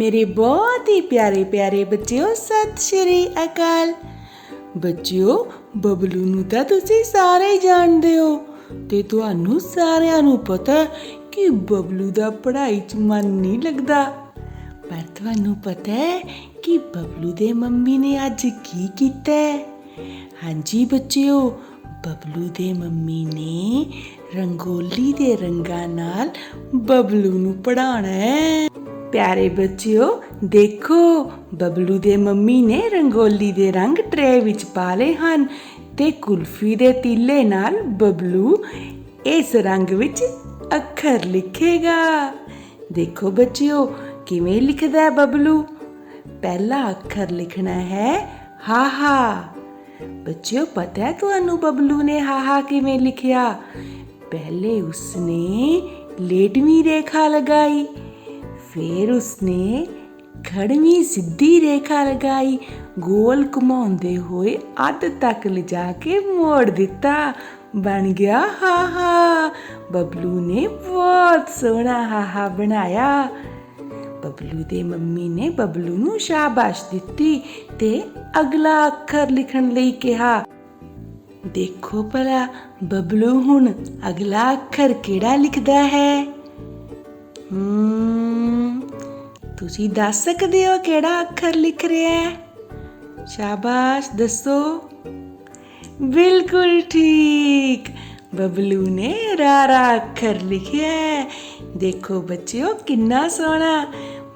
मेरे बहुत ही प्यारे प्यारे बच्चों, सत श्री अकाल। ਬੱਚਿਓ, ਬਬਲੂ ਨੂੰ ਤਾਂ ਤੁਸੀਂ ਸਾਰੇ ਹੀ ਜਾਣਦੇ ਹੋ ਤੇ ਤੁਹਾਨੂੰ ਸਾਰਿਆਂ ਨੂੰ ਪਤਾ ਕਿ ਬਬਲੂ ਦਾ ਪੜ੍ਹਾਈ 'ਚ ਮਨ ਨਹੀਂ ਲੱਗਦਾ। ਪਰ ਤੁਹਾਨੂੰ ਪਤਾ ਹੈ ਕਿ ਬਬਲੂ ਦੇ ਮੰਮੀ ਨੇ ਅੱਜ ਕੀ ਕੀਤਾ ਹੈ? ਹਾਂਜੀ ਬੱਚਿਓ, ਬਬਲੂ ਦੇ ਮੰਮੀ ਨੇ ਰੰਗੋਲੀ ਦੇ ਰੰਗਾਂ ਨਾਲ ਬਬਲੂ ਨੂੰ ਪੜ੍ਹਾਉਣਾ ਹੈ। प्यारे बच्चों, देखो बबलू दे मम्मी ने रंगोली दे रंग ट्रे विच पा लए हन ते कुल्फी दे तीले नाल बबलू इस रंग विच अखर लिखेगा। देखो बच्चों किवें लिखदा है बबलू। पहला अखर लिखना है हाहा। बच्चों पता है तुहानू बबलू ने हाहा किवें लिखिया? पहले उसने लेटवीं रेखा लगाई, फिर उसने खड़वी सीधी रेखा लगाई, गोल घुमाउंदे हुए अध तक ले जाके मोड़ दिता। बन गया हाहा। बबलू ने बहुत सोहना हाहा बनाया। बबलू दे मम्मी ने बबलू नू शाबाश दित्ती ते अगला अखर लिखण लई कहा। देखो भला बबलू हुण अगला अखर किहड़ा लिखदा है? ਤੁਸੀਂ ਦੱਸ ਸਕਦੇ ਹੋ ਕਿਹੜਾ ਅੱਖਰ ਲਿਖ ਰਿਹਾ ਹੈ? ਸ਼ਾਬਾਸ਼ ਦੱਸੋ। ਬਿਲਕੁਲ ਠੀਕ, ਬਬਲੂ ਨੇ ਰਾਰਾ ਅੱਖਰ ਲਿਖਿਆ ਹੈ। ਦੇਖੋ ਬੱਚਿਓ ਕਿੰਨਾ ਸੋਹਣਾ।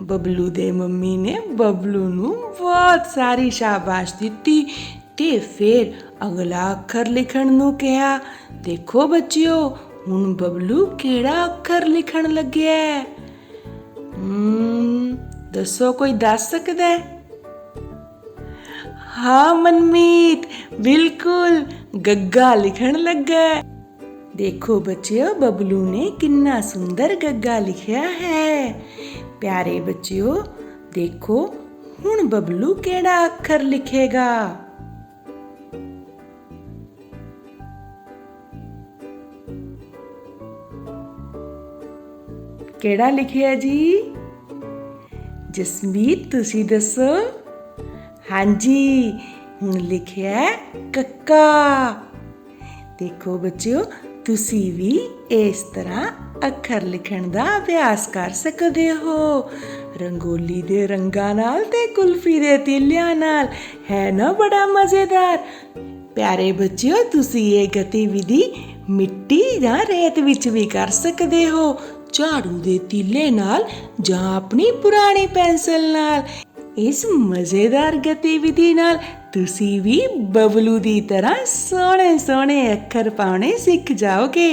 ਬਬਲੂ ਦੇ ਮੰਮੀ ਨੇ ਬਬਲੂ ਨੂੰ ਬਹੁਤ ਸਾਰੀ ਸ਼ਾਬਾਸ਼ ਦਿੱਤੀ ਤੇ ਫਿਰ ਅਗਲਾ ਅੱਖਰ ਲਿਖਣ ਨੂੰ ਕਿਹਾ। ਦੇਖੋ ਬੱਚਿਓ ਹੁਣ ਬਬਲੂ ਕਿਹੜਾ ਅੱਖਰ ਲਿਖਣ ਲੱਗਿਆ ਹੈ? ਦੱਸੋ, ਕੋਈ ਦੱਸ ਸਕਦਾ ਹੈ? ਹਾਂ ਮਨਮੀਤ, ਬਿਲਕੁਲ ਗੱਗਾ ਲਿਖਣ ਲੱਗਾ। ਦੇਖੋ ਬੱਚਿਓ ਬਬਲੂ ਨੇ ਕਿੰਨਾ ਸੁੰਦਰ ਗੱਗਾ ਲਿਖਿਆ ਹੈ। ਪਿਆਰੇ ਬੱਚਿਓ ਦੇਖੋ ਹੁਣ ਬਬਲੂ ਕਿਹੜਾ ਅੱਖਰ ਲਿਖੇਗਾ? ਕਿਹੜਾ ਲਿਖਿਆ ਜੀ? ਜਸਮੀਤ ਤੁਸੀਂ ਦੱਸੋ। ਹਾਂਜੀ ਹੁਣ ਲਿਖਿਆ ਕੱਕਾ। ਦੇਖੋ ਬੱਚਿਓ ਤੁਸੀਂ ਵੀ ਇਸ ਤਰ੍ਹਾਂ ਅੱਖਰ ਲਿਖਣ ਦਾ ਅਭਿਆਸ ਕਰ ਸਕਦੇ ਹੋ ਰੰਗੋਲੀ ਦੇ ਰੰਗਾਂ ਨਾਲ ਤੇ ਕੁਲਫੀ ਦੇ ਤੀਲਿਆਂ ਨਾਲ। ਹੈ ਨਾ ਬੜਾ ਮਜ਼ੇਦਾਰ? ਪਿਆਰੇ ਬੱਚਿਓ ਤੁਸੀਂ ਇਹ ਗਤੀਵਿਧੀ ਮਿੱਟੀ ਜਾਂ ਰੇਤ ਵਿੱਚ ਵੀ ਕਰ ਸਕਦੇ ਹੋ, ਝਾੜੂ ਦੇ ਤੀਲੇ ਨਾਲ ਜਾਂ ਆਪਣੀ ਪੁਰਾਣੀ ਪੈਨਸਲ ਨਾਲ। ਇਸ ਮਜ਼ੇਦਾਰ ਗਤੀਵਿਧੀ ਨਾਲ ਤੁਸੀਂ ਵੀ ਬਬਲੂ ਦੀ ਤਰ੍ਹਾਂ ਸੋਹਣੇ ਸੋਹਣੇ ਅੱਖਰ ਪਾਉਣੇ ਸਿੱਖ ਜਾਓਗੇ।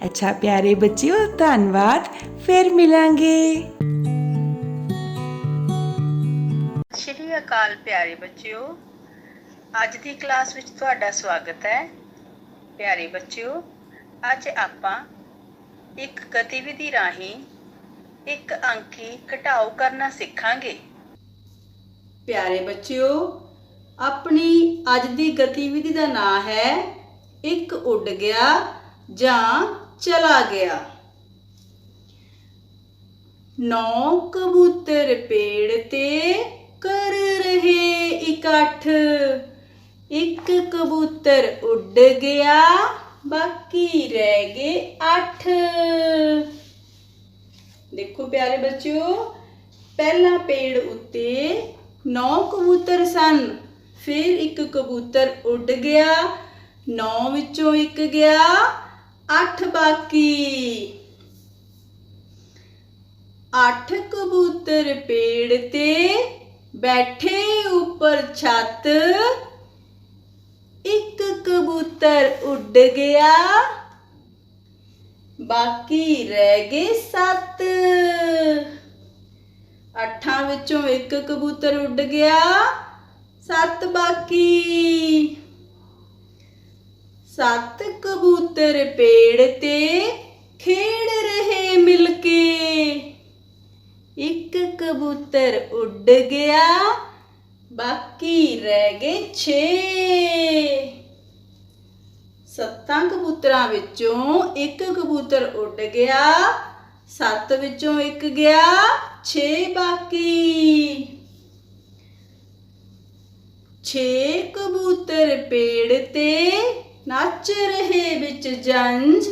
ਅੱਛਾ ਪਿਆਰੇ ਬੱਚਿਓ, ਧੰਨਵਾਦ, ਫਿਰ ਮਿਲਾਂਗੇ। ਸਤਿ ਸ਼੍ਰੀ ਅਕਾਲ ਪਿਆਰੇ ਬੱਚਿਓ, ਅੱਜ ਦੀ ਕਲਾਸ ਵਿੱਚ ਤੁਹਾਡਾ ਸਵਾਗਤ ਹੈ। ਪਿਆਰੇ ਬੱਚਿਓ ਅੱਜ ਆਪਾਂ ਇੱਕ ਗਤੀਵਿਧੀ ਰਾਹੀਂ ਇੱਕ ਅੰਕੀ ਘਟਾਓ ਕਰਨਾ ਸਿੱਖਾਂਗੇ। ਪਿਆਰੇ ਬੱਚਿਓ ਆਪਣੀ ਅੱਜ ਦੀ ਗਤੀਵਿਧੀ ਦਾ ਨਾਮ ਹੈ ਇੱਕ ਉੱਡ ਗਿਆ ਜਾਂ ਚਲਾ ਗਿਆ। 9 ਕਬੂਤਰ ਪੇੜ ਤੇ ਕਰ ਰਹੇ ਇਕੱਠ, ਇੱਕ ਕਬੂਤਰ ਉੱਡ ਗਿਆ ਬਾਕੀ ਰਹਿ ਗਏ 8। ਦੇਖੋ ਪਿਆਰੇ ਬੱਚਿਓ ਪਹਿਲਾ ਪੇੜ ਉੱਤੇ 9 ਕਬੂਤਰ ਸਨ, ਫਿਰ ਇੱਕ ਕਬੂਤਰ ਉੱਡ ਗਿਆ, 9 ਵਿੱਚੋਂ ਇੱਕ ਗਿਆ, 8 ਬਾਕੀ। 8 ਕਬੂਤਰ ਪੇੜ ਤੇ ਬੈਠੇ ਉੱਪਰ ਛੱਤ, ਇੱਕ ਕਬੂਤਰ ਉੱਡ ਗਿਆ ਬਾਕੀ ਰਹਿ ਗਏ 7। 8 ਵਿੱਚੋਂ ਇੱਕ ਕਬੂਤਰ ਉੱਡ ਗਿਆ, 7 ਬਾਕੀ। 7 ਕਬੂਤਰ ਪੇੜ ਤੇ ਖੇਡ ਰਹੇ ਮਿਲ ਕੇ, ਇੱਕ ਕਬੂਤਰ ਉੱਡ ਗਿਆ ਬਾਕੀ ਰਹਿ ਗਏ 6। 7 ਕਬੂਤਰਾਂ ਵਿੱਚੋਂ ਇੱਕ ਕਬੂਤਰ ਉੱਡ ਗਿਆ, 7 ਵਿੱਚੋਂ ਇੱਕ ਗਿਆ, 6 बाकी। 6 कबूतर पेड़ ते नच रहे बिच जंज।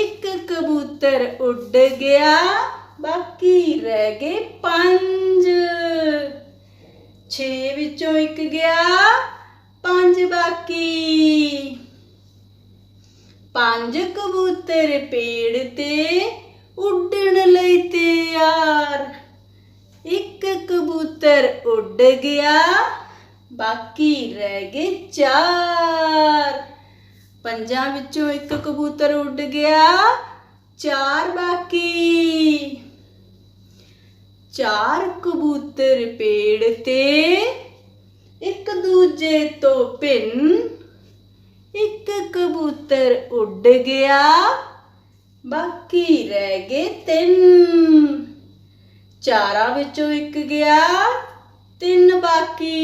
एक कबूतर उड़ गया बाकी रह गए 5। 6 विचों एक गया 5 बाकी। 5 कबूतर पेड़ ते उड़न लई तैयार। एक कबूतर उड़ गया बाकी रह गए 4। 5 विचों एक कबूतर उड़ गया 4 बाकी। 4 कबूतर पेड़ ते एक दूजे तो भिन्न। एक कबूतर उड़ गया बाकी रह गए 3। 4 विचों एक गया 3 बाकी।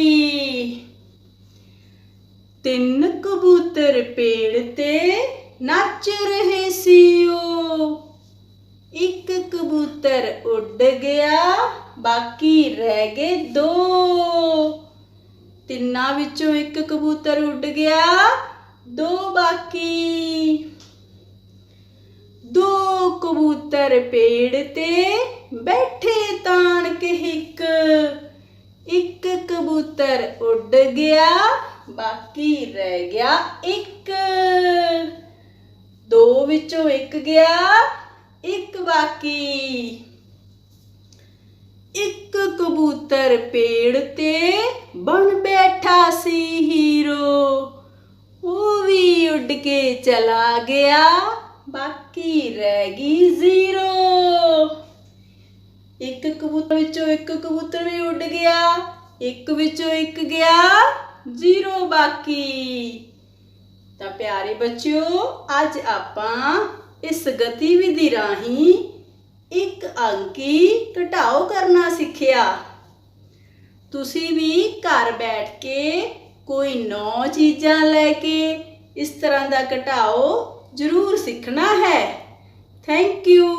3 कबूतर पेड़ ते नच रहे सीओ। एक कबूतर उड़ गया बाकी रह गए 2। 3 विचों एक कबूतर उड़ गया 2 बाकी। 2 कबूतर पेड़ ते बैठे तान के हिक। एक कबूतर उड़ गया बाकी रह गया 1। 2 विचों एक गया 1 बाकी। एक कबूतर पेड़ ते बन बैठा सी हीरो। वो भी उड़ के चला गया बाकी रह गई 0। एक कबूतर विचों एक कबूतर भी उड़ गया। एक विचों एक गया 0 बाकी। ਤਾਂ ਪਿਆਰੇ ਬੱਚਿਓ ਅੱਜ ਆਪਾਂ ਇਸ ਗਤੀਵਿਧੀ ਰਾਹੀਂ ਇੱਕ ਅੰਕੀ ਘਟਾਓ ਕਰਨਾ ਸਿੱਖਿਆ। ਤੁਸੀਂ ਵੀ ਘਰ ਬੈਠ ਕੇ ਕੋਈ 9 ਚੀਜ਼ਾਂ ਲੈ ਕੇ ਇਸ ਤਰ੍ਹਾਂ ਦਾ ਘਟਾਓ ਜ਼ਰੂਰ ਸਿੱਖਣਾ ਹੈ। Thank you.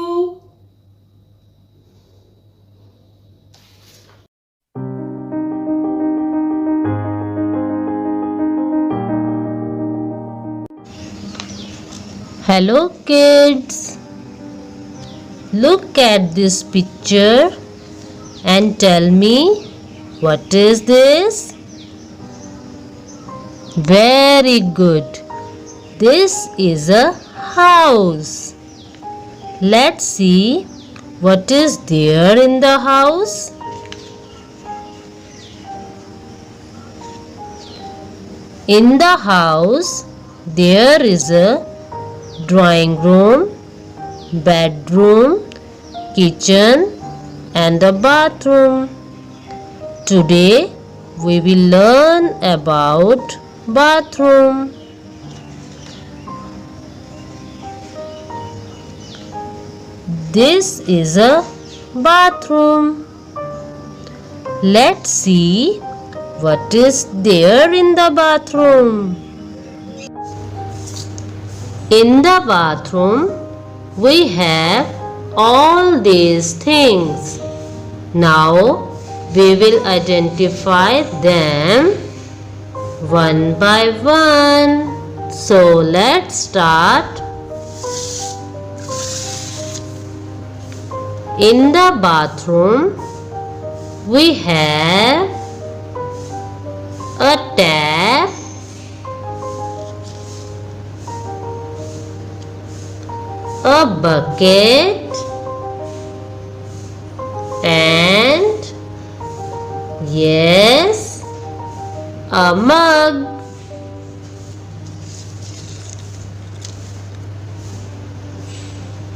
Hello kids, look at this picture and tell me what is this? Very good, this is a house. Let's see what is there in the house. In the house there is a drawing room, bedroom, kitchen and the bathroom. Today we will learn about bathroom. This is a bathroom. Let's see what is there in the bathroom. In the bathroom, we have all these things. Now, we will identify them one by one. So, let's start. In the bathroom, we have a tap, a bucket and yes, a mug.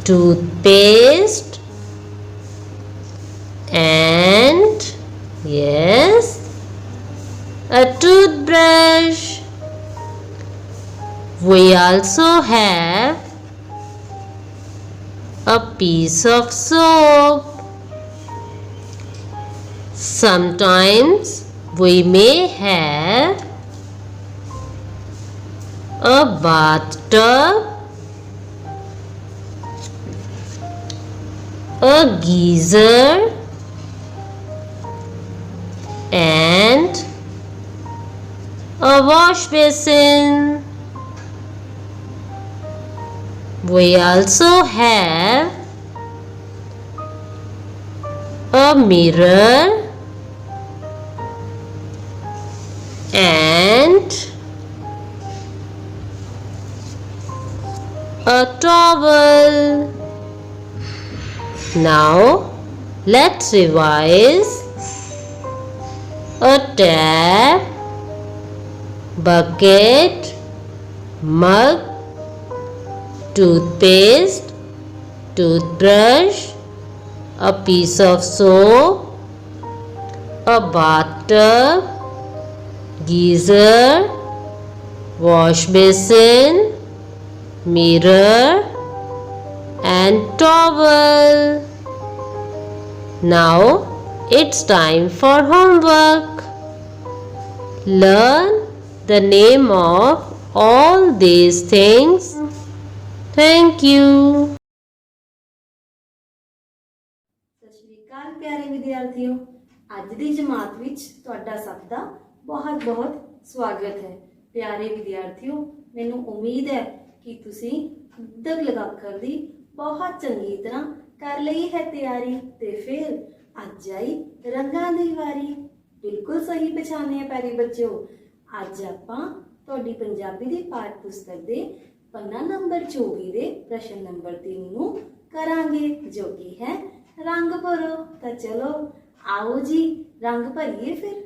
Toothpaste and yes, a toothbrush. We also have a piece of soap. Sometimes we may have a bathtub a geyser and a wash basin. We also have a mirror and a towel. Now let's revise. A tap, bucket, mug, toothpaste, toothbrush, a piece of soap, a bathtub, geyser, wash basin, mirror and towel. Now it's time for homework. Learn the name of all these things. Thank you. ਸਤਿ ਸ਼੍ਰੀ ਅਕਾਲ ਪਿਆਰੇ ਵਿਦਿਆਰਥੀਓ, ਅੱਜ ਦੀ ਜਮਾਤ ਵਿੱਚ ਤੁਹਾਡਾ ਸਭ ਦਾ ਬਹੁਤ-ਬਹੁਤ ਸਵਾਗਤ ਹੈ। ਪਿਆਰੇ ਵਿਦਿਆਰਥੀਓ, ਮੈਨੂੰ ਉਮੀਦ ਹੈ ਕਿ ਤੁਸੀਂ ਦ ਲਗਾਕਰ ਦੀ ਬਹੁਤ ਚੰਗੀ ਤਰ੍ਹਾਂ ਕਰ ਲਈ ਹੈ ਤਿਆਰੀ। ਤੇ ਫਿਰ ਅੱਜ ਆਈ ਰੰਗਾਂ ਦੀ ਵਾਰੀ। ਬਿਲਕੁਲ ਸਹੀ ਪਛਾਣਿਆ ਪਿਆਰੇ ਬੱਚਿਓ, ਅੱਜ ਆਪਾਂ ਤੁਹਾਡੀ ਪੰਜਾਬੀ ਦੀ ਪਾਠ ਪੁਸਤਕ ਦੇ ਪੰਨਾ ਨੰਬਰ 24 ਦੇ ਪ੍ਰਸ਼ਨ ਨੰਬਰ 3 ਨੂੰ ਕਰਾਂਗੇ, ਜੋ ਕਿ ਹੈ रंग भरो। तो चलो आओ जी रंग भरिए फिर।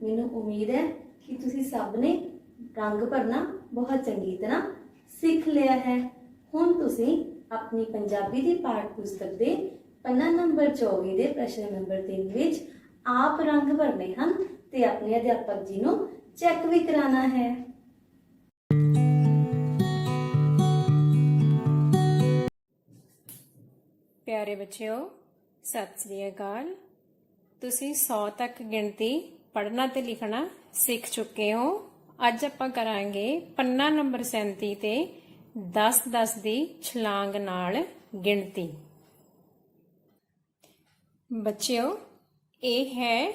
ਮੈਨੂੰ ਉਮੀਦ ਹੈ ਕਿ ਤੁਸੀਂ ਸਭ ਨੇ ਰੰਗ ਭਰਨਾ ਬਹੁਤ ਚੰਗੀ ਤਰ੍ਹਾਂ ਸਿੱਖ ਲਿਆ ਹੈ। ਹੁਣ ਤੁਸੀਂ ਆਪਣੀ ਪੰਜਾਬੀ ਦੀ ਪਾਠ ਪੁਸਤਕ ਦੇ ਪੰਨਾ ਨੰਬਰ 24 ਦੇ ਪ੍ਰਸ਼ਨ ਨੰਬਰ 3 ਵਿੱਚ ਆਪ ਰੰਗ ਭਰਨੇ ਹਨ ਤੇ ਆਪਣੇ ਅਧਿਆਪਕ ਜੀ ਨੂੰ ਚੈੱਕ ਵੀ ਕਰਾਉਣਾ ਹੈ। ਪਿਆਰੇ ਬੱਚਿਓ, ਸਤਿ ਸ੍ਰੀ ਅਕਾਲ। ਤੁਸੀਂ 100 ਤੱਕ ਗਿਣਤੀ ਪੜ੍ਹਨਾ ਤੇ ਲਿਖਣਾ ਸਿੱਖ ਚੁੱਕੇ ਹੋ। ਅੱਜ ਆਪਾਂ ਕਰਾਂਗੇ ਪੰਨਾ ਨੰਬਰ 37 ਤੇ 10-10 ਦੀ ਛਲਾਂਗ ਨਾਲ ਗਿਣਤੀ। ਬੱਚਿਓ, ਇਹ ਹੈ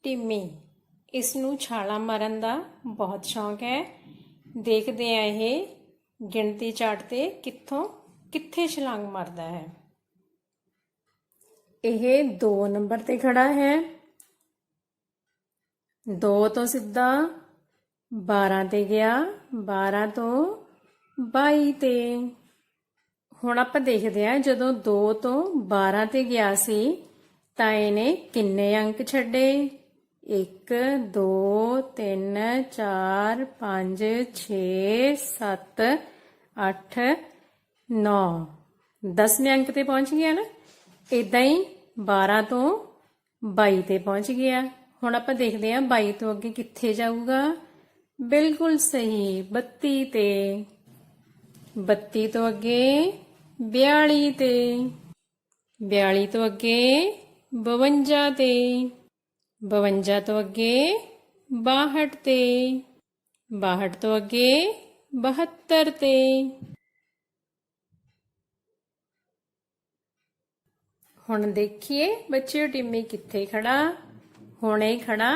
ਟਿੰਮੀ। ਇਸ ਨੂੰ ਛਾਲਾਂ ਮਾਰਨ ਦਾ ਬਹੁਤ ਸ਼ੌਂਕ ਹੈ। ਦੇਖਦੇ ਆ ਇਹ ਗਿਣਤੀ ਚਾਰਟ ਤੇ ਕਿੱਥੇ ਛਲਾਂਗ ਮਾਰਦਾ ਹੈ। ਇਹ 2 ਨੰਬਰ ਤੇ ਖੜਾ ਹੈ। 2 ਤੋਂ ਸਿੱਧਾ 12 ਤੇ ਗਿਆ, 12 ਤੋਂ 22 ਤੇ। ਹੁਣ ਆਪਾਂ ਦੇਖਦੇ ਹਾਂ ਜਦੋਂ 2 ਤੋਂ 12 ਤੇ ਗਿਆ ਸੀ ਤਾਂ ਇਹਨੇ ਕਿੰਨੇ ਅੰਕ ਛੱਡੇ? 1 2 3 4 5 6 7 8 9 10ਵੇਂ ਅੰਕ ਤੇ ਪਹੁੰਚ ਗਿਆ ਨਾ। ਇਦਾਂ ਹੀ 12 ਤੋਂ 22 ਤੇ ਪਹੁੰਚ ਗਿਆ। ਹੁਣ ਆਪਾਂ ਦੇਖਦੇ ਹਾਂ 22 ਤੋਂ ਅੱਗੇ ਕਿੱਥੇ ਜਾਊਗਾ। ਬਿਲਕੁਲ ਸਹੀ, 32 ਤੇ। 32 ਤੋਂ ਅੱਗੇ 42 ਤੇ। 42 ਤੋਂ ਅੱਗੇ 52 ਤੇ। 52 ਤੋਂ ਅੱਗੇ 62 ਤੇ। 62 ਤੋਂ ਅੱਗੇ 72 ਤੇ। ਹੁਣ ਦੇਖੀਏ ਬੱਚਿਓ ਟਿੰਮੀ ਕਿੱਥੇ ਖੜਾ। ਹੁਣ ਇਹ ਖੜਾ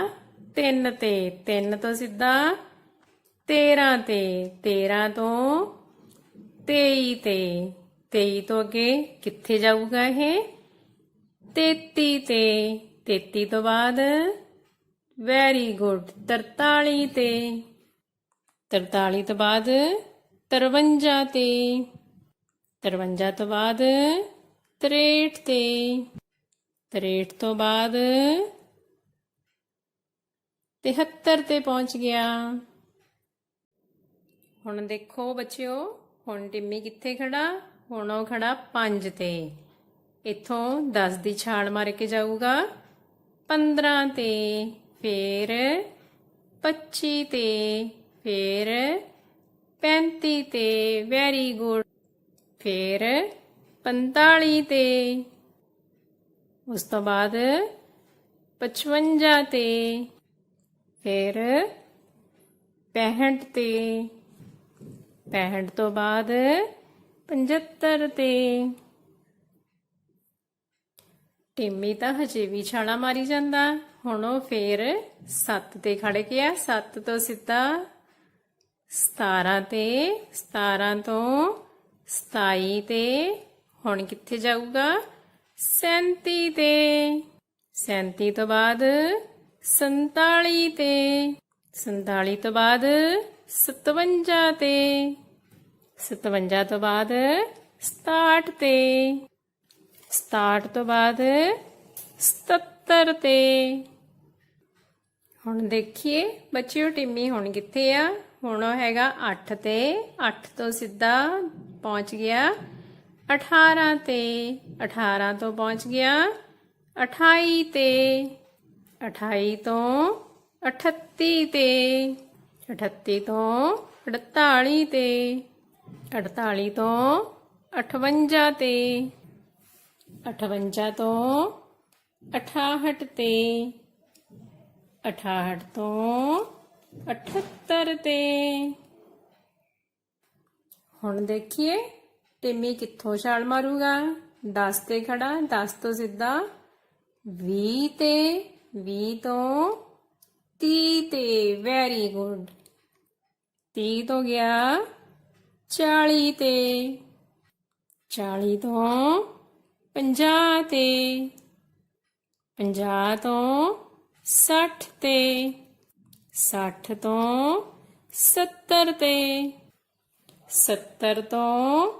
3 ਤੇ। 3 ਤੋਂ ਸਿੱਧਾ 13 ਤੇ। 13 ਤੋਂ 23 ਤੇ। 23 ਤੋਂ ਅੱਗੇ ਕਿੱਥੇ ਜਾਊਗਾ ਇਹ? 33 ਤੇ। 33 ਤੋਂ ਬਾਅਦ ਵੈਰੀ ਗੁੱਡ 43 ਤੇ। 43 ਤੋਂ ਬਾਅਦ 53 ਤੇ। 53 ਤੋਂ ਬਾਅਦ 63 ਤੇ। 63 ਤੋਂ ਬਾਅਦ 73 ਤੇ ਪਹੁੰਚ ਗਿਆ। ਹੁਣ ਦੇਖੋ ਬੱਚਿਓ, ਹੁਣ ਟਿੰਮੀ ਕਿੱਥੇ ਖੜਾ? ਹੁਣ ਉਹ ਖੜਾ 5 ਤੇ। ਇੱਥੋਂ 10 ਦੀ ਛਾਲ ਮਾਰ ਕੇ ਜਾਊਗਾ 15 ਤੇ, ਫਿਰ 25 ਤੇ, ਫਿਰ 35 ਤੇ। Very good. ਫਿਰ 45 ਤੇ। ਉਸ ਤੋਂ ਬਾਅਦ 55 ਤੇ, ਫਿਰ 65 ਤੇ। 65 ਤੋਂ ਬਾਅਦ 75 ਤੇ। ਟਿੰਮੀ ਤਾਂ ਹਜੇ ਵੀ ਛਾਲਾਂ ਮਾਰੀ ਜਾਂਦਾ। ਹੁਣ ਉਹ ਫੇਰ 7 ਤੇ ਖੜ ਗਿਆ। 7 ਤੋਂ ਸਿੱਧਾ 17 ਤੇ। 17 ਤੋਂ 27 ਤੇ। ਹੁਣ ਕਿੱਥੇ ਜਾਊਗਾ? 37 ਤੇ। 37 ਤੋਂ ਬਾਅਦ 47 ਤੇ। 47 ਤੋਂ ਬਾਅਦ 57 ਤੇ। 57 ਤੋਂ ਬਾਅਦ 67 ਤੇ। 67 ਤੋਂ ਬਾਅਦ 77 ਤੇ। ਹੁਣ ਦੇਖੀਏ ਬੱਚਿਓ ਟਿੰਮੀ ਹੁਣ ਕਿੱਥੇ ਆ? ਹੁਣ ਉਹ ਹੈਗਾ 8 ਤੇ। 8 ਤੋਂ ਸਿੱਧਾ ਪਹੁੰਚ ਗਿਆ 18 ਤੇ। 18 ਤੋਂ ਪਹੁੰਚ ਗਿਆ 28 ਤੇ। 28 ਤੋਂ 38 ਤੇ। 38 ਤੋਂ 48 ਤੇ। 48 ਤੋਂ 58 ਤੇ। 58 ਤੋਂ 68 ਤੇ। 68 ਤੋਂ 78 ਤੇ। ਹੁਣ ਦੇਖੀਏ ਟਿੰਮੀ ਕਿੱਥੋਂ ਛਾਲ ਮਾਰੂਗਾ। 10 ਤੇ ਖੜਾ। 10 ਤੋਂ ਸਿੱਧਾ 20 ਤੇ। 20 ਤੋਂ 30 ਤੇ। Very good. 30 ਤੋਂ ਗਿਆ 40 ਤੇ। 40 ਤੋਂ 50 ਤੇ। 50 ਤੋਂ 60 ਤੇ। 60 ਤੋਂ 70 ਤੇ। 70 ਤੋਂ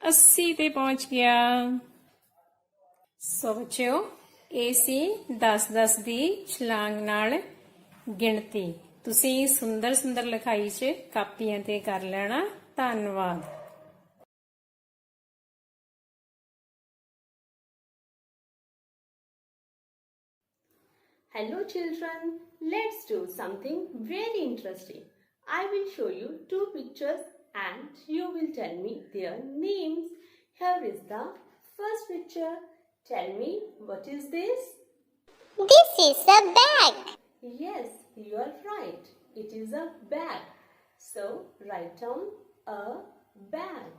80 ਤੇ ਪਹੁੰਚ ਗਿਆ। ਸੋ ਬੱਚਿਓ, ਇਹ ਸੀ 10-10 ਦੀ ਛਲਾਂਗ ਨਾਲ ਗਿਣਤੀ। ਤੁਸੀਂ ਸੁੰਦਰ ਸੁੰਦਰ ਲਿਖਾਈ 'ਚ ਕਾਪੀਆਂ ਤੇ ਕਰ ਲੈਣਾ। ਧੰਨਵਾਦ। Hello children, let's do something very interesting. I will show you 2 pictures and you will tell me their names. Here is the first picture. Tell me, what is this? This is a bag. Yes, you are right. It is a bag. So write down a bag.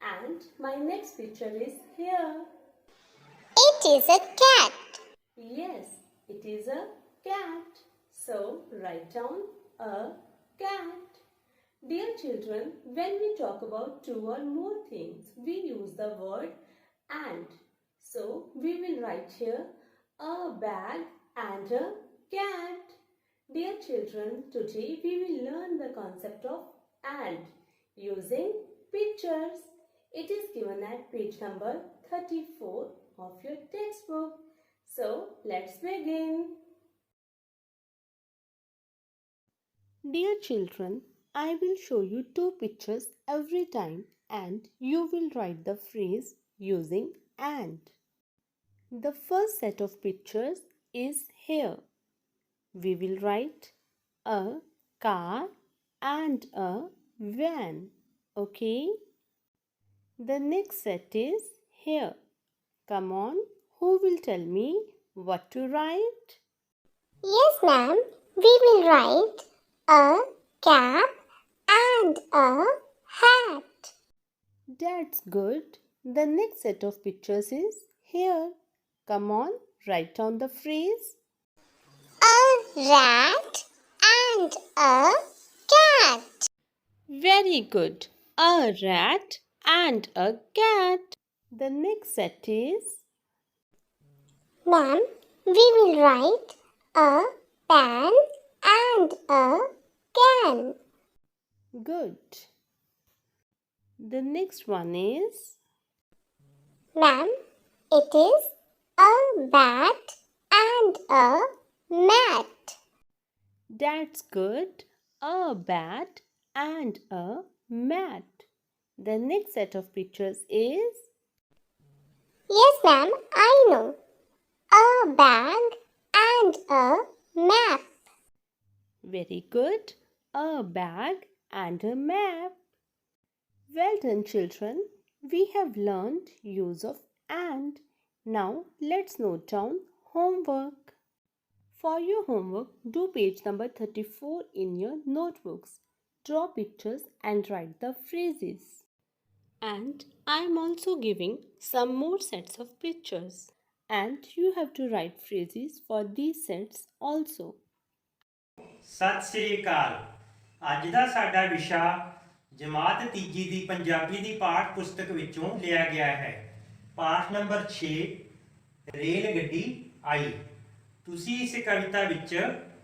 And my next picture is here. It is a cat. Yes, it is a cat. So write down a cat. Dear children, when we talk about two or more things, we use the word and. So we will write here a bag and a cat. Dear children, today we will learn the concept of and using pictures. It is given at page number 34 of your textbook. So let's begin. Dear children, I will show you two pictures every time and you will write the phrase using and. The first set of pictures is here. We will write a car and a van. Okay? The next set is here. Come on, who will tell me what to write? Yes, ma'am. We will write a cap and a hat. That's good. The next set of pictures is here. Come on, write down the phrase. A rat and a cat. Very good. A rat and a cat. The next set is Ma'am, we will write a pan and a can. good. The next one is Ma'am, it is a bat and a mat. that's good. A bat and a mat. The next set of pictures is Yes, ma'am, I know. A bag and a map. very good. A bag and a map. Well done, children. We have learned use of and. Now let's note down homework. For your homework, do page number 34 in your notebooks. Draw pictures and write the phrases. And I am also giving some more sets of pictures. And you have to write phrases for these sets also. Sat Sri ਅਕਾਲ। ਅੱਜ ਦਾ ਸਾਡਾ ਵਿਸ਼ਾ ਜਮਾਤ ਤੀਜੀ ਦੀ ਪੰਜਾਬੀ ਦੀ ਪਾਠ ਪੁਸਤਕ ਵਿੱਚੋਂ ਲਿਆ ਗਿਆ ਹੈ। ਪਾਠ ਨੰਬਰ 6 ਰੇਲ ਗੱਡੀ ਆਈ। ਤੁਸੀਂ ਇਸ ਕਵਿਤਾ ਵਿੱਚ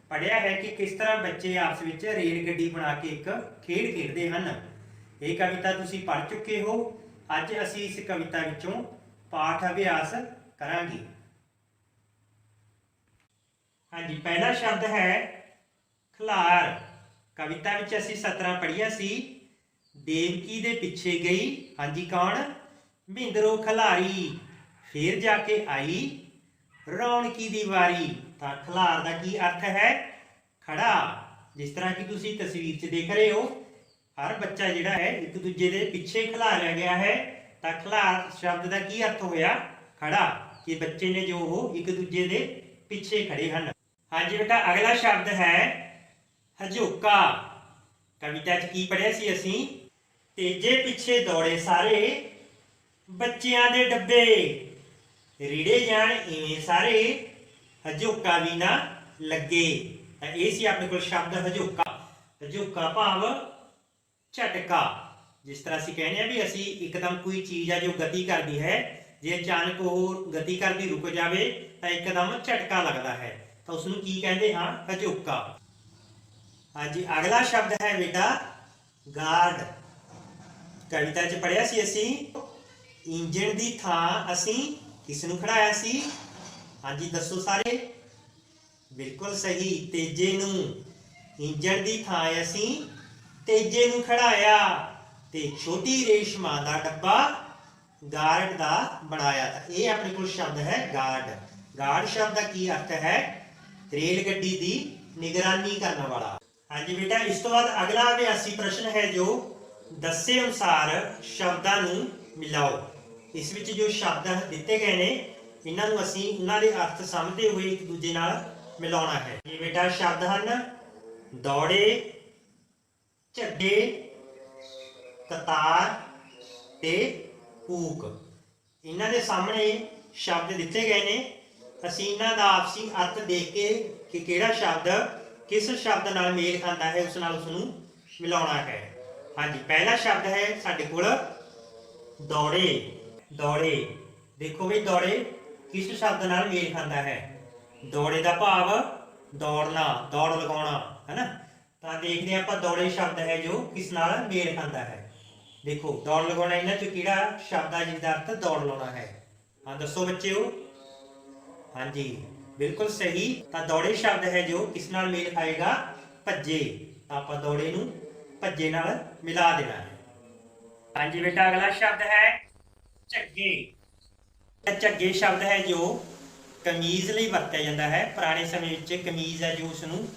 ਪੜ੍ਹਿਆ ਹੈ ਕਿ ਕਿਸ ਤਰ੍ਹਾਂ ਬੱਚੇ ਆਪਸ ਵਿੱਚ ਰੇਲ ਗੱਡੀ ਬਣਾ ਕੇ ਇੱਕ ਖੇਡ ਖੇਡਦੇ ਹਨ। ਇਹ ਕਵਿਤਾ ਤੁਸੀਂ ਪੜ੍ਹ ਚੁੱਕੇ ਹੋ। ਅੱਜ ਅਸੀਂ ਇਸ ਕਵਿਤਾ ਵਿੱਚੋਂ ਪਾਠ ਅਭਿਆਸ ਕਰਾਂਗੇ। ਹਾਂਜੀ, ਪਹਿਲਾ ਸ਼ਬਦ ਹੈ ਖਲਾਰ। ਕਵਿਤਾ ਵਿੱਚ ਅਸੀਂ ਸਤਰਾਂ ਪੜ੍ਹੀਆਂ ਸੀ। ਦੇਵਕੀ ਦੇ ਪਿੱਛੇ ਗਈ, ਹਾਂਜੀ ਕੌਣ? ਮਹਿੰਦਰੋ ਖਲਾਰੀ, ਫਿਰ ਜਾ ਕੇ ਆਈ ਰੌਣਕੀ ਦੀ ਵਾਰੀ। ਤਾਂ ਖਲਾਰ ਦਾ ਕੀ ਅਰਥ ਹੈ? ਖੜਾ। ਜਿਸ ਤਰ੍ਹਾਂ ਕਿ ਤੁਸੀਂ ਤਸਵੀਰ 'ਚ ਦੇਖ ਰਹੇ ਹੋ, ਹਰ ਬੱਚਾ ਜਿਹੜਾ ਹੈ ਇੱਕ ਦੂਜੇ ਦੇ ਪਿੱਛੇ ਖਿਲਾਰਿਆ ਗਿਆ ਹੈ। ਤਾਂ ਖਲਾਰ ਸ਼ਬਦ ਦਾ ਕੀ ਅਰਥ ਹੋਇਆ? ਖੜਾ, ਕਿ ਬੱਚੇ ਨੇ ਜੋ ਉਹ ਇੱਕ ਦੂਜੇ ਦੇ ਪਿੱਛੇ ਖੜੇ ਹਨ। ਹਾਂਜੀ ਬੇਟਾ, ਅਗਲਾ ਸ਼ਬਦ ਹੈ ਹਜੋਕਾ। ਕਵਿਤਾ 'ਚ ਕੀ ਪੜ੍ਹਿਆ ਸੀ ਅਸੀਂ? ਤੇਜੇ ਪਿੱਛੇ ਦੌੜੇ ਸਾਰੇ ਬੱਚਿਆਂ ਦੇ ਡੱਬੇ, ਰੀੜੇ ਜਾਣ ਇਵੇਂ ਸਾਰੇ ਹਜੋਕਾ ਵੀ ਨਾ ਲੱਗੇ। ਤਾਂ ਇਹ ਸੀ ਆਪਣੇ ਕੋਲ ਸ਼ਬਦ ਹਜੋਕਾ। ਹਜੋਕਾ ਭਾਵ ਝਟਕਾ। ਜਿਸ ਤਰ੍ਹਾਂ ਅਸੀਂ ਕਹਿੰਦੇ ਹਾਂ ਵੀ ਅਸੀਂ ਇੱਕਦਮ ਕੋਈ ਚੀਜ਼ ਆ ਜੋ ਗਤੀ ਕਰਦੀ ਹੈ, ਜੇ ਅਚਾਨਕ ਉਹ ਗਤੀ ਕਰਦੀ ਰੁਕ ਜਾਵੇ ਤਾਂ ਇੱਕਦਮ ਝਟਕਾ ਲੱਗਦਾ ਹੈ, ਤਾਂ ਉਸ ਨੂੰ ਕੀ ਕਹਿੰਦੇ ਹਾਂ? ਹਜੋਕਾ। ਹਾਂਜੀ, ਅਗਲਾ ਸ਼ਬਦ ਹੈ ਬੇਟਾ ਗਾਰਡ। ਕਵਿਤਾ 'ਚ ਪੜ੍ਹਿਆ ਸੀ ਅਸੀਂ ਇੰਜਣ ਦੀ ਥਾਂ ਅਸੀਂ ਕਿਸ ਨੂੰ ਖੜਾਇਆ ਸੀ? ਹਾਂਜੀ ਦੱਸੋ ਸਾਰੇ। ਬਿਲਕੁਲ ਸਹੀ, ਤੇਜੇ ਨੂੰ। ਇੰਜਣ ਦੀ ਥਾਂ ਅਸੀਂ ਤੇਜੇ ਨੂੰ ਖੜਾਇਆ ਤੇ ਛੋਟੀ ਰੇਸ਼ਮਾਂ ਦਾ ਡੱਬਾ ਗਾਰਡ ਦਾ ਬਣਾਇਆ। ਤਾਂ ਇਹ ਆਪਣੇ ਕੋਲ ਸ਼ਬਦ ਹੈ ਗਾਰਡ। ਗਾਰਡ ਸ਼ਬਦ ਦਾ ਕੀ ਅਰਥ ਹੈ? ਰੇਲ ਗੱਡੀ ਦੀ ਨਿਗਰਾਨੀ ਕਰਨ ਵਾਲਾ। ਹਾਂਜੀ ਬੇਟਾ, ਇਸ ਤੋਂ ਬਾਅਦ ਅਗਲਾ ਅਭਿਆਸੀ ਪ੍ਰਸ਼ਨ ਹੈ ਜੋ ਦੱਸੇ ਅਨੁਸਾਰ ਸ਼ਬਦਾਂ ਨੂੰ ਮਿਲਾਓ। ਇਸ ਵਿੱਚ ਜੋ ਸ਼ਬਦ ਦਿੱਤੇ ਗਏ ਨੇ ਇਹਨਾਂ ਨੂੰ ਅਸੀਂ ਉਹਨਾਂ ਦੇ ਅਰਥ ਸਮਝਦੇ ਹੋਏ ਇੱਕ ਦੂਜੇ ਨਾਲ ਮਿਲਾਉਣਾ ਹੈ। ਇਹ ਬੇਟਾ ਸ਼ਬਦ ਹਨ ਦੌੜੇ, ਝੱਡੇ, ਕਤਾਰ ਤੇ ਕੂਕ। ਇਹਨਾਂ ਦੇ ਸਾਹਮਣੇ ਸ਼ਬਦ ਦਿੱਤੇ ਗਏ ਨੇ, ਅਸੀਂ ਇਹਨਾਂ ਦਾ ਆਪਸੀ ਅਰਥ ਦੇਖ ਕੇ ਕਿ ਕਿਹੜਾ ਸ਼ਬਦ ਕਿਸ ਸ਼ਬਦ ਨਾਲ ਮੇਲ ਖਾਂਦਾ ਹੈ ਉਸ ਨਾਲ ਉਸ ਨੂੰ ਮਿਲਾਉਣਾ ਹੈ। ਹਾਂਜੀ, ਪਹਿਲਾ ਸ਼ਬਦ ਹੈ ਸਾਡੇ ਕੋਲ ਦੌੜੇ। ਦੌੜੇ, ਦੇਖੋ ਵੀ ਦੌੜੇ ਕਿਸ ਸ਼ਬਦ ਨਾਲ ਮੇਲ ਖਾਂਦਾ ਹੈ। ਦੌੜੇ ਦਾ ਭਾਵ ਦੌੜਨਾ, ਦੌੜ ਲਗਾਉਣਾ ਹੈ ਨਾ। ਤਾਂ ਦੇਖਦੇ ਹਾਂ ਆਪਾਂ ਦੌੜੇ ਸ਼ਬਦ ਹੈ ਜੋ ਕਿਸ ਨਾਲ ਮੇਲ ਖਾਂਦਾ ਹੈ। ਦੇਖੋ ਦੌੜ ਲਗਾਉਣਾ, ਇਹਨਾਂ ਚੋਂ ਕਿਹੜਾ ਸ਼ਬਦ ਹੈ ਜਿਸਦਾ ਅਰਥ ਦੌੜ ਲਾਉਣਾ ਹੈ। ਹਾਂ ਦੱਸੋ ਬੱਚਿਓ। ਹਾਂਜੀ ਬਿਲਕੁਲ ਸਹੀ। ਤਾਂ ਦੌੜੇ ਸ਼ਬਦ ਹੈ ਜੋ ਕਿਸ ਨਾਲ ਮੇਲ ਖਾਏਗਾ, ਭੱਜੇ। ਤਾਂ ਆਪਾਂ ਦੌੜੇ ਨੂੰ ਭੱਜੇ ਨਾਲ ਮਿਲਾ ਦੇਣਾ ਹੈ। ਹਾਂਜੀ ਬੇਟਾ, ਅਗਲਾ ਸ਼ਬਦ ਹੈ ਝੱਗੇ। ਝੱਗੇ ਸ਼ਬਦ ਹੈ ਜੋ ਕਮੀਜ਼ ਲਈ ਵਰਤਿਆ ਜਾਂਦਾ ਹੈ। ਪੁਰਾਣੇ ਸਮੇਂ ਵਿੱਚ ਕਮੀਜ਼ ਹੈ ਜੋ ਉਸ ਨੂੰ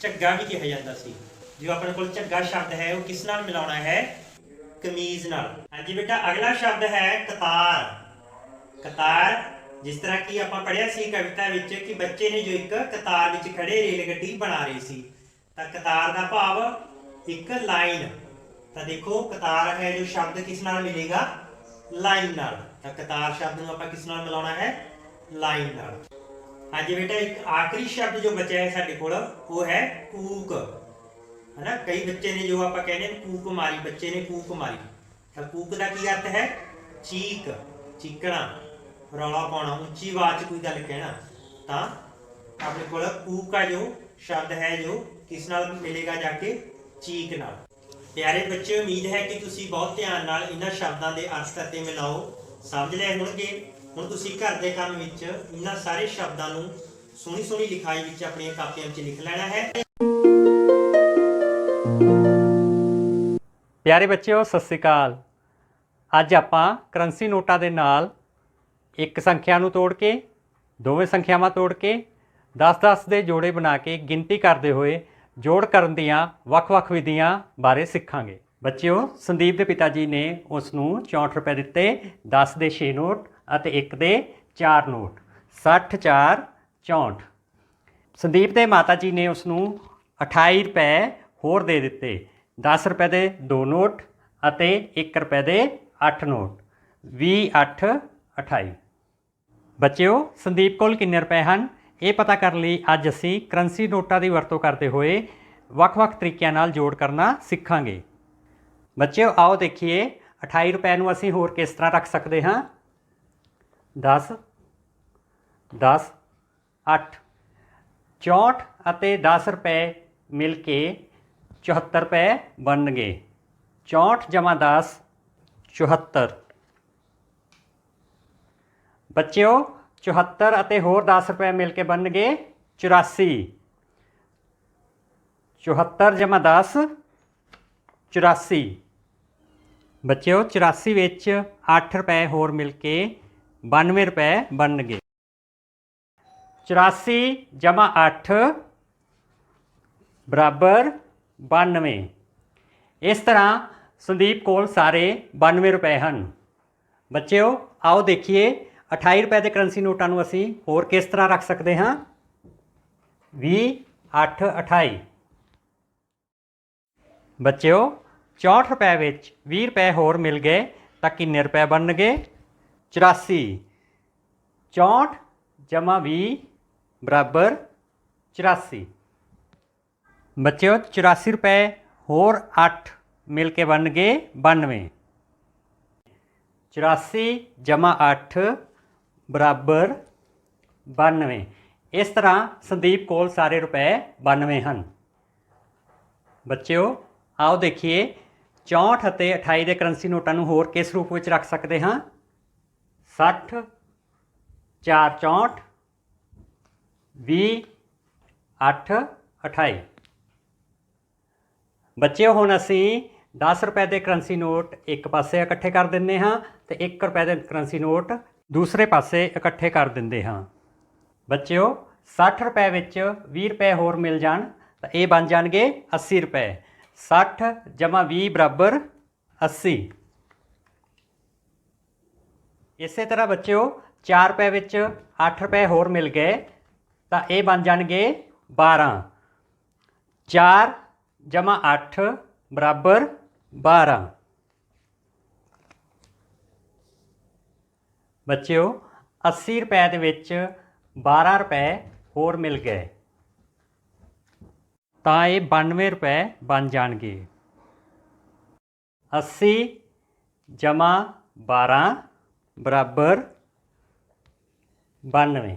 ਝੱਗਾ ਵੀ ਕਿਹਾ ਜਾਂਦਾ ਸੀ। ਜੋ ਆਪਣੇ ਕੋਲ ਝੱਗਾ ਸ਼ਬਦ ਹੈ ਉਹ ਕਿਸ ਨਾਲ ਮਿਲਾਉਣਾ ਹੈ, ਕਮੀਜ਼ ਨਾਲ। ਹਾਂਜੀ ਬੇਟਾ, ਅਗਲਾ ਸ਼ਬਦ ਹੈ ਕਤਾਰ। ਕਤਾਰ, ਜਿਸ ਤਰ੍ਹਾਂ ਕਿ ਆਪਾਂ ਪੜ੍ਹਿਆ ਸੀ ਕਵਿਤਾ ਵਿੱਚ ਕਿ ਬੱਚੇ ਨੇ ਜੋ ਇੱਕ ਕਤਾਰ ਵਿੱਚ ਖੜੇ ਰੇਲ ਗੱਡੀ ਬਣਾ ਰਹੇ ਸੀ। ਤਾਂ ਕਤਾਰ ਦਾ ਭਾਵ ਇੱਕ ਲਾਈਨ। ਤਾਂ ਦੇਖੋ ਕਤਾਰ ਹੈ ਜੋ ਸ਼ਬਦ ਕਿਸ ਨਾਲ ਮਿਲੇਗਾ, ਲਾਈਨ ਨਾਲ। ਤਾਂ ਕਤਾਰ ਸ਼ਬਦ ਨੂੰ ਆਪਾਂ ਕਿਸ ਨਾਲ ਮਿਲਾਉਣਾ ਹੈ, ਲਾਈਨ ਨਾਲ। ਹਾਂਜੀ ਬੇਟਾ, ਇੱਕ ਆਖਰੀ ਸ਼ਬਦ ਜੋ ਬਚਿਆ ਹੈ ਸਾਡੇ ਕੋਲ ਉਹ ਹੈ ਕੂਕ, ਹੈ ਨਾ। ਕਈ ਬੱਚੇ ਨੇ ਜੋ ਆਪਾਂ ਕਹਿੰਦੇ ਨੇ ਕੂਕ ਮਾਰੀ, ਬੱਚੇ ਨੇ ਕੂਕ ਮਾਰੀ। ਤਾਂ ਕੂਕ ਦਾ ਕੀ ਅਰਥ ਹੈ, ਚੀਕ, ਚੀਕਣਾ, ਰੌਲਾ ਪਾਉਣਾ, ਉੱਚੀ ਆਵਾਜ਼ 'ਚ ਕੋਈ ਗੱਲ ਕਹਿਣਾ। ਤਾਂ ਆਪਣੇ ਕੋਲ ਕੂਕ ਆ ਜੋ ਸ਼ਬਦ ਹੈ ਜੋ ਕਿਸ ਨਾਲ ਮਿਲੇਗਾ ਜਾ ਕੇ, ਚੀਕ ਨਾਲ। ਪਿਆਰੇ ਬੱਚੇ, ਉਮੀਦ ਹੈ ਕਿ ਤੁਸੀਂ ਬਹੁਤ ਧਿਆਨ ਨਾਲ ਇਹਨਾਂ ਸ਼ਬਦਾਂ ਦੇ ਅਰਥ ਅਤੇ ਮਿਲਾਓ ਸਮਝ ਲਏ ਹੋਣਗੇ। ਹੁਣ ਤੁਸੀਂ ਘਰ ਦੇ ਕੰਮ ਵਿੱਚ ਇਹਨਾਂ ਸਾਰੇ ਸ਼ਬਦਾਂ ਨੂੰ ਸੋਹਣੀ ਸੋਹਣੀ ਲਿਖਾਈ ਵਿੱਚ ਆਪਣੀਆਂ ਕਾਪੀਆਂ ਵਿੱਚ ਲਿਖ ਲੈਣਾ ਹੈ। ਪਿਆਰੇ ਬੱਚਿਓ, ਸਤਿ ਸ਼੍ਰੀ ਅਕਾਲ। ਅੱਜ ਆਪਾਂ ਕਰੰਸੀ ਨੋਟਾਂ ਦੇ ਨਾਲ ਇੱਕ ਸੰਖਿਆ ਨੂੰ ਤੋੜ ਕੇ, ਦੋਵੇਂ ਸੰਖਿਆਵਾਂ ਤੋੜ ਕੇ 10-10 ਦੇ ਜੋੜੇ ਬਣਾ ਕੇ ਗਿਣਤੀ ਕਰਦੇ ਹੋਏ ਜੋੜ ਕਰਨ ਦੀਆਂ ਵੱਖ-ਵੱਖ ਵਿਧੀਆਂ ਬਾਰੇ ਸਿੱਖਾਂਗੇ। ਬੱਚਿਓ, ਸੰਦੀਪ ਦੇ ਪਿਤਾ ਜੀ ਨੇ ਉਸ ਨੂੰ 64 ਰੁਪਏ ਦਿੱਤੇ, 10 ਦੇ 6 ਨੋਟ ਅਤੇ 1 ਦੇ 4 ਨੋਟ, 60 4 64। ਸੰਦੀਪ ਦੇ ਮਾਤਾ ਜੀ ਨੇ ਉਸ ਨੂੰ 28 ਰੁਪਏ ਹੋਰ ਦੇ ਦਿੱਤੇ, 10 ਰੁਪਏ ਦੇ 2 ਨੋਟ ਅਤੇ 1 ਰੁਪਏ ਦੇ 8 ਨੋਟ, 20 8 28। ਬੱਚਿਓ, ਸੰਦੀਪ ਕੋਲ ਕਿੰਨੇ ਰੁਪਏ ਹਨ ਇਹ ਪਤਾ ਕਰਨ ਲਈ ਅੱਜ ਅਸੀਂ ਕਰੰਸੀ ਨੋਟਾਂ ਦੀ ਵਰਤੋਂ ਕਰਦੇ ਹੋਏ ਵੱਖ-ਵੱਖ ਤਰੀਕਿਆਂ ਨਾਲ ਜੋੜ ਕਰਨਾ ਸਿੱਖਾਂਗੇ। ਬੱਚਿਓ, ਆਓ ਦੇਖੀਏ 28 ਰੁਪਏ ਨੂੰ ਅਸੀਂ ਹੋਰ ਕਿਸ ਤਰ੍ਹਾਂ ਰੱਖ ਸਕਦੇ ਹਾਂ। 10 10 8, 64 ਅਤੇ 10 ਰੁਪਏ ਮਿਲ ਕੇ 74 ਰੁਪਏ ਬਣਨਗੇ। 64 ਜਮਾ 10 74। ਬੱਚਿਓ, 74 ਅਤੇ ਹੋਰ 10 ਰੁਪਏ ਮਿਲ ਕੇ ਬਣਨਗੇ 84। 74 ਜਮਾ 10 84। ਬੱਚਿਓ, 84 ਵਿੱਚ 8 ਰੁਪਏ ਹੋਰ ਮਿਲ ਕੇ 92 ਰੁਪਏ ਬਣਨਗੇ। 84 ਜਮਾ 8 ਬਰਾਬਰ 92। ਇਸ ਤਰ੍ਹਾਂ ਸੰਦੀਪ ਕੋਲ ਸਾਰੇ 92 ਰੁਪਏ ਹਨ। ਬੱਚਿਓ, ਆਓ ਦੇਖੀਏ 28 ਰੁਪਏ ਦੇ ਕਰੰਸੀ ਨੋਟਾਂ ਨੂੰ ਅਸੀਂ ਹੋਰ ਕਿਸ ਤਰ੍ਹਾਂ ਰੱਖ ਸਕਦੇ ਹਾਂ। 20 8 28। ਬੱਚਿਓ, 64 ਰੁਪਏ ਵਿੱਚ 20 ਰੁਪਏ ਹੋਰ ਮਿਲ ਗਏ ਤਾਂ ਕਿੰਨੇ ਰੁਪਏ ਬਣਨਗੇ? 84। 64 ਜਮਾ 20 ਬਰਾਬਰ 84। ਬੱਚਿਓ, 84 ਰੁਪਏ ਹੋਰ 8 ਮਿਲ ਕੇ ਬਣਨਗੇ 92। 84 ਜਮਾ 8 ਬਰਾਬਰ 92। ਇਸ ਤਰ੍ਹਾਂ ਸੰਦੀਪ ਕੋਲ ਸਾਰੇ ਰੁਪਏ 92 ਹਨ। ਬੱਚਿਓ, ਆਓ ਦੇਖੀਏ 64 ਅਤੇ 28 ਦੇ ਕਰੰਸੀ ਨੋਟਾਂ ਨੂੰ ਹੋਰ ਕਿਸ ਰੂਪ ਵਿੱਚ ਰੱਖ ਸਕਦੇ ਹਾਂ। 60 4 64 20 8 28। ਬੱਚਿਓ, ਹੁਣ ਅਸੀਂ 10 ਰੁਪਏ ਦੇ ਕਰੰਸੀ ਨੋਟ ਇੱਕ ਪਾਸੇ ਇਕੱਠੇ ਕਰ ਦਿੰਦੇ ਹਾਂ ਅਤੇ 1 ਰੁਪਏ ਦੇ ਕਰੰਸੀ ਨੋਟ ਦੂਸਰੇ ਪਾਸੇ ਇਕੱਠੇ ਕਰ ਦਿੰਦੇ ਹਾਂ। ਬੱਚਿਓ, 60 ਰੁਪਏ ਵਿੱਚ 20 ਰੁਪਏ ਹੋਰ ਮਿਲ ਜਾਣ ਤਾਂ ਇਹ ਬਣ ਜਾਣਗੇ 80 ਰੁਪਏ। 60 ਜਮਾ 20 ਬਰਾਬਰ 80। ਇਸੇ ਤਰ੍ਹਾਂ ਬੱਚਿਓ, 4 ਰੁਪਏ ਵਿੱਚ 8 ਰੁਪਏ ਹੋਰ ਮਿਲ ਗਏ ਤਾਂ ਇਹ ਬਣ ਜਾਣਗੇ 12। 4 ਜਮਾ 8 ਬਰਾਬਰ 12। ਬੱਚਿਓ 80 ਰੁਪਏ ਦੇ ਵਿੱਚ 12 ਰੁਪਏ ਹੋਰ ਮਿਲ ਗਏ ਤਾਂ ਇਹ 92 ਰੁਪਏ ਬਣ ਜਾਣਗੇ। 80 ਜਮਾ 12 ਬਰਾਬਰ 92।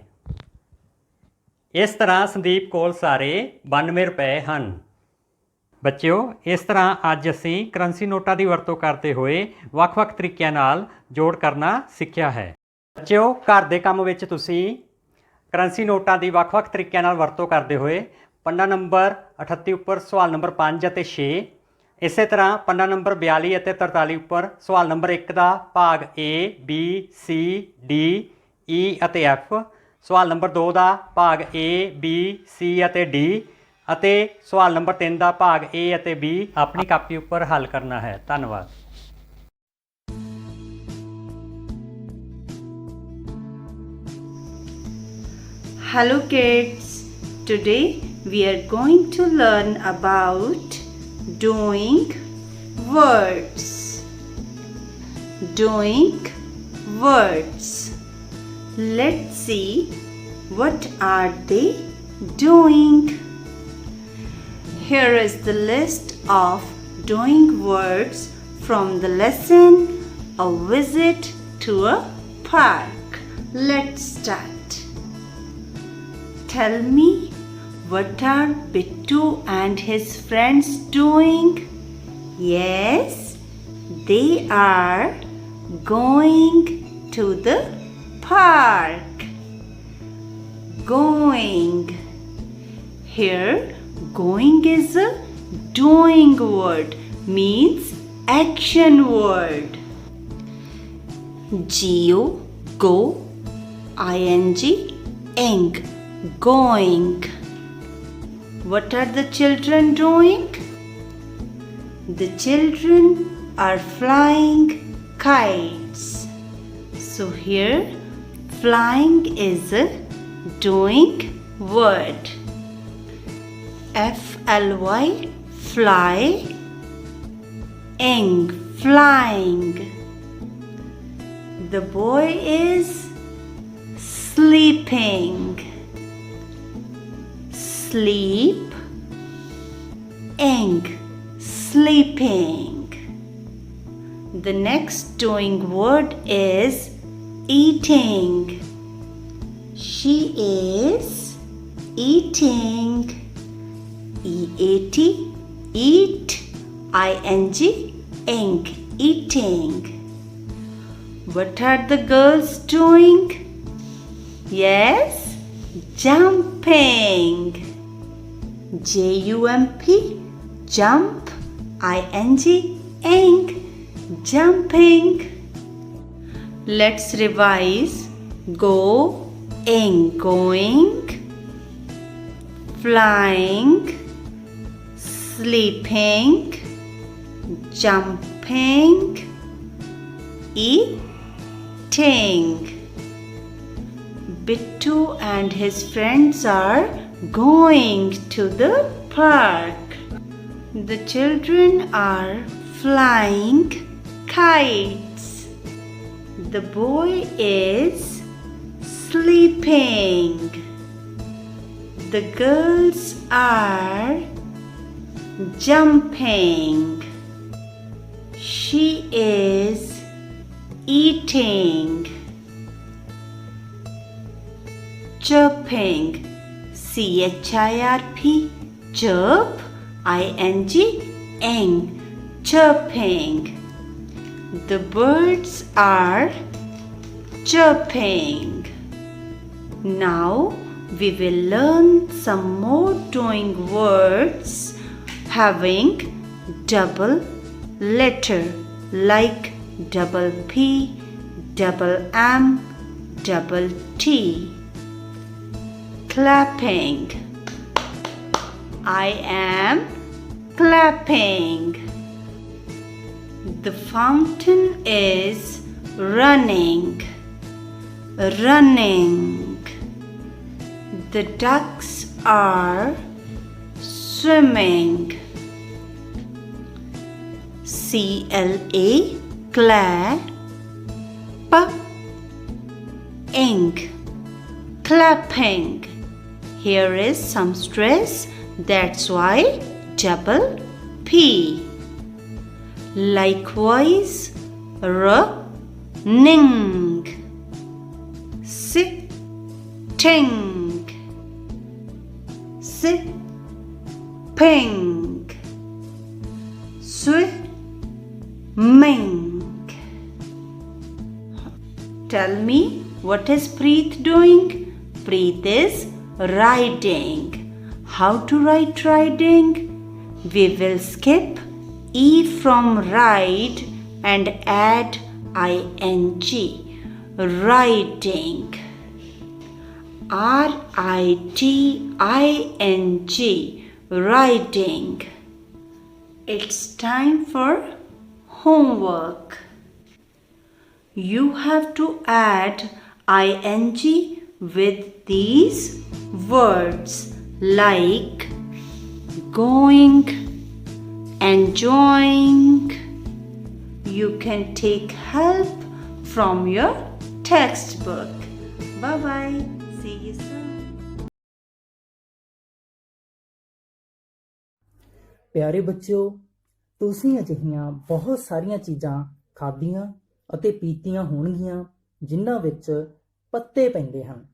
ਇਸ ਤਰ੍ਹਾਂ ਸੰਦੀਪ ਕੋਲ ਸਾਰੇ 92 ਰੁਪਏ ਹਨ। ਬੱਚਿਓ ਇਸ ਤਰ੍ਹਾਂ ਅੱਜ ਅਸੀਂ ਕਰੰਸੀ ਨੋਟਾਂ ਦੀ ਵਰਤੋਂ ਕਰਦੇ ਹੋਏ ਵੱਖ-ਵੱਖ ਤਰੀਕਿਆਂ ਨਾਲ ਜੋੜ ਕਰਨਾ ਸਿੱਖਿਆ ਹੈ। ਬੱਚਿਓ ਘਰ ਦੇ ਕੰਮ ਵਿੱਚ ਤੁਸੀਂ ਕਰੰਸੀ ਨੋਟਾਂ ਦੀ ਵੱਖ-ਵੱਖ ਤਰੀਕਿਆਂ ਨਾਲ ਵਰਤੋਂ ਕਰਦੇ ਹੋਏ ਪੰਨਾ ਨੰਬਰ 38 ਉੱਪਰ ਸਵਾਲ ਨੰਬਰ 5 ਅਤੇ 6, ਇਸੇ ਤਰ੍ਹਾਂ ਪੰਨਾ ਨੰਬਰ 42 ਅਤੇ 43 ਉੱਪਰ ਸਵਾਲ ਨੰਬਰ 1 ਦਾ ਭਾਗ A, B, C, D, E ਅਤੇ F, ਸਵਾਲ ਨੰਬਰ 2 ਦਾ ਭਾਗ A, B, C ਅਤੇ D ਅਤੇ ਸਵਾਲ ਨੰਬਰ 3 ਦਾ ਭਾਗ A ਅਤੇ B ਆਪਣੀ ਕਾਪੀ ਉੱਪਰ ਹੱਲ ਕਰਨਾ ਹੈ। ਧੰਨਵਾਦ। Hello kids, today we are going to learn about doing words. Doing words. Let's see what are they doing. Here is the list of doing words from the lesson A Visit to a Park. Let's start. Tell me, what are Bittu and his friends doing? Yes, they are going to the park. Going. Here, going is a doing word, means action word. Go, go, ing, ing, going. What are the children doing? The children are flying kites. So here, flying is a doing word. F-L-Y, fly, ing, flying. The boy is sleeping. Sleep, ing, sleeping. The next doing word is eating. She is eating. E-A-T, eat, I-N-G, ing, eating. What are the girls doing? Yes, jumping. J-U-M-P, jump, I-N-G, ing, jumping. Let's revise. Go, ing, going, flying, sleeping, jumping, eating. Bittu and his friends are going to the park. The children are flying kites. The boy is sleeping. The girls are jumping. She is eating. Chirping, C-H-I-R-P, chirp, I-N-G, ing, chirping. The birds are chirping. Now we will learn some more doing words having double letter like double P, double M, double T. Clapping. I am clapping. The fountain is running. Running. The ducks are swimming. C-L-A, clap, clapping. Here is some stress, that's why double P. Likewise, running, sitting, sipping, swimming. Tell me, what is Preet doing? Preet is riding. How to write riding? We will skip E from ride and add ing. Riding. RIDING. Riding. It's time for homework. You have to add ing with these words like going, enjoying. You can take help from your textbook. Bye bye. See you soon. ਪਿਆਰੇ ਬੱਚਿਓ, ਤੁਸੀਂ ਅਜਿਹੀਆਂ ਬਹੁਤ ਸਾਰੀਆਂ ਚੀਜ਼ਾਂ ਖਾਧੀਆਂ ਅਤੇ ਪੀਤੀਆਂ ਹੋਣਗੀਆਂ ਜਿਨ੍ਹਾਂ ਵਿੱਚ ਪੱਤੇ ਪੈਂਦੇ ਹਨ,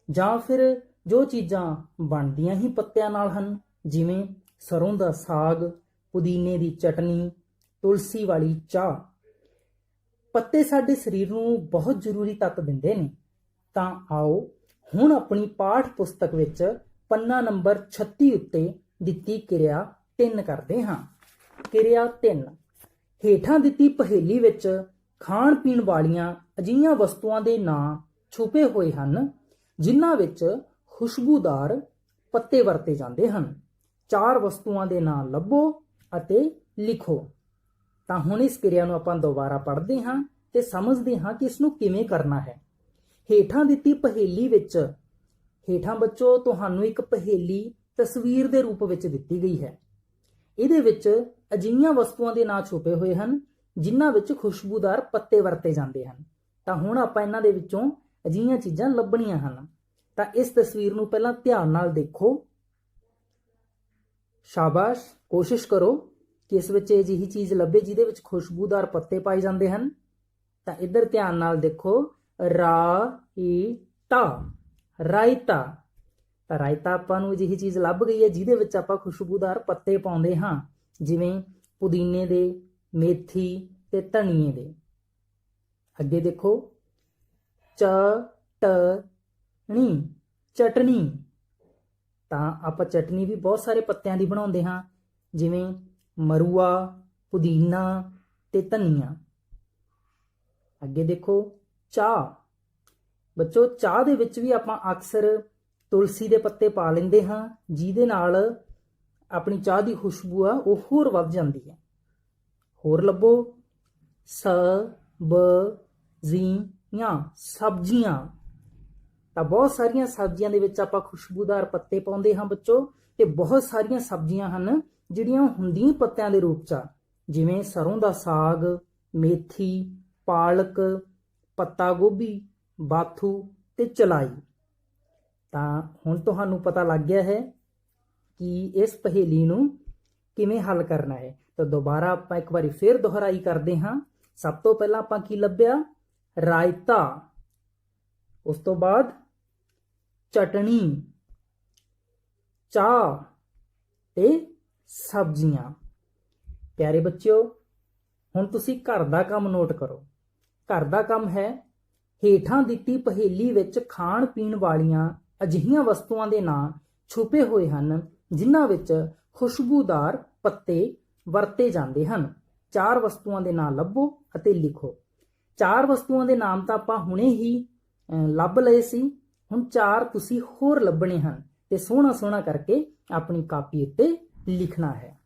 ਜਾਂ ਫਿਰ ਜੋ ਚੀਜ਼ਾਂ ਬਣਦੀਆਂ ਹੀ ਪੱਤਿਆਂ ਨਾਲ ਹਨ, ਜਿਵੇਂ ਸਰੋਂ ਦਾ ਸਾਗ, ਪੁਦੀਨੇ ਦੀ ਚਟਨੀ, ਤੁਲਸੀ ਵਾਲੀ ਚਾਹ। ਪੱਤੇ ਸਾਡੇ ਸਰੀਰ ਨੂੰ ਬਹੁਤ ਜ਼ਰੂਰੀ ਤੱਤ ਦਿੰਦੇ ਨੇ। ਤਾਂ ਆਓ ਹੁਣ ਆਪਣੀ ਪਾਠ ਪੁਸਤਕ ਵਿੱਚ ਪੰਨਾ ਨੰਬਰ 36 ਉੱਤੇ ਦਿੱਤੀ ਕਿਰਿਆ 3 ਕਰਦੇ ਹਾਂ। ਕਿਰਿਆ 3, ਹੇਠਾਂ ਦਿੱਤੀ ਪਹੇਲੀ ਵਿੱਚ ਖਾਣ ਪੀਣ ਵਾਲੀਆਂ ਅਜਿਹੀਆਂ ਵਸਤੂਆਂ ਦੇ ਨਾਂ ਛੁਪੇ ਹੋਏ ਹਨ ਜਿਨ੍ਹਾਂ ਵਿੱਚ ਖੁਸ਼ਬੂਦਾਰ ਪੱਤੇ ਵਰਤੇ ਜਾਂਦੇ ਹਨ। 4 ਵਸਤੂਆਂ ਦੇ ਨਾਂ ਲੱਭੋ ਅਤੇ ਲਿਖੋ। ਤਾਂ ਹੁਣ ਇਸ ਕਿਰਿਆ ਨੂੰ ਆਪਾਂ ਦੁਬਾਰਾ ਪੜ੍ਹਦੇ ਹਾਂ ਤੇ ਸਮਝਦੇ ਹਾਂ ਕਿ ਇਸ ਨੂੰ ਕਿਵੇਂ ਕਰਨਾ ਹੈ। ਹੇਠਾਂ ਦਿੱਤੀ ਪਹੇਲੀ ਵਿੱਚ, ਹੇਠਾਂ ਬੱਚੋ ਤੁਹਾਨੂੰ ਇੱਕ ਪਹੇਲੀ ਤਸਵੀਰ ਦੇ ਰੂਪ ਵਿੱਚ ਦਿੱਤੀ ਗਈ ਹੈ। ਇਹਦੇ ਵਿੱਚ ਅਜਿਹੀਆਂ ਵਸਤੂਆਂ ਦੇ ਨਾਂ ਛੁਪੇ ਹੋਏ ਹਨ ਜਿਨ੍ਹਾਂ ਵਿੱਚ ਖੁਸ਼ਬੂਦਾਰ ਪੱਤੇ ਵਰਤੇ ਜਾਂਦੇ ਹਨ। ਤਾਂ ਹੁਣ ਆਪਾਂ ਇਹਨਾਂ ਦੇ ਵਿੱਚੋਂ ਅਜਿਹੀਆਂ ਚੀਜ਼ਾਂ ਲੱਭਣੀਆਂ ਹਨ। ਤਾਂ ਇਸ ਤਸਵੀਰ ਨੂੰ ਪਹਿਲਾਂ ਧਿਆਨ ਨਾਲ ਦੇਖੋ। ਸ਼ਾਬਾਸ਼, ਕੋਸ਼ਿਸ਼ ਕਰੋ ਕਿ ਇਸ ਵਿੱਚ ਅਜਿਹੀ ਚੀਜ਼ ਲੱਭੇ ਜਿਹਦੇ ਵਿੱਚ ਖੁਸ਼ਬੂਦਾਰ ਪੱਤੇ ਪਾਏ ਜਾਂਦੇ ਹਨ। ਤਾਂ ਇੱਧਰ ਧਿਆਨ ਨਾਲ ਦੇਖੋ, ਰਾਇਤਾ, ਰਾਇਤਾ। ਤਾਂ ਰਾਇਤਾ ਆਪਾਂ ਨੂੰ ਅਜਿਹੀ ਚੀਜ਼ ਲੱਭ ਗਈ ਹੈ ਜਿਹਦੇ ਵਿੱਚ ਆਪਾਂ ਖੁਸ਼ਬੂਦਾਰ ਪੱਤੇ ਪਾਉਂਦੇ ਹਾਂ, ਜਿਵੇਂ ਪੁਦੀਨੇ ਦੇ, ਮੇਥੀ ਤੇ ਧਨੀਏ ਦੇ। ਅੱਗੇ ਦੇਖੋ, ਚਟਣੀ, ਚਟਣੀ। ਤਾਂ ਆਪਾਂ ਚਟਨੀ ਵੀ ਬਹੁਤ ਸਾਰੇ ਪੱਤਿਆਂ ਦੀ ਬਣਾਉਂਦੇ ਹਾਂ, ਜਿਵੇਂ ਮਰੂਆ, ਪੁਦੀਨਾ ਤੇ ਧਨੀਆ। ਅੱਗੇ ਦੇਖੋ, ਚਾਹ। ਬੱਚੋ, ਚਾਹ ਦੇ ਵਿੱਚ ਵੀ ਆਪਾਂ ਅਕਸਰ ਤੁਲਸੀ ਦੇ ਪੱਤੇ ਪਾ ਲੈਂਦੇ ਹਾਂ, ਜਿਹਦੇ ਨਾਲ ਆਪਣੀ ਚਾਹ ਦੀ ਖੁਸ਼ਬੂ ਆ ਉਹ ਹੋਰ ਵੱਧ ਜਾਂਦੀ ਹੈ। ਹੋਰ ਲੱਭੋ, ਸਬਜ਼ੀਆਂ, ਸਬਜ਼ੀਆਂ। ਤਾਂ ਬਹੁਤ ਸਾਰੀਆਂ ਸਬਜ਼ੀਆਂ ਦੇ ਵਿੱਚ ਆਪਾਂ ਖੁਸ਼ਬੂਦਾਰ ਪੱਤੇ ਪਾਉਂਦੇ ਹਾਂ ਬੱਚੋ, ਤੇ ਬਹੁਤ ਸਾਰੀਆਂ ਸਬਜ਼ੀਆਂ ਹਨ ਜਿਹੜੀਆਂ ਹੁੰਦੀਆਂ ਪੱਤਿਆਂ ਦੇ ਰੂਪ 'ਚ ਆ, ਜਿਵੇਂ ਸਰੋਂ ਦਾ ਸਾਗ, ਮੇਥੀ, ਪਾਲਕ, ਪੱਤਾ ਗੋਭੀ, ਬਾਥੂ ਤੇ ਚਲਾਈ। ਤਾਂ ਹੁਣ ਤੁਹਾਨੂੰ ਪਤਾ ਲੱਗ ਗਿਆ ਹੈ ਕਿ ਇਸ ਪਹੇਲੀ ਨੂੰ ਕਿਵੇਂ ਹੱਲ ਕਰਨਾ ਹੈ। ਤਾਂ ਦੁਬਾਰਾ ਆਪਾਂ ਇੱਕ ਵਾਰੀ ਫਿਰ ਦੁਹਰਾਈ ਕਰਦੇ ਹਾਂ। ਸਭ ਤੋਂ ਪਹਿਲਾਂ ਆਪਾਂ ਕੀ ਲੱਭਿਆ? ਰਾਇਤਾ। ਉਸ ਤੋਂ ਬਾਅਦ ਚਟਣੀ, ਚਾਹ ਤੇ ਸਬਜ਼ੀਆਂ। ਪਿਆਰੇ ਬੱਚਿਓ, ਹੁਣ ਤੁਸੀਂ ਘਰ ਦਾ ਕੰਮ ਨੋਟ ਕਰੋ। ਘਰ ਦਾ ਕੰਮ ਹੈ, ਹੇਠਾਂ ਦਿੱਤੀ ਪਹੇਲੀ ਵਿੱਚ ਖਾਣ ਪੀਣ ਵਾਲੀਆਂ ਅਜਿਹੀਆਂ ਵਸਤੂਆਂ ਦੇ ਨਾਂ ਛੁਪੇ ਹੋਏ ਹਨ ਜਿਨ੍ਹਾਂ ਵਿੱਚ ਖੁਸ਼ਬੂਦਾਰ ਪੱਤੇ ਵਰਤੇ ਜਾਂਦੇ ਹਨ। 4 ਵਸਤੂਆਂ ਦੇ ਨਾਂ ਲੱਭੋ ਅਤੇ ਲਿਖੋ। 4 ਵਸਤੂਆਂ ਦੇ ਨਾਮ ਤਾਂ ਆਪਾਂ ਹੁਣੇ ਹੀ ਲੱਭ ਲਏ ਸੀ, ਹੁਣ 4 ਤੁਸੀਂ ਹੋਰ ਲੱਭਣੇ ਹਨ ਤੇ ਸੋਹਣਾ ਸੋਹਣਾ ਕਰਕੇ ਆਪਣੀ ਕਾਪੀ ਉੱਤੇ ਲਿਖਣਾ ਹੈ।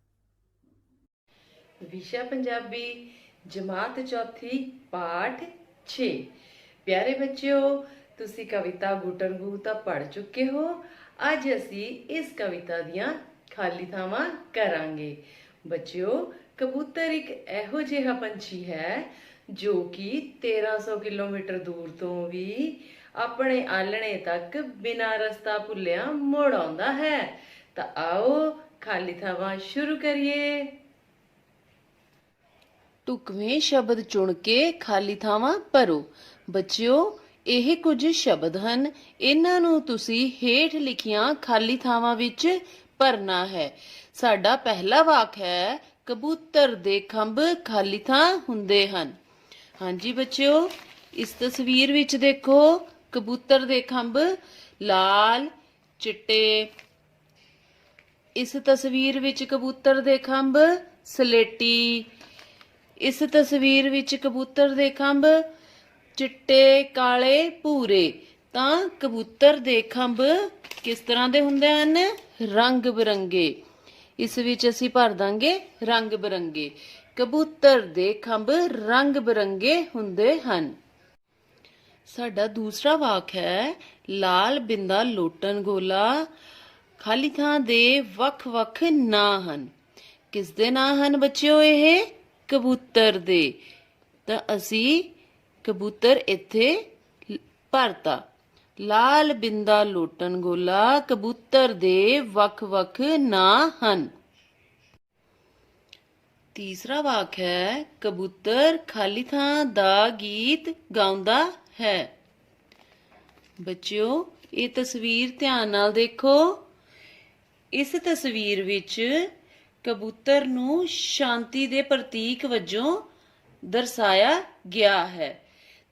ਵਿਸ਼ਾ ਪੰਜਾਬੀ, ਜਮਾਤ ਚੌਥੀ, ਪਾਠ 6। ਪਿਆਰੇ ਬੱਚਿਓ, ਤੁਸੀਂ ਕਵਿਤਾ ਗੁੱਟਣ ਗੂ ਤਾਂ ਪੜ੍ਹ ਚੁੱਕੇ ਹੋ। ਅੱਜ ਅਸੀਂ ਇਸ ਕਵਿਤਾ ਦੀਆਂ ਖਾਲੀ ਥਾਵਾਂ ਕਰਾਂਗੇ। ਬੱਚਿਓ, ਕਬੂਤਰ ਇੱਕ ਇਹੋ ਜਿਹਾ ਪੰਛੀ ਹੈ ਜੋ ਕਿ 1300 ਕਿਲੋਮੀਟਰ ਦੂਰ ਤੋਂ ਵੀ ਆਪਣੇ ਆਲਣੇ ਤੱਕ ਬਿਨਾਂ ਰਸਤਾ ਭੁੱਲਿਆ ਮੁੜ ਆਉਂਦਾ ਹੈ। ਤਾਂ ਆਓ ਖਾਲੀ ਥਾਵਾਂ ਸ਼ੁਰੂ ਕਰੀਏ। ਢੁਕਵੇਂ ਸ਼ਬਦ ਚੁਣ ਕੇ ਖਾਲੀ ਥਾਵਾਂ ਭਰੋ। ਬੱਚਿਓ, ਇਹ ਕੁਝ ਸ਼ਬਦ ਹਨ, ਇਹਨਾਂ ਨੂੰ ਤੁਸੀਂ ਹੇਠ ਲਿਖੀਆਂ ਖਾਲੀ ਥਾਵਾਂ ਵਿੱਚ ਭਰਨਾ ਹੈ। ਸਾਡਾ ਪਹਿਲਾ ਵਾਕ ਹੈ, ਕਬੂਤਰ ਦੇ ਖੰਭ ਖਾਲੀ ਥਾਂ ਹੁੰਦੇ ਹਨ। ਹਾਂਜੀ ਬੱਚਿਓ, ਇਸ ਤਸਵੀਰ ਵਿੱਚ ਦੇਖੋ, ਕਬੂਤਰ ਦੇ ਖੰਭ ਲਾਲ, ਚਿੱਟੇ। ਇਸ ਤਸਵੀਰ ਵਿੱਚ ਕਬੂਤਰ ਦੇ ਖੰਭ ਸਲੇਟੀ। ਇਸ ਤਸਵੀਰ ਵਿੱਚ ਕਬੂਤਰ ਦੇ ਖੰਭ ਚਿੱਟੇ, ਕਾਲੇ, ਭੂਰੇ। ਤਾਂ ਕਬੂਤਰ ਦੇ ਖੰਭ ਕਿਸ ਤਰ੍ਹਾਂ ਦੇ ਹੁੰਦੇ ਹਨ? ਰੰਗ ਬਿਰੰਗੇ। ਇਸ ਵਿੱਚ ਅਸੀਂ ਭਰ ਦਾਂਗੇ ਰੰਗ ਬਿਰੰਗੇ। ਕਬੂਤਰ ਦੇ ਖੰਭ ਰੰਗ ਬਿਰੰਗੇ ਹੁੰਦੇ ਹਨ। ਸਾਡਾ ਦੂਸਰਾ ਵਾਕ ਹੈ, ਲਾਲ ਬਿੰਦਾ ਲੋਟਣ ਗੋਲਾ। ਖਾਲੀ ਥਾਂ ਦੇ ਵੱਖ-ਵੱਖ ਨਾਂ ਹਨ। ਕਿਸ ਦੇ ਨਾਂ ਹਨ ਬੱਚਿਓ? ਇਹ ਕਬੂਤਰ ਦੇ। ਤਾਂ ਅਸੀਂ ਕਬੂਤਰ ਇੱਥੇ ਭਰਤਾ। ਲਾਲ ਬਿੰਦਾ ਲੋਟਣ ਗੋਲਾ ਕਬੂਤਰ ਦੇ ਵੱਖ-ਵੱਖ ਨਾਂ ਹਨ। ਤੀਸਰਾ ਵਾਕ ਹੈ, ਕਬੂਤਰ ਖਾਲੀ ਥਾਂ ਦਾ ਗੀਤ ਗਾਉਂਦਾ ਹੈ। ਬੱਚਿਓ, ਇਹ ਤਸਵੀਰ ਧਿਆਨ ਨਾਲ ਦੇਖੋ। ਇਸ ਤਸਵੀਰ ਵਿੱਚ ਕਬੂਤਰ ਨੂੰ ਸ਼ਾਂਤੀ ਦੇ ਪ੍ਰਤੀਕ ਵਜੋਂ ਦਰਸਾਇਆ ਗਿਆ ਹੈ।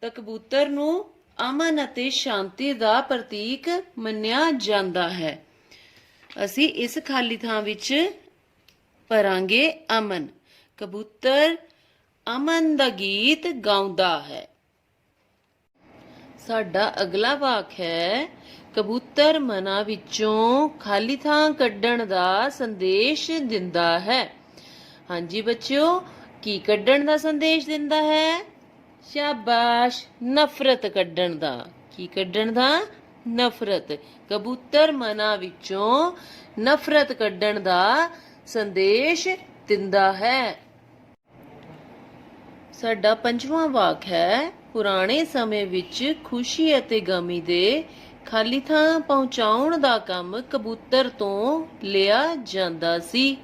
ਤਾਂ ਕਬੂਤਰ ਨੂੰ ਅਮਨ ਅਤੇ ਸ਼ਾਂਤੀ ਦਾ ਪ੍ਰਤੀਕ ਮੰਨਿਆ ਜਾਂਦਾ ਹੈ। ਅਸੀਂ ਇਸ ਖਾਲੀ ਥਾਂ ਵਿੱਚ ਭਰਾਂਗੇ ਅਮਨ। ਕਬੂਤਰ ਅਮਨ ਦਾ ਗੀਤ ਗਾਉਂਦਾ ਹੈ। ਸਾਡਾ ਅਗਲਾ ਵਾਕ ਹੈ, ਕਬੂਤਰ ਮਨਾਂ ਵਿੱਚੋਂ ਖਾਲੀ ਥਾਂ ਕੱਢਣ ਦਾ ਸੰਦੇਸ਼ ਦਿੰਦਾ ਹੈ। ਹਾਂਜੀ ਬੱਚਿਓ, ਕੀ ਕੱਢਣ ਦਾ ਸੰਦੇਸ਼ ਦਿੰਦਾ ਹੈ? ਸ਼ਾਬਾਸ਼, ਨਫ਼ਰਤ ਕੱਢਣ ਦਾ। ਕੀ ਕੱਢਣ ਦਾ? ਨਫ਼ਰਤ। ਕਬੂਤਰ ਮਨਾਂ ਵਿੱਚੋਂ ਨਫ਼ਰਤ ਕੱਢਣ ਦਾ ਸੰਦੇਸ਼ ਦਿੰਦਾ ਹੈ। ਸਾਡਾ ਪੰਜਵਾਂ ਵਾਕ ਹੈ, ਪੁਰਾਣੇ ਸਮੇਂ ਵਿੱਚ ਖੁਸ਼ੀ ਅਤੇ ਗਮੀ ਦੇ ਖਾਲੀ ਥਾਂ ਪਹੁੰਚਾਉਣ ਦਾ ਕੰਮ ਕਬੂਤਰ ਤੋਂ ਲਿਆ ਜਾਂਦਾ ਸੀ।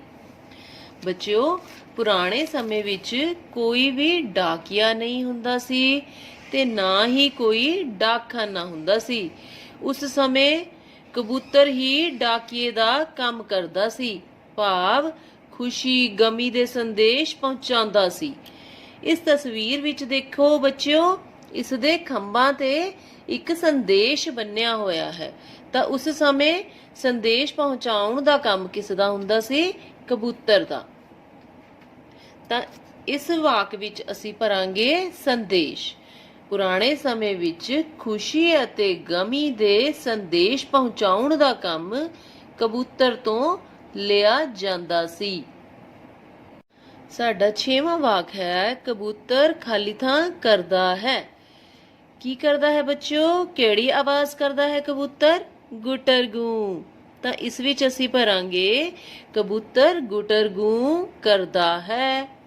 ਬੱਚਿਓ, ਪੁਰਾਣੇ ਸਮੇਂ ਵਿੱਚ ਕੋਈ ਵੀ ਡਾਕੀਆ ਨਹੀਂ ਹੁੰਦਾ ਸੀ ਤੇ ਨਾ ਹੀ ਕੋਈ ਡਾਕਖਾਨਾ ਹੁੰਦਾ ਸੀ। ਉਸ ਸਮੇਂ ਕਬੂਤਰ ਹੀ ਡਾਕੀਏ ਦਾ ਕੰਮ ਕਰਦਾ ਸੀ, ਭਾਵ ਖੁਸ਼ੀ ਗਮੀ ਦੇ ਸੰਦੇਸ਼ ਪਹੁੰਚਾਉਂਦਾ ਸੀ। ਇਸ ਤਸਵੀਰ ਵਿੱਚ ਦੇਖੋ ਬੱਚਿਓ, ਇਸ ਦੇ ਖੰਭਾਂ ਤੇ ਇੱਕ ਸੰਦੇਸ਼ ਬੰਨਿਆ ਹੋਇਆ ਹੈ। ਤਾਂ ਉਸ ਸਮੇਂ ਸੰਦੇਸ਼ ਪਹੁੰਚਾਉਣ ਦਾ ਕੰਮ ਕਿਸ ਦਾ ਹੁੰਦਾ ਸੀ? ਕਬੂਤਰ ਦਾ। ਤਾਂ ਇਸ ਵਾਕ ਵਿੱਚ ਅਸੀਂ ਭਰਾਂਗੇ ਸੰਦੇਸ਼। ਪੁਰਾਣੇ ਸਮੇਂ ਵਿੱਚ ਖੁਸ਼ੀ ਅਤੇ ਗਮੀ ਦੇ ਸੰਦੇਸ਼ ਪਹੁੰਚਾਉਣ ਦਾ ਕੰਮ ਕਬੂਤਰ ਤੋਂ ਲਿਆ ਜਾਂਦਾ ਸੀ। ਸਾਡਾ 6ਵਾਂ ਵਾਕ ਹੈ, ਕਬੂਤਰ ਖਾਲੀ ਥਾਂ ਕਰਦਾ ਹੈ। ਕੀ ਕਰਦਾ ਹੈ ਬੱਚਿਓ? ਕਿਹੜੀ ਆਵਾਜ਼ ਕਰਦਾ ਹੈ ਕਬੂਤਰ? ਗੁਟਰਗੂ। ਤਾਂ ਇਸ ਵਿੱਚ ਅਸੀਂ ਭਰਾਂਗੇ, ਕਬੂਤਰ ਗੁਟਰਗੂ ਕਰਦਾ ਹੈ।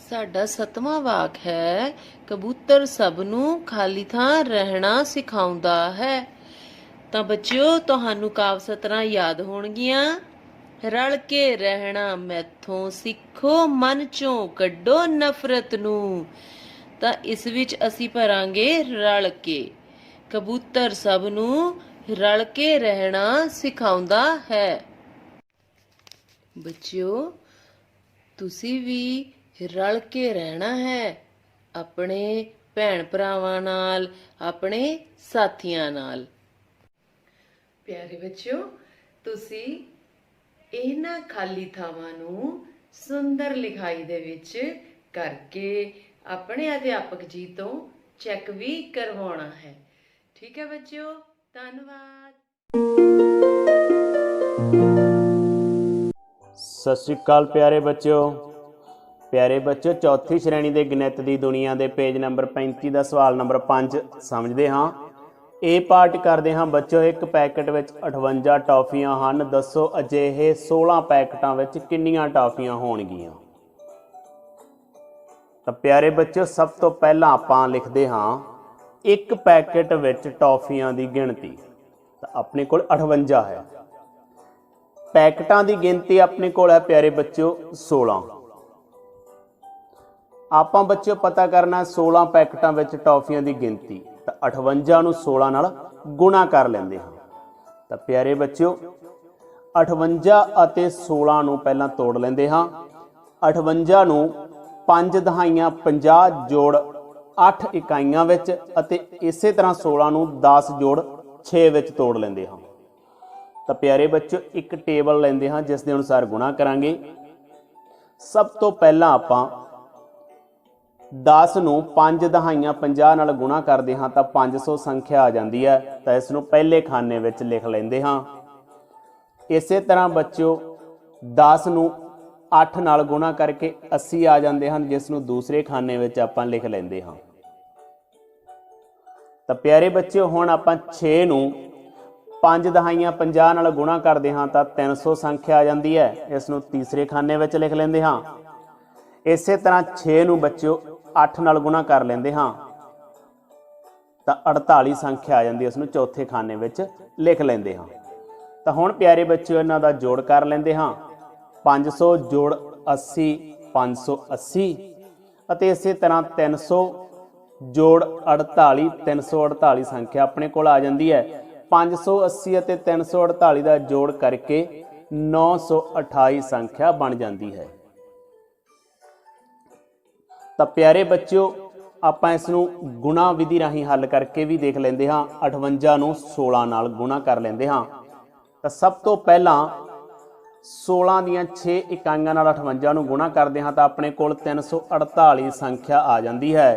ਸਾਡਾ 7ਵਾਂ ਵਾਕ ਹੈ, ਕਬੂਤਰ ਸਭ ਨੂੰ ਖਾਲੀ ਥਾਂ ਰਹਿਣਾ ਸਿਖਾਉਂਦਾ ਹੈ। ਤਾਂ ਬੱਚਿਓ, ਤੁਹਾਨੂੰ ਕਾਵਿ ਸਤਰਾਂ ਯਾਦ ਹੋਣਗੀਆਂ। ਰਲ ਕੇ ਰਹਿਣਾ ਮੈਥੋਂ ਸਿੱਖੋ, ਮਨ ਚੋਂ ਕੱਢੋ ਨਫ਼ਰਤ ਨੂੰ। ਤਾਂ ਇਸ ਵਿੱਚ ਅਸੀਂ ਭਰਾਂਗੇ ਰਲ ਕੇ। ਕਬੂਤਰ ਸਭ ਨੂੰ ਰਲ ਕੇ ਰਹਿਣਾ ਸਿਖਾਉਂਦਾ ਹੈ। ਬੱਚਿਓ, ਤੁਸੀਂ ਵੀ ਰਲ ਕੇ ਰਹਿਣਾ ਹੈ, ਆਪਣੇ ਭੈਣ ਭਰਾਵਾਂ ਨਾਲ, ਆਪਣੇ ਸਾਥੀਆਂ ਨਾਲ। ਪਿਆਰੇ ਬੱਚਿਓ, ਤੁਸੀਂ ਇਹਨਾਂ ਖਾਲੀ ਥਾਵਾਂ ਨੂੰ ਸੁੰਦਰ ਲਿਖਾਈ ਦੇ ਵਿੱਚ ਕਰਕੇ ਆਪਣੇ ਅਧਿਆਪਕ ਜੀ ਤੋਂ ਚੈੱਕ ਵੀ ਕਰਵਾਉਣਾ ਹੈ। ਠੀਕ ਹੈ ਬੱਚਿਓ, ਧੰਨਵਾਦ। ਸਤਿ ਸ਼੍ਰੀ ਅਕਾਲ ਪਿਆਰੇ ਬੱਚਿਓ। ਪਿਆਰੇ ਬੱਚਿਓ, ਚੌਥੀ ਸ਼੍ਰੇਣੀ ਦੇ ਗਣਿਤ ਦੀ ਦੁਨੀਆ ਦੇ ਪੇਜ ਨੰਬਰ 35 ਦਾ ਸਵਾਲ ਨੰਬਰ 5 ਸਮਝਦੇ ਹਾਂ। ਇਹ ਪਾਠ ਕਰਦੇ ਹਾਂ ਬੱਚਿਓ, ਇੱਕ ਪੈਕਟ ਵਿੱਚ 58 ਟੌਫੀਆਂ ਹਨ। ਦੱਸੋ ਅਜਿਹੇ 16 ਪੈਕਟਾਂ ਵਿੱਚ ਕਿੰਨੀਆਂ ਟੌਫੀਆਂ ਹੋਣਗੀਆਂ? ਤਾਂ ਪਿਆਰੇ ਬੱਚਿਓ, ਸਭ ਤੋਂ ਪਹਿਲਾਂ ਆਪਾਂ ਲਿਖਦੇ ਹਾਂ ਇੱਕ ਪੈਕੇਟ ਵਿੱਚ ਟੌਫੀਆਂ ਦੀ ਗਿਣਤੀ, ਤਾਂ ਆਪਣੇ ਕੋਲ 58 ਹੈ। ਪੈਕਟਾਂ ਦੀ ਗਿਣਤੀ ਆਪਣੇ ਕੋਲ ਹੈ ਪਿਆਰੇ ਬੱਚਿਓ 16। ਆਪਾਂ ਬੱਚਿਓ ਪਤਾ ਕਰਨਾ 16 ਪੈਕਟਾਂ ਵਿੱਚ ਟੌਫੀਆਂ ਦੀ ਗਿਣਤੀ, ਤਾਂ 58 ਨੂੰ 16 ਨਾਲ ਗੁਣਾ ਕਰ ਲੈਂਦੇ ਹਾਂ। ਤਾਂ ਪਿਆਰੇ ਬੱਚਿਓ 58 ਅਤੇ 16 ਨੂੰ ਪਹਿਲਾਂ ਤੋੜ ਲੈਂਦੇ ਹਾਂ। 58 ਨੂੰ 5 ਦਹਾਈਆਂ 50 ਜੋੜ 8 ਇਕਾਈਆਂ ਵਿੱਚ ਅਤੇ ਇਸੇ ਤਰ੍ਹਾਂ 16 ਨੂੰ 10 ਜੋੜ 6 ਵਿੱਚ ਤੋੜ ਲੈਂਦੇ ਹਾਂ। ਤਾਂ ਪਿਆਰੇ ਬੱਚਿਓ ਇੱਕ ਟੇਬਲ ਲੈਂਦੇ ਹਾਂ ਜਿਸ ਦੇ ਅਨੁਸਾਰ ਗੁਣਾ ਕਰਾਂਗੇ। ਸਭ ਤੋਂ ਪਹਿਲਾਂ ਆਪਾਂ 10 ਨੂੰ 5 ਦਹਾਈਆਂ 50 ਨਾਲ ਗੁਣਾ ਕਰਦੇ ਹਾਂ ਤਾਂ 500 ਸੰਖਿਆ ਆ ਜਾਂਦੀ ਹੈ। ਤਾਂ ਇਸ ਨੂੰ ਪਹਿਲੇ ਖਾਨੇ ਵਿੱਚ ਲਿਖ ਲੈਂਦੇ ਹਾਂ। ਇਸੇ ਤਰ੍ਹਾਂ ਬੱਚਿਓ 10 ਨੂੰ 8 ਨਾਲ ਗੁਣਾ ਕਰਕੇ 80 ਆ ਜਾਂਦੇ ਹਨ, ਜਿਸ ਨੂੰ ਦੂਸਰੇ ਖਾਨੇ ਵਿੱਚ ਆਪਾਂ ਲਿਖ ਲੈਂਦੇ ਹਾਂ। ਤਾਂ ਪਿਆਰੇ ਬੱਚਿਓ ਹੁਣ ਆਪਾਂ 6 ਨੂੰ 5 ਦਹਾਈਆਂ 50 ਨਾਲ ਗੁਣਾ ਕਰਦੇ ਹਾਂ ਤਾਂ 300 ਸੰਖਿਆ ਆ ਜਾਂਦੀ ਹੈ। ਇਸ ਨੂੰ ਤੀਸਰੇ ਖਾਨੇ ਵਿੱਚ ਲਿਖ ਲੈਂਦੇ ਹਾਂ। ਇਸੇ ਤਰ੍ਹਾਂ 6 ਨੂੰ ਬੱਚਿਓ 8 ਨਾਲ ਗੁਣਾ ਕਰ ਲੈਂਦੇ ਹਾਂ ਤਾਂ 48 ਸੰਖਿਆ ਆ ਜਾਂਦੀ ਹੈ। ਇਸ ਨੂੰ ਚੌਥੇ ਖਾਨੇ ਵਿੱਚ ਲਿਖ ਲੈਂਦੇ ਹਾਂ। ਤਾਂ ਹੁਣ ਪਿਆਰੇ ਬੱਚਿਓ ਇਹਨਾਂ ਦਾ ਜੋੜ ਕਰ ਲੈਂਦੇ ਹਾਂ। 500 ਜੋੜ 80 580 ਅਤੇ ਇਸੇ ਤਰ੍ਹਾਂ 300 ਜੋੜ 48 348 ਸੰਖਿਆ ਆਪਣੇ ਕੋਲ ਆ ਜਾਂਦੀ ਹੈ। 580 ਅਤੇ 348 ਦਾ ਜੋੜ ਕਰਕੇ 928 ਸੰਖਿਆ ਬਣ ਜਾਂਦੀ ਹੈ। ਤਾਂ ਪਿਆਰੇ ਬੱਚਿਓ ਆਪਾਂ ਇਸ ਨੂੰ ਗੁਣਾ ਵਿਧੀ ਰਾਹੀਂ ਹੱਲ ਕਰਕੇ ਵੀ ਦੇਖ ਲੈਂਦੇ ਹਾਂ। 58 ਨੂੰ 16 ਨਾਲ ਗੁਣਾ ਕਰ ਲੈਂਦੇ ਹਾਂ। ਤਾਂ ਸਭ ਤੋਂ ਪਹਿਲਾਂ 16 ਦੀਆਂ 6 ਇਕਾਈਆਂ ਨਾਲ 58 ਨੂੰ ਗੁਣਾ ਕਰਦੇ ਹਾਂ ਤਾਂ ਆਪਣੇ ਕੋਲ 348 ਸੰਖਿਆ ਆ ਜਾਂਦੀ ਹੈ।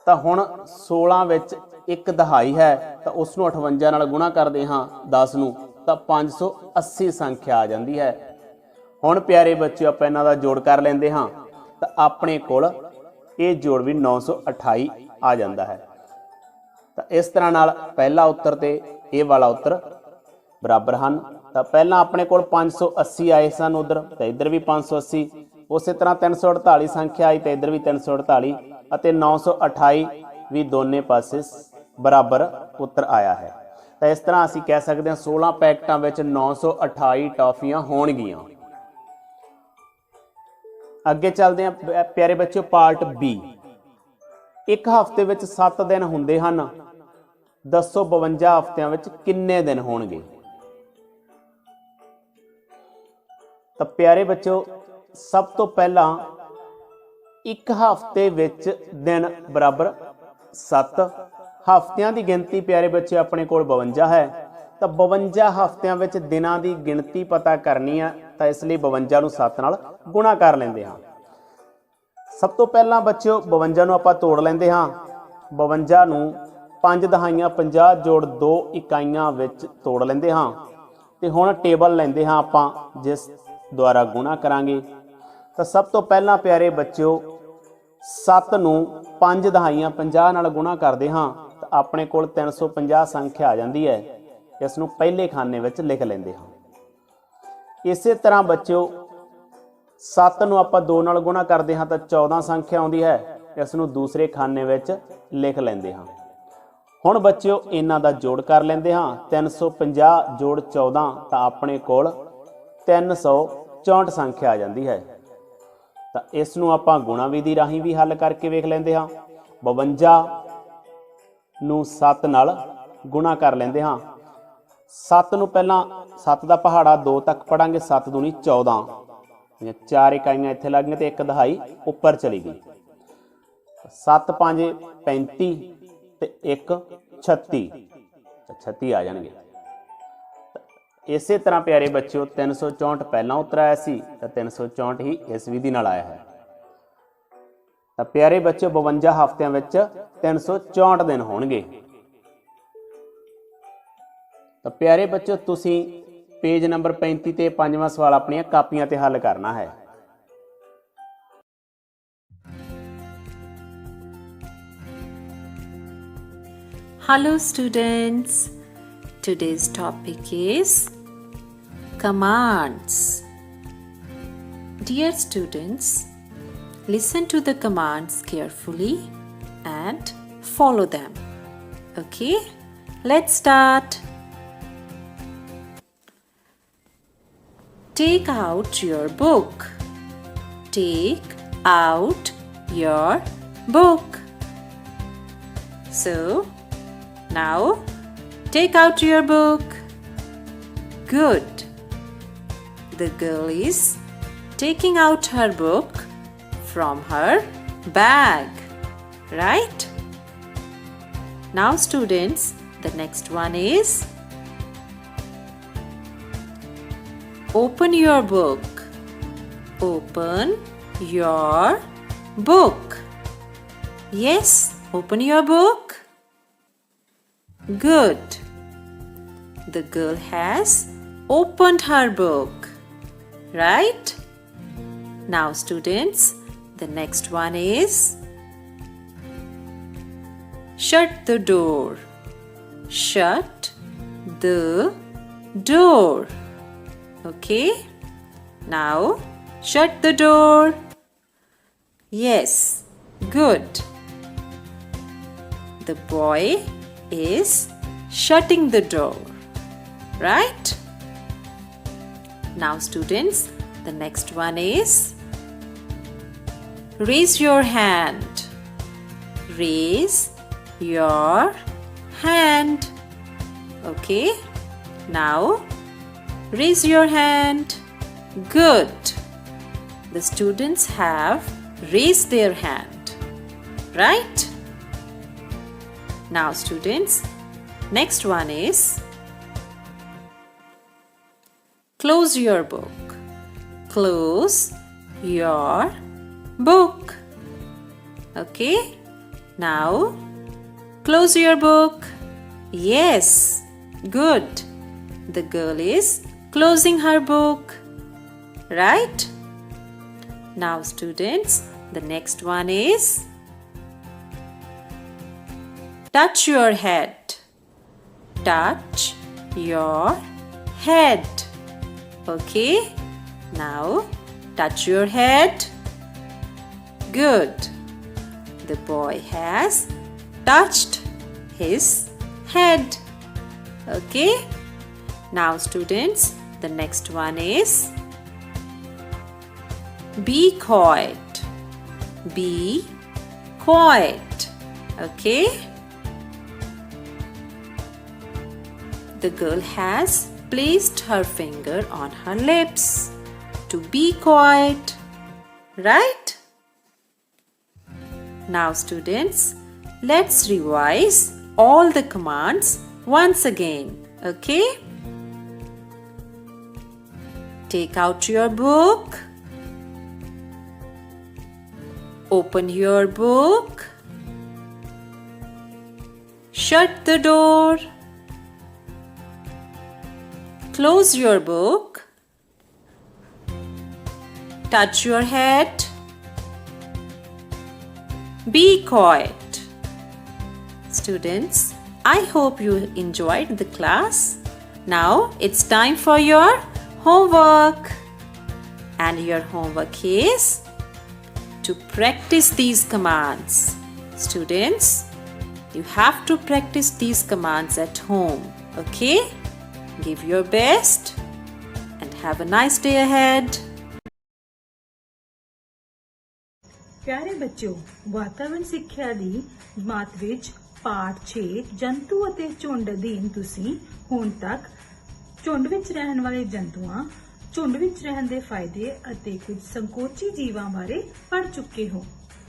ਤਾਂ ਹੁਣ 16 ਵਿੱਚ ਇੱਕ ਦਹਾਈ ਹੈ ਤਾਂ ਉਸ ਨੂੰ 58 ਨਾਲ ਗੁਣਾ ਕਰਦੇ ਹਾਂ 10 ਨੂੰ ਤਾਂ 580 ਸੰਖਿਆ ਆ ਜਾਂਦੀ ਹੈ। ਹੁਣ ਪਿਆਰੇ ਬੱਚਿਓ ਆਪਾਂ ਇਹਨਾਂ ਦਾ ਜੋੜ ਕਰ ਲੈਂਦੇ ਹਾਂ ਤਾਂ ਆਪਣੇ ਕੋਲ ਇਹ ਜੋੜ ਵੀ 928 ਆ ਜਾਂਦਾ ਹੈ। ਤਾਂ ਇਸ ਤਰ੍ਹਾਂ ਨਾਲ ਪਹਿਲਾ ਉੱਤਰ ਤੇ ਇਹ ਵਾਲਾ ਉੱਤਰ ਬਰਾਬਰ ਹਨ। ਤਾਂ ਪਹਿਲਾਂ ਆਪਣੇ ਕੋਲ 580 ਆਏ ਸਨ ਉਧਰ, ਤਾਂ ਇੱਧਰ ਵੀ 580। ਉਸੇ ਤਰ੍ਹਾਂ 348 ਸੰਖਿਆ ਆਈ ਤਾਂ ਇੱਧਰ ਵੀ 348 ਅਤੇ 928 ਵੀ ਦੋਨੇ ਪਾਸੇ ਬਰਾਬਰ ਉੱਤਰ ਆਇਆ ਹੈ। ਤਾਂ ਇਸ ਤਰ੍ਹਾਂ ਅਸੀਂ ਕਹਿ ਸਕਦੇ ਹਾਂ 16 ਪੈਕਟਾਂ ਵਿੱਚ 928 ਟੌਫੀਆਂ ਹੋਣਗੀਆਂ। ਅੱਗੇ ਚੱਲਦੇ ਹਾਂ ਪਿਆਰੇ ਬੱਚਿਓ ਪਾਰਟ ਬੀ। ਇੱਕ ਹਫ਼ਤੇ ਵਿੱਚ 7 ਦਿਨ ਹੁੰਦੇ ਹਨ, ਦੱਸੋ 52 ਹਫ਼ਤਿਆਂ ਵਿੱਚ ਕਿੰਨੇ ਦਿਨ ਹੋਣਗੇ। ਤਾਂ ਪਿਆਰੇ ਬੱਚਿਓ ਸਭ ਤੋਂ ਪਹਿਲਾਂ ਇੱਕ ਹਫ਼ਤੇ ਵਿੱਚ ਦਿਨ ਬਰਾਬਰ 7। ਹਫ਼ਤਿਆਂ ਦੀ ਗਿਣਤੀ ਪਿਆਰੇ ਬੱਚੇ ਆਪਣੇ ਕੋਲ 52 ਹੈ। ਤਾਂ 52 ਹਫ਼ਤਿਆਂ ਵਿੱਚ ਦਿਨਾਂ ਦੀ ਗਿਣਤੀ ਪਤਾ ਕਰਨੀ ਹੈ ਤਾਂ ਇਸ ਲਈ 52 ਨੂੰ 7 ਨਾਲ ਗੁਣਾ ਕਰ ਲੈਂਦੇ ਹਾਂ। ਸਭ ਤੋਂ ਪਹਿਲਾਂ ਬੱਚਿਓ 52 ਨੂੰ ਆਪਾਂ ਤੋੜ ਲੈਂਦੇ ਹਾਂ। 52 ਨੂੰ 5 ਦਹਾਈਆਂ 50 ਜੋੜ 2 ਇਕਾਈਆਂ ਵਿੱਚ ਤੋੜ ਲੈਂਦੇ ਹਾਂ ਤੇ ਹੁਣ ਟੇਬਲ ਲੈਂਦੇ ਹਾਂ ਆਪਾਂ ਜਿਸ ਦੁਆਰਾ ਗੁਣਾ ਕਰਾਂਗੇ। ਤਾਂ ਸਭ ਤੋਂ ਪਹਿਲਾਂ ਪਿਆਰੇ ਬੱਚਿਓ 7 ਨੂੰ 5 ਦਹਾਈਆਂ 50 ਨਾਲ ਗੁਣਾ ਕਰਦੇ ਹਾਂ ਤਾਂ ਆਪਣੇ ਕੋਲ 350 ਸੰਖਿਆ ਆ ਜਾਂਦੀ ਹੈ। ਇਸ ਨੂੰ ਪਹਿਲੇ ਖਾਨੇ ਵਿੱਚ ਲਿਖ ਲੈਂਦੇ ਹਾਂ। ਇਸੇ ਤਰ੍ਹਾਂ ਬੱਚਿਓ 7 ਨੂੰ ਆਪਾਂ 2 ਨਾਲ ਗੁਣਾ ਕਰਦੇ ਹਾਂ ਤਾਂ 14 ਸੰਖਿਆ ਆਉਂਦੀ ਹੈ। ਇਸ ਨੂੰ ਦੂਸਰੇ ਖਾਨੇ ਵਿੱਚ ਲਿਖ ਲੈਂਦੇ ਹਾਂ। ਹੁਣ ਬੱਚਿਓ ਇਹਨਾਂ ਦਾ ਜੋੜ ਕਰ ਲੈਂਦੇ ਹਾਂ। 350 ਜੋੜ 14 ਤਾਂ ਆਪਣੇ ਕੋਲ 364 ਸੰਖਿਆ ਆ ਜਾਂਦੀ ਹੈ। ਤਾਂ ਇਸ ਨੂੰ ਆਪਾਂ ਗੁਣਾ ਵਿਧੀ ਰਾਹੀਂ ਵੀ ਹੱਲ ਕਰਕੇ ਵੇਖ ਲੈਂਦੇ ਹਾਂ। 52 ਨੂੰ 7 ਨਾਲ ਗੁਣਾ ਕਰ ਲੈਂਦੇ ਹਾਂ। 7 ਨੂੰ ਪਹਿਲਾਂ 7 ਦਾ ਪਹਾੜਾ 2 ਤੱਕ ਪੜਾਂਗੇ। 7 ਦੂਣੀ 14, 4 ਇਕਾਈਆਂ ਇੱਥੇ ਲੱਗ ਗਈਆਂ ਤੇ ਇੱਕ ਦਹਾਈ ਉੱਪਰ ਚਲੀ ਗਈ। 7 5 35 ਤੇ 1 36, 36 ਆ ਜਾਣਗੇ। ਇਸੇ ਤਰ੍ਹਾਂ ਪਿਆਰੇ ਬੱਚਿਓ 364 ਪਹਿਲਾਂ ਉੱਤਰ ਆਇਆ ਸੀ ਤਾਂ 364 ਹੀ ਇਸ ਵਿਧੀ ਨਾਲ ਆਇਆ ਹੈ। ਤਾਂ ਪਿਆਰੇ ਬੱਚਿਓ 52 ਹਫ਼ਤਿਆਂ ਵਿੱਚ 364 ਦਿਨ ਹੋਣਗੇ। ਤਾਂ ਪਿਆਰੇ ਬੱਚਿਓ ਤੁਸੀਂ ਪੇਜ ਨੰਬਰ 35 ਤੇ 5ਵਾਂ ਸਵਾਲ ਆਪਣੀਆਂ ਕਾਪੀਆਂ ਤੇ ਹੱਲ ਕਰਨਾ ਹੈ। Hello students, today's topic is commands. Dear students, listen to the commands carefully and follow them. Okay, let's start. Take out your book. Take out your book. So, now take out your book. Good. The girl is taking out her book from her bag, right? Now students, the next one is open your book. Open your book. Yes, open your book. Good. The girl has opened her book, right? Now students, the next one is shut the door. Shut the door. Okay? Now shut the door. Yes, good. The boy is shutting the door, right? Now students, the next one is raise your hand. Raise your hand. Okay, now raise your hand. Good. The students have raised their hand, right? Now students, next one is close your book. Close your book. Okay, now close your book. Yes, good. The girl is closing her book, right? Now students, the next one is touch your head. Touch your head. Okay, now touch your head. Good. The boy has touched his head. Okay, now students, the next one is be quiet. Be quiet. Okay, the girl has placed her finger on her lips to be quiet, right? Now students, let's revise all the commands once again, okay? Take out your book. Open your book. Shut the door. Close your book. Touch your head. Be quiet. Students, I hope you enjoyed the class. Now it's time for your homework. And your homework is to practice these commands. Students, you have to practice these commands at home, okay? Give your best and have a nice day ahead. ਪਿਆਰੇ ਬੱਚਿਓ, ਵਾਤਾਵਰਣ ਸਿੱਖਿਆ ਦੀ ਜਮਾਤ ਵਿੱਚ ਪਾਠ 6 ਜੰਤੂ ਅਤੇ ਝੁੰਡ ਅਧੀਨ ਤੁਸੀਂ ਹੁਣ ਤੱਕ ਝੁੰਡ ਵਿੱਚ ਰਹਿਣ ਵਾਲੇ ਜੰਤੂਆਂ, ਝੁੰਡ ਵਿੱਚ ਰਹਿਣ ਦੇ ਫਾਇਦੇ ਅਤੇ ਕੁਝ ਸੰਕੋਚੀ ਜੀਵਾਂ ਬਾਰੇ ਪੜ੍ਹ ਚੁੱਕੇ ਹੋ।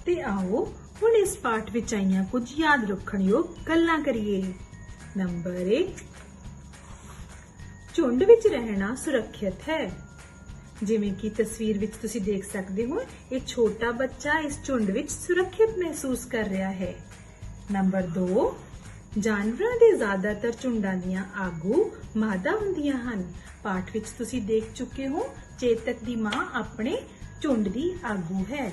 ਤੇ ਆਓ ਹੁਣ ਇਸ ਪਾਠ ਵਿੱਚ ਆਈਆਂ ਕੁਝ ਯਾਦ ਰੱਖਣਯੋਗ ਗੱਲਾਂ ਕਰੀਏ। ਨੰਬਰ 1, ਝੁੰਡ ਵਿੱਚ ਰਹਿਣਾ ਸੁਰੱਖਿਅਤ ਹੈ। ਜਿਵੇਂ ਕਿ ਤਸਵੀਰ ਵਿੱਚ ਤੁਸੀਂ ਦੇਖ ਸਕਦੇ ਹੋ, ਇਹ ਛੋਟਾ ਬੱਚਾ ਇਸ ਝੁੰਡ ਵਿੱਚ ਸੁਰੱਖਿਅਤ ਮਹਿਸੂਸ ਕਰ ਰਿਹਾ ਹੈ। ਨੰਬਰ 2, ਜਾਨਵਰਾਂ ਦੇ ਜ਼ਿਆਦਾਤਰ ਝੁੰਡਾਂ ਦੀਆਂ ਆਗੂ ਮਾਦਾ ਹੁੰਦੀਆਂ ਹਨ। ਪਾਠ ਵਿੱਚ ਤੁਸੀਂ ਦੇਖ ਚੁੱਕੇ ਹੋ, ਚੇਤਕ ਦੀ ਮਾਂ ਆਪਣੇ ਝੁੰਡ ਦੀ ਆਗੂ ਹੈ।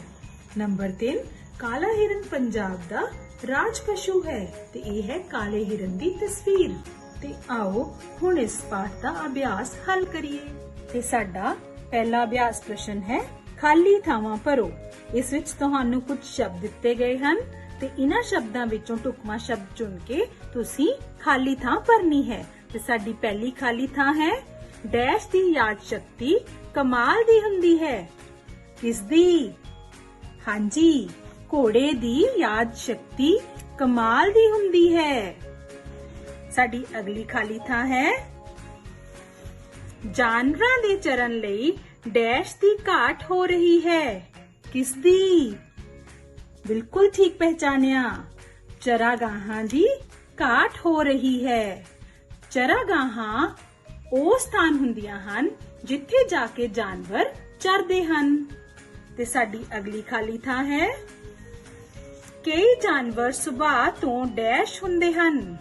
ਨੰਬਰ 3, ਕਾਲਾ ਹਿਰਨ ਪੰਜਾਬ ਦਾ ਰਾਜ ਪਸ਼ੂ ਹੈ ਤੇ ਇਹ ਹੈ ਕਾਲੇ ਹਿਰਨ ਦੀ ਤਸਵੀਰ। ਤੇ ਆਓ ਹੁਣ ਇਸ ਪਾਠ ਦਾ ਅਭਿਆਸ ਹੱਲ ਕਰੀਏ। ਤੇ ਸਾਡਾ ਪਹਿਲਾ ਅਭਿਆਸ ਪ੍ਰਸ਼ਨ ਹੈ, ਖਾਲੀ ਥਾਵਾਂ ਭਰੋ। ਇਸ ਵਿੱਚ ਤੁਹਾਨੂੰ ਕੁਝ ਸ਼ਬਦ ਦਿੱਤੇ ਗਏ ਹਨ ਤੇ ਇਹਨਾਂ ਸ਼ਬਦਾਂ ਵਿੱਚੋਂ ਢੁਕਵਾਂ ਸ਼ਬਦ ਚੁਣ ਕੇ ਤੁਸੀਂ ਖਾਲੀ ਥਾਂ ਭਰਨੀ ਹੈ। ਤੇ ਸਾਡੀ ਪਹਿਲੀ ਖਾਲੀ ਥਾਂ ਹੈ ਡੈਸ਼ ਦੀ ਯਾਦ ਸ਼ਕਤੀ ਕਮਾਲ ਦੀ ਹੁੰਦੀ ਹੈ। ਕਿਸ ਦੀ? ਹਾਂਜੀ, ਘੋੜੇ ਦੀ ਯਾਦ ਸ਼ਕਤੀ ਕਮਾਲ ਦੀ ਹੁੰਦੀ ਹੈ। ਸਾਡੀ ਅਗਲੀ ਖਾਲੀ ਥਾਂ ਹੈ ਜਾਨਵਰਾਂ ਦੇ ਚਰਨ ਲਈ ਡੈਸ਼ ਦੀ ਘਾਟ ਹੋ ਰਹੀ ਹੈ। ਕਿਸ ਦੀ? ਬਿਲਕੁਲ ਠੀਕ ਪਹਿਚਾਨਿਆ, ਚਰਾਗਾਹਾਂ ਦੀ ਘਾਟ ਹੋ ਰਹੀ ਹੈ। ਚਰਾਗਾਹਾਂ ਉਹ ਸਥਾਨ ਹੁੰਦੀਆਂ ਹਨ ਜਿੱਥੇ ਜਾ ਕੇ ਜਾਨਵਰ ਚਰਦੇ ਹਨ। ਤੇ ਸਾਡੀ ਅਗਲੀ ਖਾਲੀ ਥਾਂ ਹੈ ਕਈ ਜਾਨਵਰ ਸੁਭਾਅ ਤੋਂ ਡੈਸ਼ ਹੁੰਦੇ ਹਨ।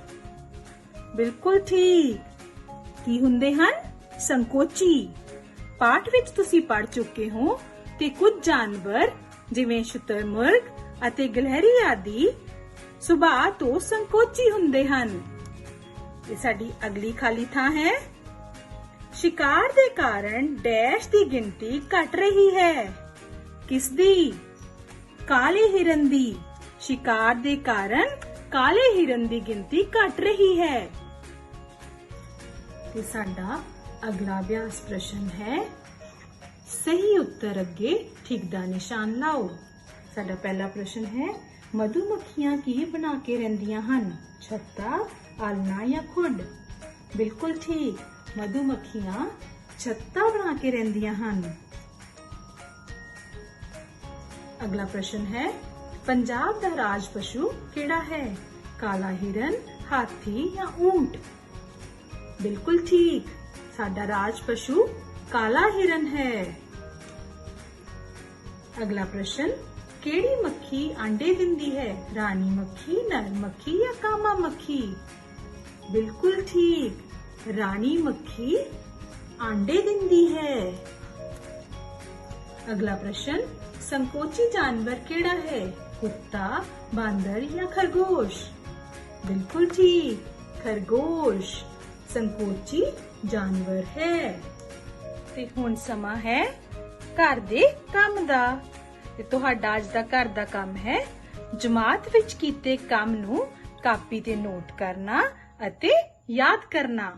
ਬਿਲਕੁਲ ਠੀਕ, ਕੀ ਹੁੰਦੇ ਹਨ? ਸੰਕੋਚੀ। ਪਾਠ ਵਿੱਚ ਤੁਸੀਂ ਪੜ੍ਹ ਚੁੱਕੇ ਹੋ ਕਿ ਕੁਝ ਜਾਨਵਰ ਜਿਵੇਂ ਸ਼ੁਤਰਮੁਰਗ ਅਤੇ ਗਿਲਹਰੀ ਆਦਿ ਸੁਭਾਅ ਤੋਂ ਸੰਕੋਚੀ ਹੁੰਦੇ ਹਨ। ਤੇ ਸਾਡੀ ਅਗਲੀ ਖਾਲੀ ਥਾਂ ਹੈ ਸ਼ਿਕਾਰ ਦੇ ਕਾਰਨ ਡੈਸ਼ ਦੀ ਗਿਣਤੀ ਘਟ ਰਹੀ ਹੈ। ਕਿਸ ਦੀ? ਕਾਲੇ ਹਿਰਨ ਦੀ। ਸ਼ਿਕਾਰ ਦੇ ਕਾਰਨ ਕਾਲੇ ਹਿਰਨ ਦੀ ਗਿਣਤੀ ਘਟ ਰਹੀ ਹੈ। ਤੇ ਸਾਡਾ ਅਗਲਾ ਅਭਿਆਸ ਪ੍ਰਸ਼ਨ ਹੈ ਸਹੀ ਉੱਤਰ ਅੱਗੇ ਠੀਕ ਦਾ ਨਿਸ਼ਾਨ ਲਾਓ। ਸਾਡਾ ਪਹਿਲਾ ਪ੍ਰਸ਼ਨ ਹੈ ਮਧੂਮੱਖੀਆਂ ਕੀ ਬਣਾ ਕੇ ਰਹਿੰਦੀਆਂ ਹਨ? ਛੱਤਾ, ਆਲਣਾ ਜਾਂ ਖੁੱਡ? ਬਿਲਕੁਲ ਠੀਕ, ਮਧੂਮੱਖੀਆਂ ਛੱਤਾ ਬਣਾ ਕੇ ਰਹਿੰਦੀਆਂ ਹਨ। ਅਗਲਾ ਪ੍ਰਸ਼ਨ ਹੈ ਪੰਜਾਬ ਦਾ ਰਾਜ ਪਸ਼ੂ ਕਿਹੜਾ ਹੈ? ਕਾਲਾ ਹਿਰਨ, ਹਾਥੀ ਜਾਂ ਊਂਟ? ਬਿਲਕੁਲ ਠੀਕ, ਸਾਡਾ ਰਾਜ ਪਸ਼ੂ ਕਾਲਾ ਹਿਰਨ ਹੈ। ਅਗਲਾ ਪ੍ਰਸ਼ਨ ਕਿਹੜੀ ਮੱਖੀ ਆਂਡੇ ਦਿੰਦੀ ਹੈ? ਰਾਣੀ ਮੱਖੀ, ਨਰ ਮੱਖੀ ਜਾਂ ਕਾਮਾ ਮੱਖੀ? ਬਿਲਕੁਲ ਠੀਕ, ਰਾਣੀ ਮੱਖੀ ਆਂਡੇ ਦਿੰਦੀ ਹੈ। ਅਗਲਾ ਪ੍ਰਸ਼ਨ ਸੰਕੋਚੀ ਜਾਨਵਰ ਕਿਹੜਾ ਹੈ? ਕੁੱਤਾ, ਬਾਂਦਰ ਜਾਂ ਖਰਗੋਸ਼? ਬਿਲਕੁਲ ਠੀਕ, ਖਰਗੋਸ਼ ਸੰਕੋਚੀ ਜਾਨਵਰ ਹੈ। ਤੇ ਹੁਣ ਸਮਾਂ ਹੈ ਘਰ ਦੇ ਕੰਮ ਦਾ। ਤੇ ਤੁਹਾਡਾ ਅੱਜ ਦਾ ਘਰ ਦਾ ਕੰਮ ਹੈ ਜਮਾਤ ਵਿੱਚ ਕੀਤੇ ਕੰਮ ਨੂੰ ਕਾਪੀ ਤੇ ਨੋਟ ਕਰਨਾ ਅਤੇ ਯਾਦ ਕਰਨਾ।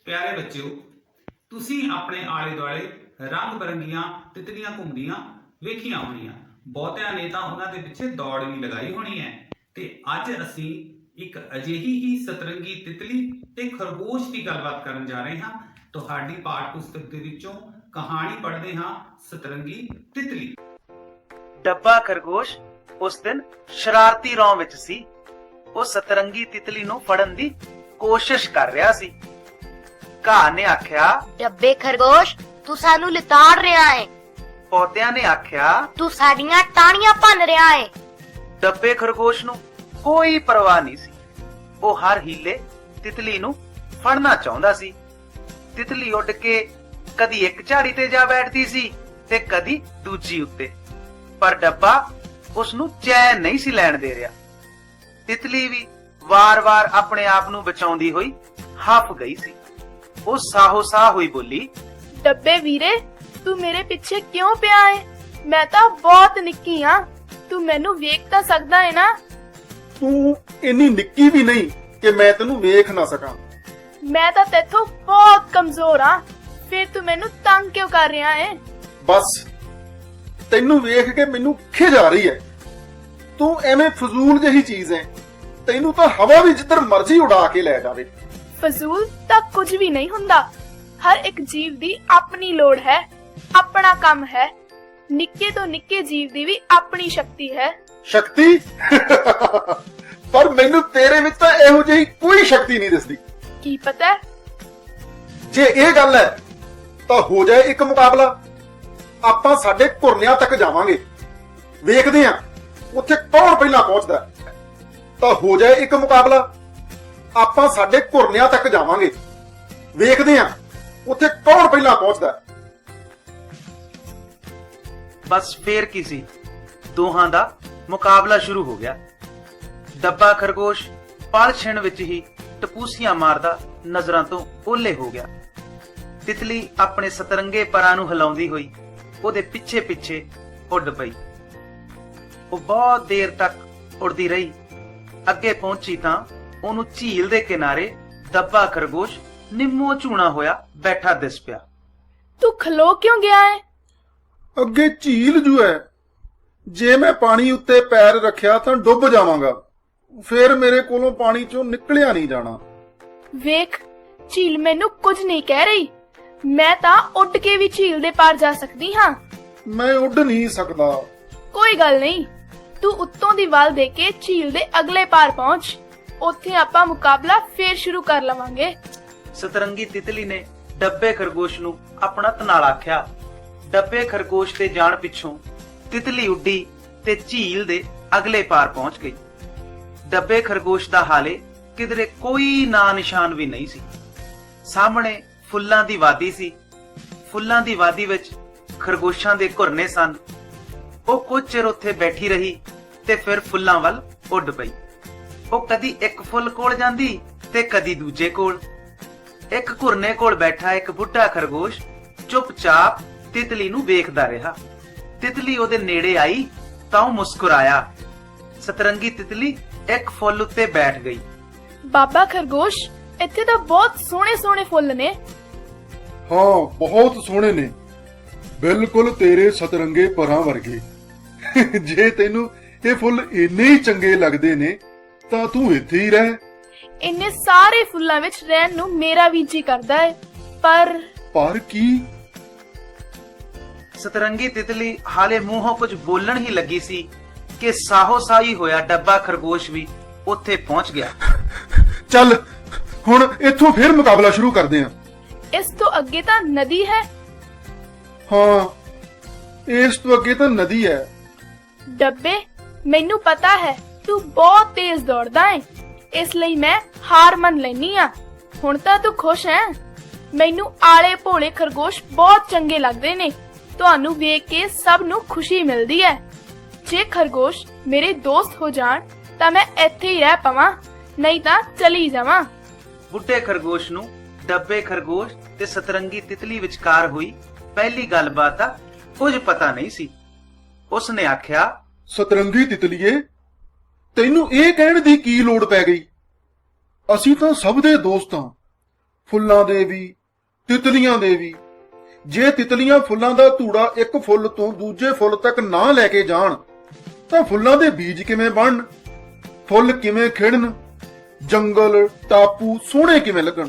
ਪਿਆਰੇ ਬੱਚਿਓ, ਤੁਸੀਂ ਆਪਣੇ ਆਲੇ ਦੁਆਲੇ ਰੰਗ ਬਰੰਗੀਆਂ ਤਿਤਲੀਆਂ ਘੁੰਮਦੀਆਂ ਵੇਖੀਆਂ ਹੋਣੀਆਂ। ਬਹੁਤਿਆਂ ਨੇ ਤਾਂ ਉਹਨਾਂ ਦੇ ਪਿੱਛੇ ਦੌੜ ਵੀ ਲਗਾਈ ਹੋਣੀ ਹੈ। ਤੇ ਅੱਜ ਅਸੀਂ ਇੱਕ ਅਜਿਹੀ ਹੀ ਸਤਰੰਗੀ ਤਿਤਲੀ ਤੇ ਖਰਗੋਸ਼ ਦੀ ਗੱਲਬਾਤ ਕਰਨ ਜਾ ਰਹੇ ਹਾਂ। ਤੁਹਾਡੀ ਪਾਠ ਪੁਸਤਕ ਦੇ ਵਿੱਚੋਂ ਕਹਾਣੀ ਪੜ੍ਹਦੇ ਹਾਂ ਸਤਰੰਗੀ ਤਿਤਲੀ। ਡੱਬਾ ਖਰਗੋਸ਼ ਉਸ ਦਿਨ ਸ਼ਰਾਰਤੀ ਰੌਂ ਵਿੱਚ ਸੀ। ਉਹ ਸਤਰੰਗੀ ਤਿਤਲੀ ਨੂੰ ਫੜਨ ਦੀ ਕੋਸ਼ਿਸ਼ ਕਰ ਰਿਹਾ ਸੀ। ਘਾਹ ਨੇ ਆਖਿਆ, ਡੱਬੇ ਖਰਗੋਸ਼, ਤੂੰ ਸਾਨੂੰ ਲਿਤਾੜ ਰਿਹਾ ਹੈ। ਪੌਦਿਆਂ ਨੇ ਆਖਿਆ, ਤੂੰ ਸਾਡੀਆਂ ਟਾਹਣੀਆਂ ਭੰਨ ਰਿਹਾ ਹੈ। ਡੱਬੇ ਖਰਗੋਸ਼ ਨੂੰ ਕੋਈ ਪਰਵਾਹ ਨਹੀਂ ਸੀ। ਉਹ ਹਰ ਹੀਲੇ ਤਿਤਲੀ ਨੂੰ ਫੜਨਾ ਚਾਹੁੰਦਾ ਸੀ। ਤਿਤਲੀ ਉੱਡ ਕੇ ਕਦੀ ਇੱਕ ਝਾੜੀ ਤੇ ਜਾ ਬੈਠਦੀ ਸੀ ਤੇ ਕਦੀ ਦੂਜੀ ਉੱਤੇ, ਪਰ ਡੱਬਾ ਉਸ ਨੂੰ ਚੈਨ ਨਹੀਂ ਸੀ ਲੈਣ ਦੇ ਰਿਹਾ। ਤਿਤਲੀ ਵੀ ਵਾਰ-ਵਾਰ ਆਪਣੇ ਆਪ ਨੂੰ ਬਚਾਉਂਦੀ ਹੋਈ ਹੱਫ ਗਈ ਸੀ। ਉਹ ਸਾਹੋ-ਸਾਹ ਹੋਈ ਬੋਲੀ, ਡੱਬੇ ਵੀਰੇ, ਤੂੰ ਮੇਰੇ ਪਿੱਛੇ ਕਿਉਂ ਪਿਆ ਹੈ? ਮੈਂ ਤਾਂ ਬਹੁਤ ਨਿੱਕੀ ਹਾਂ, ਤੂੰ ਮੈਨੂੰ ਵੇਖ ਤਾਂ ਸਕਦਾ ਹੈ ਨਾ? ਤੂੰ ਇੰਨੀ ਨਿੱਕੀ ਵੀ ਨਹੀਂ ਕਿ ਮੈਂ ਤੈਨੂੰ ਵੇਖ ਨਾ ਸਕਾਂ। ਮੈਂ ਤਾਂ ਤੇਥੋਂ ਬਹੁਤ ਕਮਜ਼ੋਰ ਹਾਂ, ਫਿਰ ਤੂੰ ਮੈਨੂੰ ਤੰਗ ਕਿਉਂ ਕਰ ਰਿਹਾ ਹੈ? ਬਸ ਤੈਨੂੰ ਵੇਖ ਕੇ ਮੈਨੂੰ ਖਿਝ ਆ ਰਹੀ ਹੈ। ਤੂੰ ਐਵੇਂ ਫਜ਼ੂਲ ਜਿਹੀ ਚੀਜ਼ ਹੈ। ਤੈਨੂੰ ਤਾਂ ਹਵਾ ਵੀ ਜਿੱਧਰ ਮਰਜ਼ੀ ਉਡਾ ਕੇ ਲੈ ਜਾਵੇ। ਫਜ਼ੂਲ ਤਾਂ ਕੁਝ ਵੀ ਨਹੀਂ ਹੁੰਦਾ। ਹਰ ਇੱਕ ਜੀਵ ਦੀ ਆਪਣੀ ਲੋੜ ਹੈ, ਆਪਣਾ ਕੰਮ ਹੈ। ਨਿੱਕੇ ਤੋਂ ਨਿੱਕੇ ਜੀਵ ਦੀ ਵੀ ਆਪਣੀ ਸ਼ਕਤੀ ਹੈ। ਸ਼ਕਤੀ? ਪਰ ਮੈਨੂੰ ਤੇਰੇ ਵਿੱਚ ਤਾਂ ਇਹੋ ਜਿਹੀ ਕੋਈ ਸ਼ਕਤੀ ਨਹੀਂ ਦਿਸਦੀ। ਕੀ ਪਤਾ? ਜੇ ਇਹ ਗੱਲ ਹੈ ਤਾਂ ਹੋ ਜਾਏ ਇੱਕ ਮੁਕਾਬਲਾ। ਆਪਾਂ ਸਾਡੇ ਘੁਰਨਿਆਂ ਤੱਕ ਜਾਵਾਂਗੇ, ਵੇਖਦੇ ਹਾਂ ਉੱਥੇ ਕੌਣ ਪਹਿਲਾਂ ਪਹੁੰਚਦਾ। ਤਾਂ ਹੋ ਜਾਏ ਇੱਕ ਮੁਕਾਬਲਾ। ਆਪਾਂ ਸਾਡੇ ਘੁਰਨਿਆਂ ਤੱਕ ਜਾਵਾਂਗੇ, ਵੇਖਦੇ ਹਾਂ ਉੱਥੇ ਕੌਣ ਪਹਿਲਾਂ ਪਹੁੰਚਦਾ। ਬਸ ਫੇਰ ਕੀ ਸੀ, ਦੋਹਾਂ ਦਾ ਮੁਕਾਬਲਾ ਸ਼ੁਰੂ ਹੋ ਗਿਆ। ਡੱਬਾ ਖਰਗੋਸ਼ ਪਲ ਛਿਣ ਵਿੱਚ ਹੀ ਟਪੂਸੀਆਂ ਮਾਰਦਾ ਨਜ਼ਰਾਂ ਤੋਂ ਓਹਲੇ ਹੋ ਗਿਆ। ਤਿਤਲੀ ਆਪਣੇ ਸਤਰੰਗੇ ਪਰਾਂ ਨੂੰ ਹਿਲਾਉਂਦੀ ਹੋਈ ਉਹਦੇ ਪਿੱਛੇ ਪਿੱਛੇ ਉੱਡ ਪਈ। ਉਹ ਬਹੁਤ ਦੇਰ ਤੱਕ ਉੜਦੀ ਰਹੀ। ਅੱਗੇ ਪਹੁੰਚੀ ਤਾਂ ਉਹਨੂੰ ਝੀਲ ਦੇ ਕਿਨਾਰੇ ਦੱਬਾ ਖਰਗੋਸ਼ ਨਿੰਮੋ ਝੂਣਾ ਹੋਇਆ ਬੈਠਾ ਦਿਸ ਪਿਆ। ਤੂੰ ਖਲੋ ਕਿਉਂ ਗਿਆ ਹੈ? ਅੱਗੇ ਝੀਲ ਜੂ ਹੈ, ਜੇ ਮੈਂ ਪਾਣੀ ਉੱਤੇ ਪੈਰ ਰੱਖਿਆ ਤਾਂ ਡੁੱਬ ਜਾਵਾਂਗਾ, ਫਿਰ ਮੇਰੇ ਕੋਲੋਂ ਪਾਣੀ ਚੋਂ ਨਿਕਲਿਆ ਨਹੀਂ ਜਾਣਾ। ਵੇਖ, ਝੀਲ ਮੈਨੂੰ ਕੁਝ ਨਹੀਂ ਕਹਿ ਰਹੀ। ਮੈਂ ਤਾਂ ਉੱਡ ਕੇ ਵੀ ਝੀਲ ਦੇ ਪਾਰ ਜਾ ਸਕਦੀ ਹਾਂ। ਮੈਂ ਉੱਡ ਨਹੀਂ ਸਕਦਾ। ਕੋਈ ਗੱਲ ਨਹੀਂ, ਤੂੰ ਉੱਤੋਂ ਦੀ ਵੱਲ ਦੇ ਕੇ ਝੀਲ ਦੇ ਅਗਲੇ ਪਾਰ ਪਹੁੰਚ। ਉੱਥੇ ਆਪਾਂ ਮੁਕਾਬਲਾ ਫੇਰ ਸ਼ੁਰੂ ਕਰ ਲਵਾਂਗੇ। ਸਤਰੰਗੀ ਤਿਤਲੀ ਨੇ ਡੱਬੇ ਖਰਗੋਸ਼ ਨੂੰ ਆਪਣਾ ਧਨਾਲ ਆਖਿਆ। ਡੱਬੇ ਖਰਗੋਸ਼ ਤੇ ਜਾਣ ਪਿੱਛੋਂ ਤਿਤਲੀ ਉੱਡੀ ਤੇ ਝੀਲ ਦੇ ਅਗਲੇ ਪਾਰ ਪਹੁੰਚ ਗਈ। ਡੱਬੇ ਖਰਗੋਸ਼ ਦਾ ਹਾਲੇ ਕਿਧਰੇ ਕੋਈ ਨਾਂ ਨਿਸ਼ਾਨ ਵੀ ਨਹੀਂ ਸੀ। ਸਾਹਮਣੇ ਫੁੱਲਾਂ ਦੀ ਵਾਦੀ ਸੀ। ਫੁੱਲਾਂ ਦੀ ਵਾਦੀ ਵਿੱਚ ਖਰਗੋਸ਼ਾਂ ਦੇ ਘੁਰਨੇ ਸਨ। ਉਹ ਕੁਝ ਚਿਰ ਉੱਥੇ ਬੈਠੀ ਰਹੀ ਤੇ ਫਿਰ ਫੁੱਲਾਂ ਵੱਲ ਉੱਡ ਪਈ। ਉਹ ਕਦੀ ਇੱਕ ਫੁੱਲ ਕੋਲ ਜਾਂਦੀ ਤੇ ਕਦੀ ਦੂਜੇ ਕੋਲ। ਇੱਕ ਘੁਰਨੇ ਕੋਲ ਬੈਠਾ ਇੱਕ ਬੁੱਢਾ ਖਰਗੋਸ਼ ਚੁੱਪਚਾਪ ਤਿਤਲੀ ਨੂੰ ਵੇਖਦਾ ਰਿਹਾ। ਤਿਤਲੀ ਉਹਦੇ ਨੇੜੇ ਆਈ ਤਾਂ ਉਹ ਮੁਸਕਰਾਇਆ। ਸਤਰੰਗੀ ਤਿਤਲੀ ਇੱਕ ਫੁੱਲ ਉੱਤੇ ਬੈਠ ਗਈ। ਬਾਬਾ ਖਰਗੋਸ਼, ਇੱਥੇ ਤਾਂ ਬਹੁਤ ਸੋਹਣੇ ਸੋਹਣੇ ਫੁੱਲ ਨੇ। ਹਾਂ, ਬਹੁਤ ਸੋਹਣੇ ਨੇ, ਬਿਲਕੁਲ ਤੇਰੇ ਸਤਰੰਗੇ ਪਰਾਂ ਵਰਗੇ। ਜੇ ਤੈਨੂੰ ਇਹ ਫੁੱਲ ਇੰਨੇ ਹੀ ਚੰਗੇ ਲੱਗਦੇ ਨੇ ਤਾਂ ਤੂੰ ਇੱਥੇ ਹੀ ਰਹਿ। ਇੰਨੇ ਸਾਰੇ ਫੁੱਲਾਂ ਵਿੱਚ ਰਹਿਣ ਨੂੰ ਮੇਰਾ ਵੀ ਜੀ ਕਰਦਾ ਹੈ, ਪਰ ਕੀ? ਸਤਰੰਗੀ ਤਿਤਲੀ ਹਾਲੇ ਮੂੰਹੋਂ ਕੁਝ ਬੋਲਣ ਹੀ ਲੱਗੀ ਸੀ ਕਿ ਸਾਹੋ-ਸਾਈ ਹੋਇਆ ਡੱਬਾ ਖਰਗੋਸ਼ ਵੀ ਉੱਥੇ ਪਹੁੰਚ ਗਿਆ। ਚੱਲ ਹੁਣ ਇੱਥੋਂ ਫਿਰ ਮੁਕਾਬਲਾ ਸ਼ੁਰੂ ਕਰਦੇ ਹਾਂ। ਇਸ ਤੋਂ ਅੱਗੇ ਤਾਂ ਨਦੀ ਹੈ। ਹਾਂ, ਇਸ ਤੋਂ ਅੱਗੇ ਤਾਂ ਨਦੀ ਹੈ। ਡੱਬੇ, ਮੈਨੂੰ ਪਤਾ ਹੈ ਤੂੰ ਬਹੁਤ ਤੇਜ਼ ਦੌੜਦਾ ਹੈ, ਇਸ ਲਈ ਮੈਂ ਹਾਰ ਮੰਨ ਲੈਨੀ ਆ। ਹੁਣ ਤਾਂ ਤੂੰ ਖੁਸ਼ ਹੈ? ਮੈਨੂੰ ਆਲੇ ਭੋਲੇ ਖਰਗੋਸ਼ ਬਹੁਤ ਚੰਗੇ ਲੱਗਦੇ ਨੇ। ਤੁਹਾਨੂੰ ਵੇਖ ਕੇ ਸਭ ਨੂੰ ਖੁਸ਼ੀ ਮਿਲਦੀ ਹੈ। ਜੇ ਖਰਗੋਸ਼ ਮੇਰੇ ਦੋਸਤ ਹੋ ਜਾਣ ਤਾਂ ਮੈਂ ਇੱਥੇ ਹੀ ਰਹਿ ਪਵਾਂ, ਨਹੀਂ ਤਾਂ ਚਲੀ ਜਾਵਾਂ। ਬੁੱਢੇ ਖਰਗੋਸ਼ ਨੂੰ ਡੱਬੇ ਖਰਗੋਸ਼ ਤੇ ਸਤਰੰਗੀ ਤਿਤਲੀ ਵਿਚਕਾਰ ਹੋਈ ਪਹਿਲੀ ਗੱਲਬਾਤ ਦਾ ਕੁਝ ਪਤਾ ਨਹੀਂ ਸੀ। ਉਸਨੇ ਆਖਿਆ, ਸਤਰੰਗੀ ਤਿਤਲੀਏ, ਤੈਨੂੰ ਇਹ ਕਹਿਣ ਦੀ ਕੀ ਲੋੜ ਪੈ ਗਈ? ਅਸੀਂ ਤਾਂ ਸਭ ਦੇ ਦੋਸਤ ਹਾਂ, ਫੁੱਲਾਂ ਦੇ ਵੀ, ਤਿਤਲੀਆਂ ਦੇ ਵੀ। ਜੇ ਤਿਤਲੀਆਂ ਫੁੱਲਾਂ ਦਾ ਧੂੜਾ ਇੱਕ ਫੁੱਲ ਤੋਂ ਦੂਜੇ ਫੁੱਲ ਤੱਕ ਨਾ ਲੈ ਕੇ ਜਾਣ ਤਾਂ ਫੁੱਲਾਂ ਦੇ ਬੀਜ ਕਿਵੇਂ ਬਣਨ? ਫੁੱਲ ਕਿਵੇਂ ਖਿੜਨ? ਜੰਗਲ ਟਾਪੂ ਸੋਹਣੇ ਕਿਵੇਂ ਲੱਗਣ?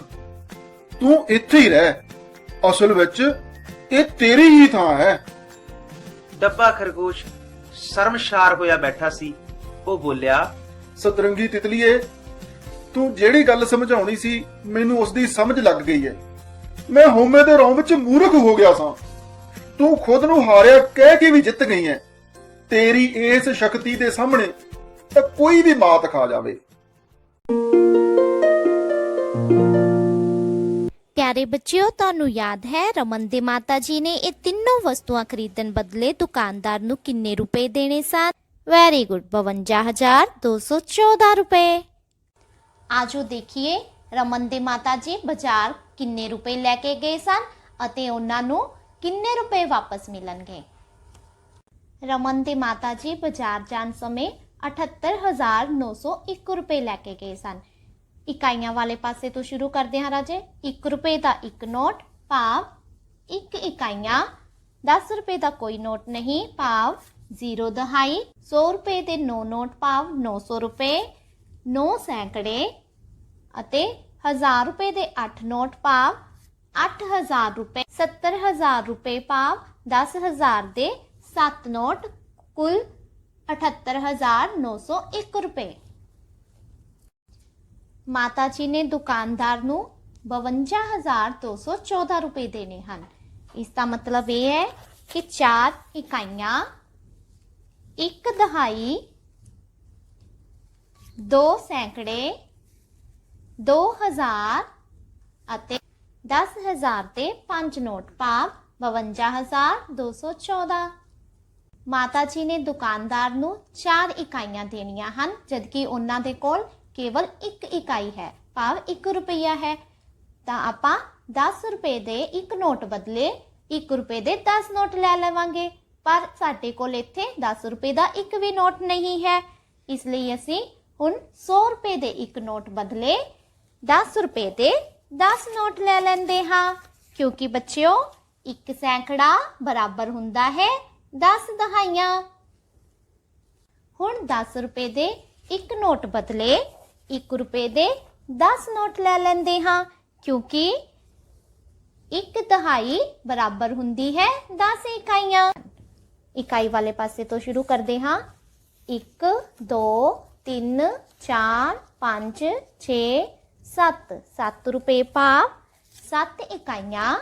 ਤੂੰ ਇੱਥੇ ਹੀ ਰਹਿ, ਅਸਲ ਵਿੱਚ ਇਹ ਤੇਰੀ ਹੀ ਥਾਂ ਹੈ। ਡੱਬਾ ਖਰਗੋਸ਼ ਸ਼ਰਮਸ਼ਾਰ ਹੋਇਆ ਬੈਠਾ ਸੀ। ਉਹ ਬੋਲਿਆ, ਸਤਰੰਗੀ ਤਿਤਲੀਏ, ਤੂੰ ਜਿਹੜੀ ਗੱਲ ਸਮਝਾਉਣੀ ਸੀ ਮੈਨੂੰ ਉਸ ਦੀ ਸਮਝ ਲੱਗ ਗਈ ਹੈ। ਮੈਂ ਹੋਮੇ ਦੇ ਰੌਂ ਵਿੱਚ ਮੂਰਖ ਹੋ ਗਿਆ ਸਾਂ। ਤੂੰ ਖੁਦ ਨੂੰ ਹਾਰਿਆ ਕਹਿ ਕੇ ਵੀ ਜਿੱਤ ਗਈ ਹੈ। ਤੇਰੀ ਇਸ ਸ਼ਕਤੀ ਦੇ ਸਾਹਮਣੇ ਤਾਂ ਕੋਈ ਵੀ ਮਾਤ ਖਾ ਜਾਵੇ। ਪਿਆਰੇ ਬੱਚਿਓ, ਤੁਹਾਨੂੰ ਯਾਦ ਹੈ ਰਮਨ ਦੇ ਮਾਤਾ ਜੀ ਨੇ ਇਹ ਤਿੰਨੋਂ ਵਸਤੂਆਂ ਖਰੀਦਣ ਬਦਲੇ ਦੁਕਾਨਦਾਰ ਨੂੰ ਕਿੰਨੇ ਰੁਪਏ ਦੇਣੇ ਸਨ? ਵੈਰੀ ਗੁੱਡ, 52,214 ਰੁਪਏ। ਆਜੋ ਦੇਖੀਏ ਰਮਨ ਦੇ ਮਾਤਾ ਜੀ ਬਾਜ਼ਾਰ ਕਿੰਨੇ ਰੁਪਏ ਲੈ ਕੇ ਗਏ ਸਨ ਅਤੇ ਉਹਨਾਂ ਨੂੰ ਕਿੰਨੇ ਰੁਪਏ ਵਾਪਸ ਮਿਲਣਗੇ। ਰਮਨ ਦੇ ਮਾਤਾ ਜੀ ਬਾਜ਼ਾਰ ਜਾਣ ਸਮੇਂ 78,901 ਰੁਪਏ ਲੈ ਕੇ ਗਏ ਸਨ। ਇਕਾਈਆਂ ਵਾਲੇ ਪਾਸੇ ਤੋਂ ਸ਼ੁਰੂ ਕਰਦੇ ਹਾਂ ਰਾਜੇ। 1 ਰੁਪਏ ਦਾ ਇੱਕ ਨੋਟ ਭਾਵ 1 ਇਕਾਈਆਂ। 10 ਰੁਪਏ ਦਾ ਕੋਈ ਨੋਟ ਨਹੀਂ ਭਾਵ 0 ਦਹਾਈ। 100 ਰੁਪਏ ਦੇ 9 ਨੋਟ ਭਾਵ 900 ਰੁਪਏ। 9 ਸੈਂਕੜੇ ਅਤੇ 1000 ਰੁਪਏ ਦੇ 8 ਨੋਟ ਭਾਵ 8000 ਰੁਪਏ। 70000 ਰੁਪਏ ਭਾਵ 10000 ਦੇ 7 ਨੋਟ, ਕੁੱਲ 78,901 ਰੁਪਏ। ਮਾਤਾ ਜੀ ਨੇ ਦੁਕਾਨਦਾਰ ਨੂੰ 52,214 ਰੁਪਏ ਦੇਣੇ ਹਨ। ਇਸ ਦਾ ਮਤਲਬ ਇਹ ਹੈ ਕਿ 4 ਇਕਾਈਆਂ, 1 ਦਹਾਈ, 2 ਸੈਂਕੜੇ, 2000 ਅਤੇ 10000 ਦੇ 5 ਨੋਟ ਭਾਵ 52,214। ਮਾਤਾ ਜੀ ਨੇ ਦੁਕਾਨਦਾਰ ਨੂੰ 4 ਇਕਾਈਆਂ ਦੇਣੀਆਂ ਹਨ, ਜਦਕਿ ਉਹਨਾਂ ਦੇ ਕੋਲ ਕੇਵਲ 1 ਇਕਾਈ ਹੈ ਭਾਵ 1 ਰੁਪਈਆ ਹੈ। ਤਾਂ ਆਪਾਂ 10 ਰੁਪਏ ਦੇ 1 ਨੋਟ ਬਦਲੇ 1 ਰੁਪਏ ਦੇ 10 ਨੋਟ ਲੈ ਲਵਾਂਗੇ। ਪਰ ਸਾਡੇ ਕੋਲ ਇੱਥੇ 10 ਰੁਪਏ ਦਾ ਇੱਕ ਵੀ ਨੋਟ ਨਹੀਂ ਹੈ। ਇਸ ਲਈ ਅਸੀਂ ਹੁਣ 100 ਰੁਪਏ ਦੇ ਇੱਕ ਨੋਟ ਬਦਲੇ 10 ਰੁਪਏ ਦੇ 10 ਨੋਟ ਲੈ ਲੈਂਦੇ ਹਾਂ, ਕਿਉਂਕਿ ਬੱਚਿਓ ਇੱਕ ਸੈਂਕੜਾ ਬਰਾਬਰ ਹੁੰਦਾ ਹੈ 10 ਦਹਾਈਆਂ। ਹੁਣ 10 ਰੁਪਏ ਦੇ ਇੱਕ ਨੋਟ ਬਦਲੇ 1 ਰੁਪਏ ਦੇ 10 ਨੋਟ ਲੈ ਲੈਂਦੇ ਹਾਂ, ਕਿਉਂਕਿ ਇੱਕ ਦਹਾਈ ਬਰਾਬਰ ਹੁੰਦੀ ਹੈ 10 ਇਕਾਈਆਂ। ਇਕਾਈ ਵਾਲੇ ਪਾਸੇ ਤੋਂ ਸ਼ੁਰੂ ਕਰਦੇ ਹਾਂ। 1 2 3 4 5 6 7 7 ਰੁਪਏ ਭਾਵ 7 ਇਕਾਈਆਂ।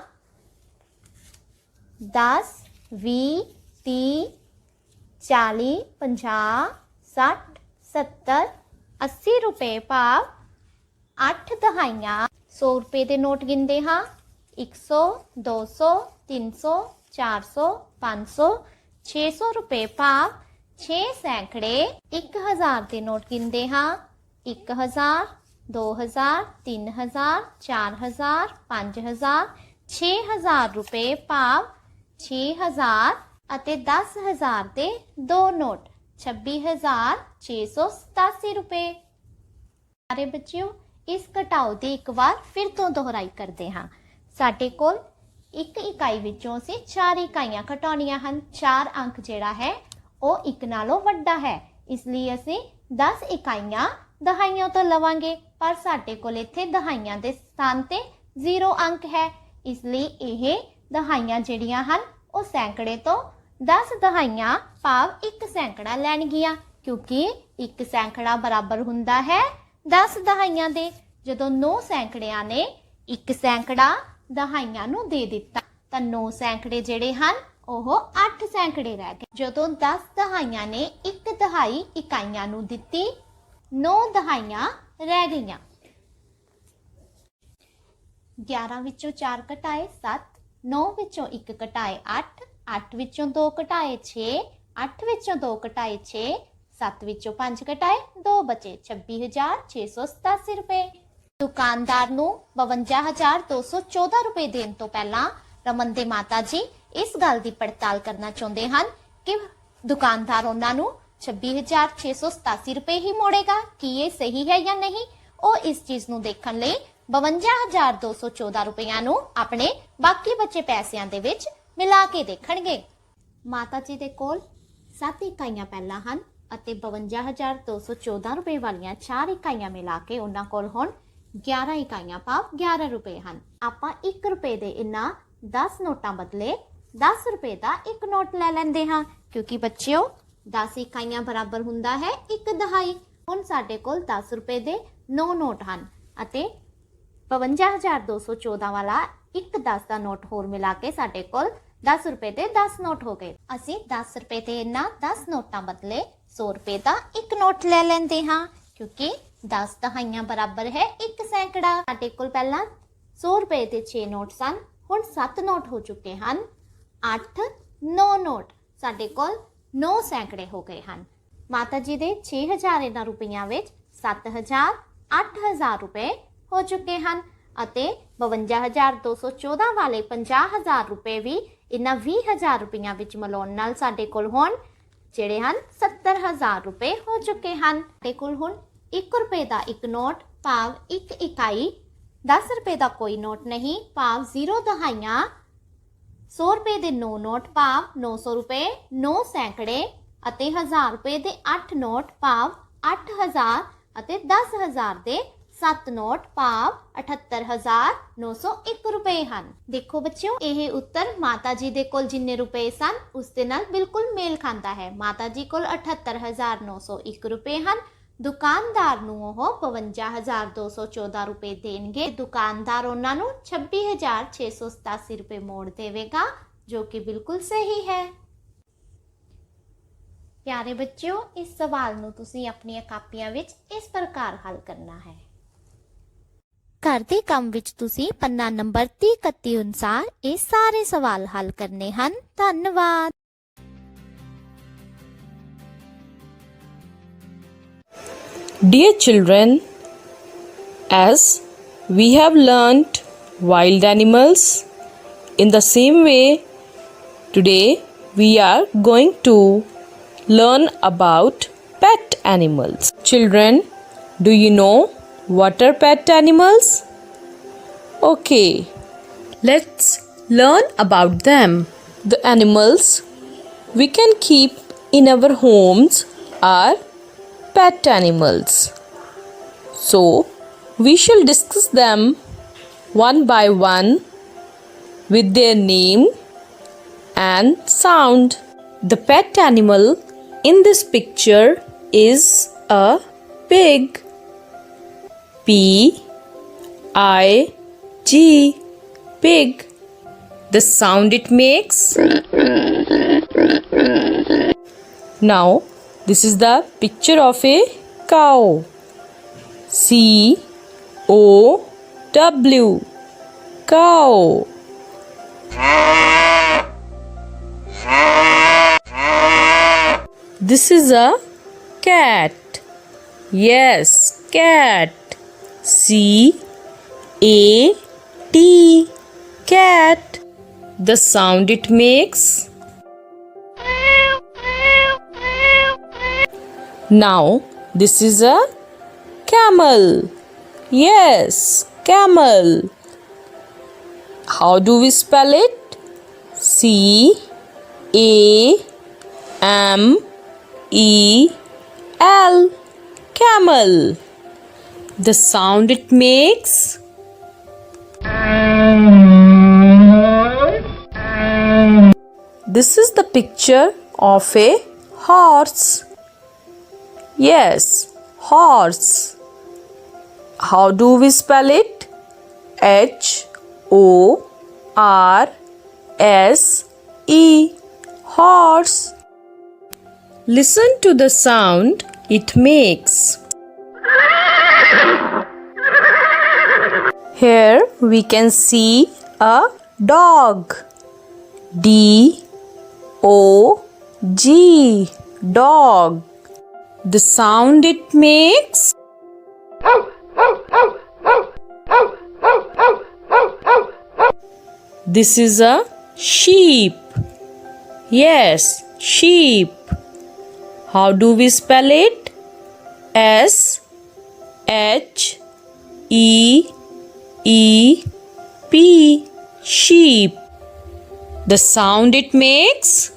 10 20 30 40 50 60 70 80 ਰੁਪਏ ਭਾਵ 8 ਦਹਾਈਆਂ। 100 ਰੁਪਏ ਦੇ ਨੋਟ ਗਿਣਦੇ ਹਾਂ। 100 200 300 400 500 600 ਰੁਪਏ ਭਾਵ 6 ਸੈਂਕੜੇ। 1000 ਦੇ ਨੋਟ ਗਿਣਦੇ ਹਾਂ। 1000 2000 3000 4000 5000 6000 ਰੁਪਏ ਭਾਵ 6000 ਅਤੇ 10000 ਦੇ ਦੋ ਨੋਟ 26687 ਰੁਪਏ। ਸਾਰੇ ਬੱਚਿਓ ਇਸ ਘਟਾਓ ਦੀ ਇੱਕ ਵਾਰ ਫਿਰ ਤੋਂ ਦੁਹਰਾਈ ਕਰਦੇ ਹਾਂ। ਸਾਡੇ ਕੋਲ ਇੱਕ ਇਕਾਈ ਵਿੱਚੋਂ ਅਸੀਂ 4 ਇਕਾਈਆਂ ਘਟਾਉਣੀਆਂ ਹਨ। 4 ਅੰਕ ਜਿਹੜਾ ਹੈ ਉਹ ਇੱਕ ਨਾਲੋਂ ਵੱਡਾ ਹੈ, ਇਸ ਲਈ ਅਸੀਂ 10 ਇਕਾਈਆਂ ਦਹਾਈਆਂ ਤੋਂ ਲਵਾਂਗੇ, ਪਰ ਸਾਡੇ ਕੋਲ ਇੱਥੇ ਦਹਾਈਆਂ ਦੇ ਸਥਾਨ ਤੇ 0 ਅੰਕ ਹੈ, ਇਸ ਲਈ ਇਹ ਦਹਾਈਆਂ ਜਿਹੜੀਆਂ ਹਨ ਉਹ ਸੈਂਕੜੇ ਤੋਂ 10 ਦਹਾਈਆਂ ਭਾਵ 1 ਸੈਂਕੜਾ ਲੈਣਗੀਆਂ, ਕਿਉਂਕਿ 1 ਸੈਂਕੜਾ ਬਰਾਬਰ ਹੁੰਦਾ ਹੈ 10 ਦਹਾਈਆਂ ਦੇ। ਜਦੋਂ 9 ਸੈਂਕੜਿਆਂ ਨੇ 1 ਸੈਂਕੜਾ ਦਹਾਈਆਂ ਨੂੰ ਦੇ ਦਿੱਤਾ ਤਾਂ 9 ਸੈਂਕੜੇ ਜਿਹੜੇ ਹਨ ਉਹ 8 ਸੈਂਕੜੇ ਰਹਿ ਗਏ। ਜਦੋਂ 10 ਦਹਾਈਆਂ ਨੇ 1 ਦਹਾਈ ਇਕਾਈਆਂ ਨੂੰ ਦਿੱਤੀ 9 ਦਹਾਈਆਂ ਰਹਿ ਗਈਆਂ। 11 ਵਿੱਚੋਂ 4 ਘਟਾਏ 7, 9 ਵਿੱਚੋਂ 1 ਘਟਾਏ 8, 8 ਵਿੱਚੋਂ 2 ਘਟਾਏ 6, 8 ਵਿੱਚੋਂ 2 ਘਟਾਏ 6, 7 ਵਿੱਚੋਂ 5 ਘਟਾਏ 2 ਬਚੇ 26687 ਰੁਪਏ। ਦੁਕਾਨਦਾਰ ਨੂੰ 52214 ਰੁਪਏ ਦੇਣ ਤੋਂ ਪਹਿਲਾਂ ਰਮਨ ਦੇ ਮਾਤਾ ਜੀ ਇਸ ਗੱਲ ਦੀ ਪੜਤਾਲ ਕਰਨਾ ਚਾਹੁੰਦੇ ਹਨ ਕਿ ਦੁਕਾਨਦਾਰ ਉਹਨਾਂ ਨੂੰ 26687 ਰੁਪਏ ਹੀ ਮੋੜੇਗਾ, ਕਿ ਇਹ ਸਹੀ ਹੈ ਜਾਂ ਨਹੀਂ। ਉਹ ਇਸ ਚੀਜ਼ ਨੂੰ ਦੇਖਣ ਲਈ 52214 ਰੁਪਈਆਂ ਨੂੰ ਆਪਣੇ ਬਾਕੀ ਬਚੇ ਪੈਸਿਆਂ ਦੇ ਵਿੱਚ ਮਿਲਾ ਕੇ ਦੇਖਣਗੇ। ਮਾਤਾ ਜੀ ਦੇ ਕੋਲ 7 ਇਕਾਈਆਂ ਪਹਿਲਾਂ ਹਨ ਅਤੇ 52214 ਰੁਪਏ ਵਾਲੀਆਂ 4 ਇਕਾਈਆਂ ਮਿਲਾ ਕੇ ਉਹਨਾਂ ਕੋਲ ਹੁਣ 11 ਇਕਾਈਆਂ ਭਾਵ 11 ਰੁਪਏ ਹਨ। ਆਪਾਂ 1 ਰੁਪਏ ਦੇ ਇਹਨਾਂ 10 ਨੋਟਾਂ ਬਦਲੇ 10 ਰੁਪਏ ਦਾ ਇੱਕ ਨੋਟ ਲੈ ਲੈਂਦੇ ਹਾਂ, ਕਿਉਂਕਿ ਬੱਚਿਓ 10 ਇਕਾਈਆਂ ਬਰਾਬਰ ਹੁੰਦਾ ਹੈ 1 ਦਹਾਈ। ਹੁਣ ਸਾਡੇ ਕੋਲ 10 ਰੁਪਏ ਦੇ 9 ਨੋਟ ਹਨ ਅਤੇ 52214 ਵਾਲਾ ਇੱਕ 10 ਦਾ ਨੋਟ ਹੋਰ ਮਿਲਾ ਕੇ ਸਾਡੇ ਕੋਲ 10 ਰੁਪਏ ਦੇ 10 ਨੋਟ ਹੋ ਗਏ। ਅਸੀਂ 10 ਰੁਪਏ ਦੇ ਇਹਨਾਂ 10 ਨੋਟਾਂ ਬਦਲੇ 100 ਰੁਪਏ ਦਾ ਇੱਕ ਨੋਟ ਲੈ ਲੈਂਦੇ ਹਾਂ, ਕਿਉਂਕਿ 10 ਦਹਾਈਆਂ ਬਰਾਬਰ ਹੈ 1 ਸੈਂਕੜਾ। ਸਾਡੇ ਕੋਲ ਪਹਿਲਾਂ 100 ਰੁਪਏ ਦੇ 6 ਨੋਟ ਸਨ, ਹੁਣ 7 ਨੋਟ ਹੋ ਚੁੱਕੇ ਹਨ। 8 9 ਨੋਟ, ਸਾਡੇ ਕੋਲ 9 ਸੈਂਕੜੇ ਹੋ ਗਏ ਹਨ। ਮਾਤਾ ਜੀ ਦੇ 6000 ਇਹਨਾਂ ਰੁਪਈਆਂ ਵਿੱਚ 7000 8000 ਰੁਪਏ ਹੋ ਚੁੱਕੇ ਹਨ ਅਤੇ 52214 ਵਾਲੇ 50000 ਰੁਪਏ ਵੀ ਇਹਨਾਂ 20000 ਰੁਪਈਆਂ ਵਿੱਚ ਮਿਲਾਉਣ ਨਾਲ ਸਾਡੇ ਕੋਲ ਹੁਣ ਜਿਹੜੇ ਹਨ 70000 ਰੁਪਏ ਹੋ ਚੁੱਕੇ ਹਨ। ਸਾਡੇ ਕੋਲ ਹੁਣ 1 ਰੁਪਏ ਦਾ ਇੱਕ ਨੋਟ ਭਾਵ 1 ਇਕਾਈ, 10 ਰੁਪਏ ਦਾ ਕੋਈ ਨੋਟ ਨਹੀਂ ਭਾਵ 0 ਦਹਾਈਆਂ, 100 ਰੁਪਏ ਦੇ 9 ਨੋਟ ਭਾਵ 900 ਰੁਪਏ 9 ਸੈਂਕੜੇ ਅਤੇ 1000 ਰੁਪਏ ਦੇ 8 ਨੋਟ ਭਾਵ 8000 ਅਤੇ 10000 ਦੇ 7 ਨੋਟ ਭਾਵ 78901 ਰੁਪਏ ਹਨ। ਦੇਖੋ ਬੱਚਿਓ, ਇਹ ਉੱਤਰ ਮਾਤਾ ਜੀ ਦੇ ਕੋਲ ਜਿੰਨੇ ਰੁਪਏ ਸਨ ਉਸ ਦੇ ਨਾਲ ਬਿਲਕੁਲ ਮੇਲ ਖਾਂਦਾ ਹੈ। ਮਾਤਾ ਜੀ ਕੋਲ 78901 ਰੁਪਏ ਹਨ। ਦੁਕਾਨਦਾਰ ਨੂੰ ਉਹ 52214 ਰੁਪਏ ਦੇਣਗੇ। ਦੁਕਾਨਦਾਰ ਉਹਨਾਂ ਨੂੰ 26687 ਰੁਪਏ ਮੋੜ ਦੇਵੇਗਾ, ਜੋ ਕਿ ਬਿਲਕੁਲ ਸਹੀ ਹੈ। ਪਿਆਰੇ ਬੱਚਿਓ, ਇਸ ਸਵਾਲ ਨੂੰ ਤੁਸੀਂ ਆਪਣੀਆਂ ਕਾਪੀਆਂ ਵਿੱਚ ਇਸ ਪ੍ਰਕਾਰ ਹੱਲ ਕਰਨਾ ਹੈ। ਘਰ ਦੇ ਕੰਮ ਵਿੱਚ ਤੁਸੀਂ ਪੰਨਾ ਨੰਬਰ 30-31 ਅਨੁਸਾਰ ਇਹ ਸਾਰੇ ਸਵਾਲ ਹੱਲ ਕਰਨੇ ਹਨ। ਧੰਨਵਾਦ। Dear children, as we have learnt wild animals, in the same way, today we are going to learn about pet animals. Children, do you know what are pet animals? Okay, let's learn about them. The animals we can keep in our homes are pet animals. So, we shall discuss them one by one with their name and sound. The pet animal in this picture is a pig. P-I-G, pig. The sound it makes. Now, this is the picture of a cow. C-O-W, cow. This is a cat. Yes, cat. C-A-T, cat. The sound it makes. Now, this is a camel. Yes, camel. How do we spell it? C-A-M-E-L, camel. The sound it makes. This is the picture of a horse. Yes, horse. How do we spell it? H-O-R-S-E, horse. Listen to the sound it makes. Here we can see a dog. D-O-G, dog. The sound it makes. This is a sheep. Yes, sheep. How do we spell it? S-H-E-E-P, sheep. The sound it makes.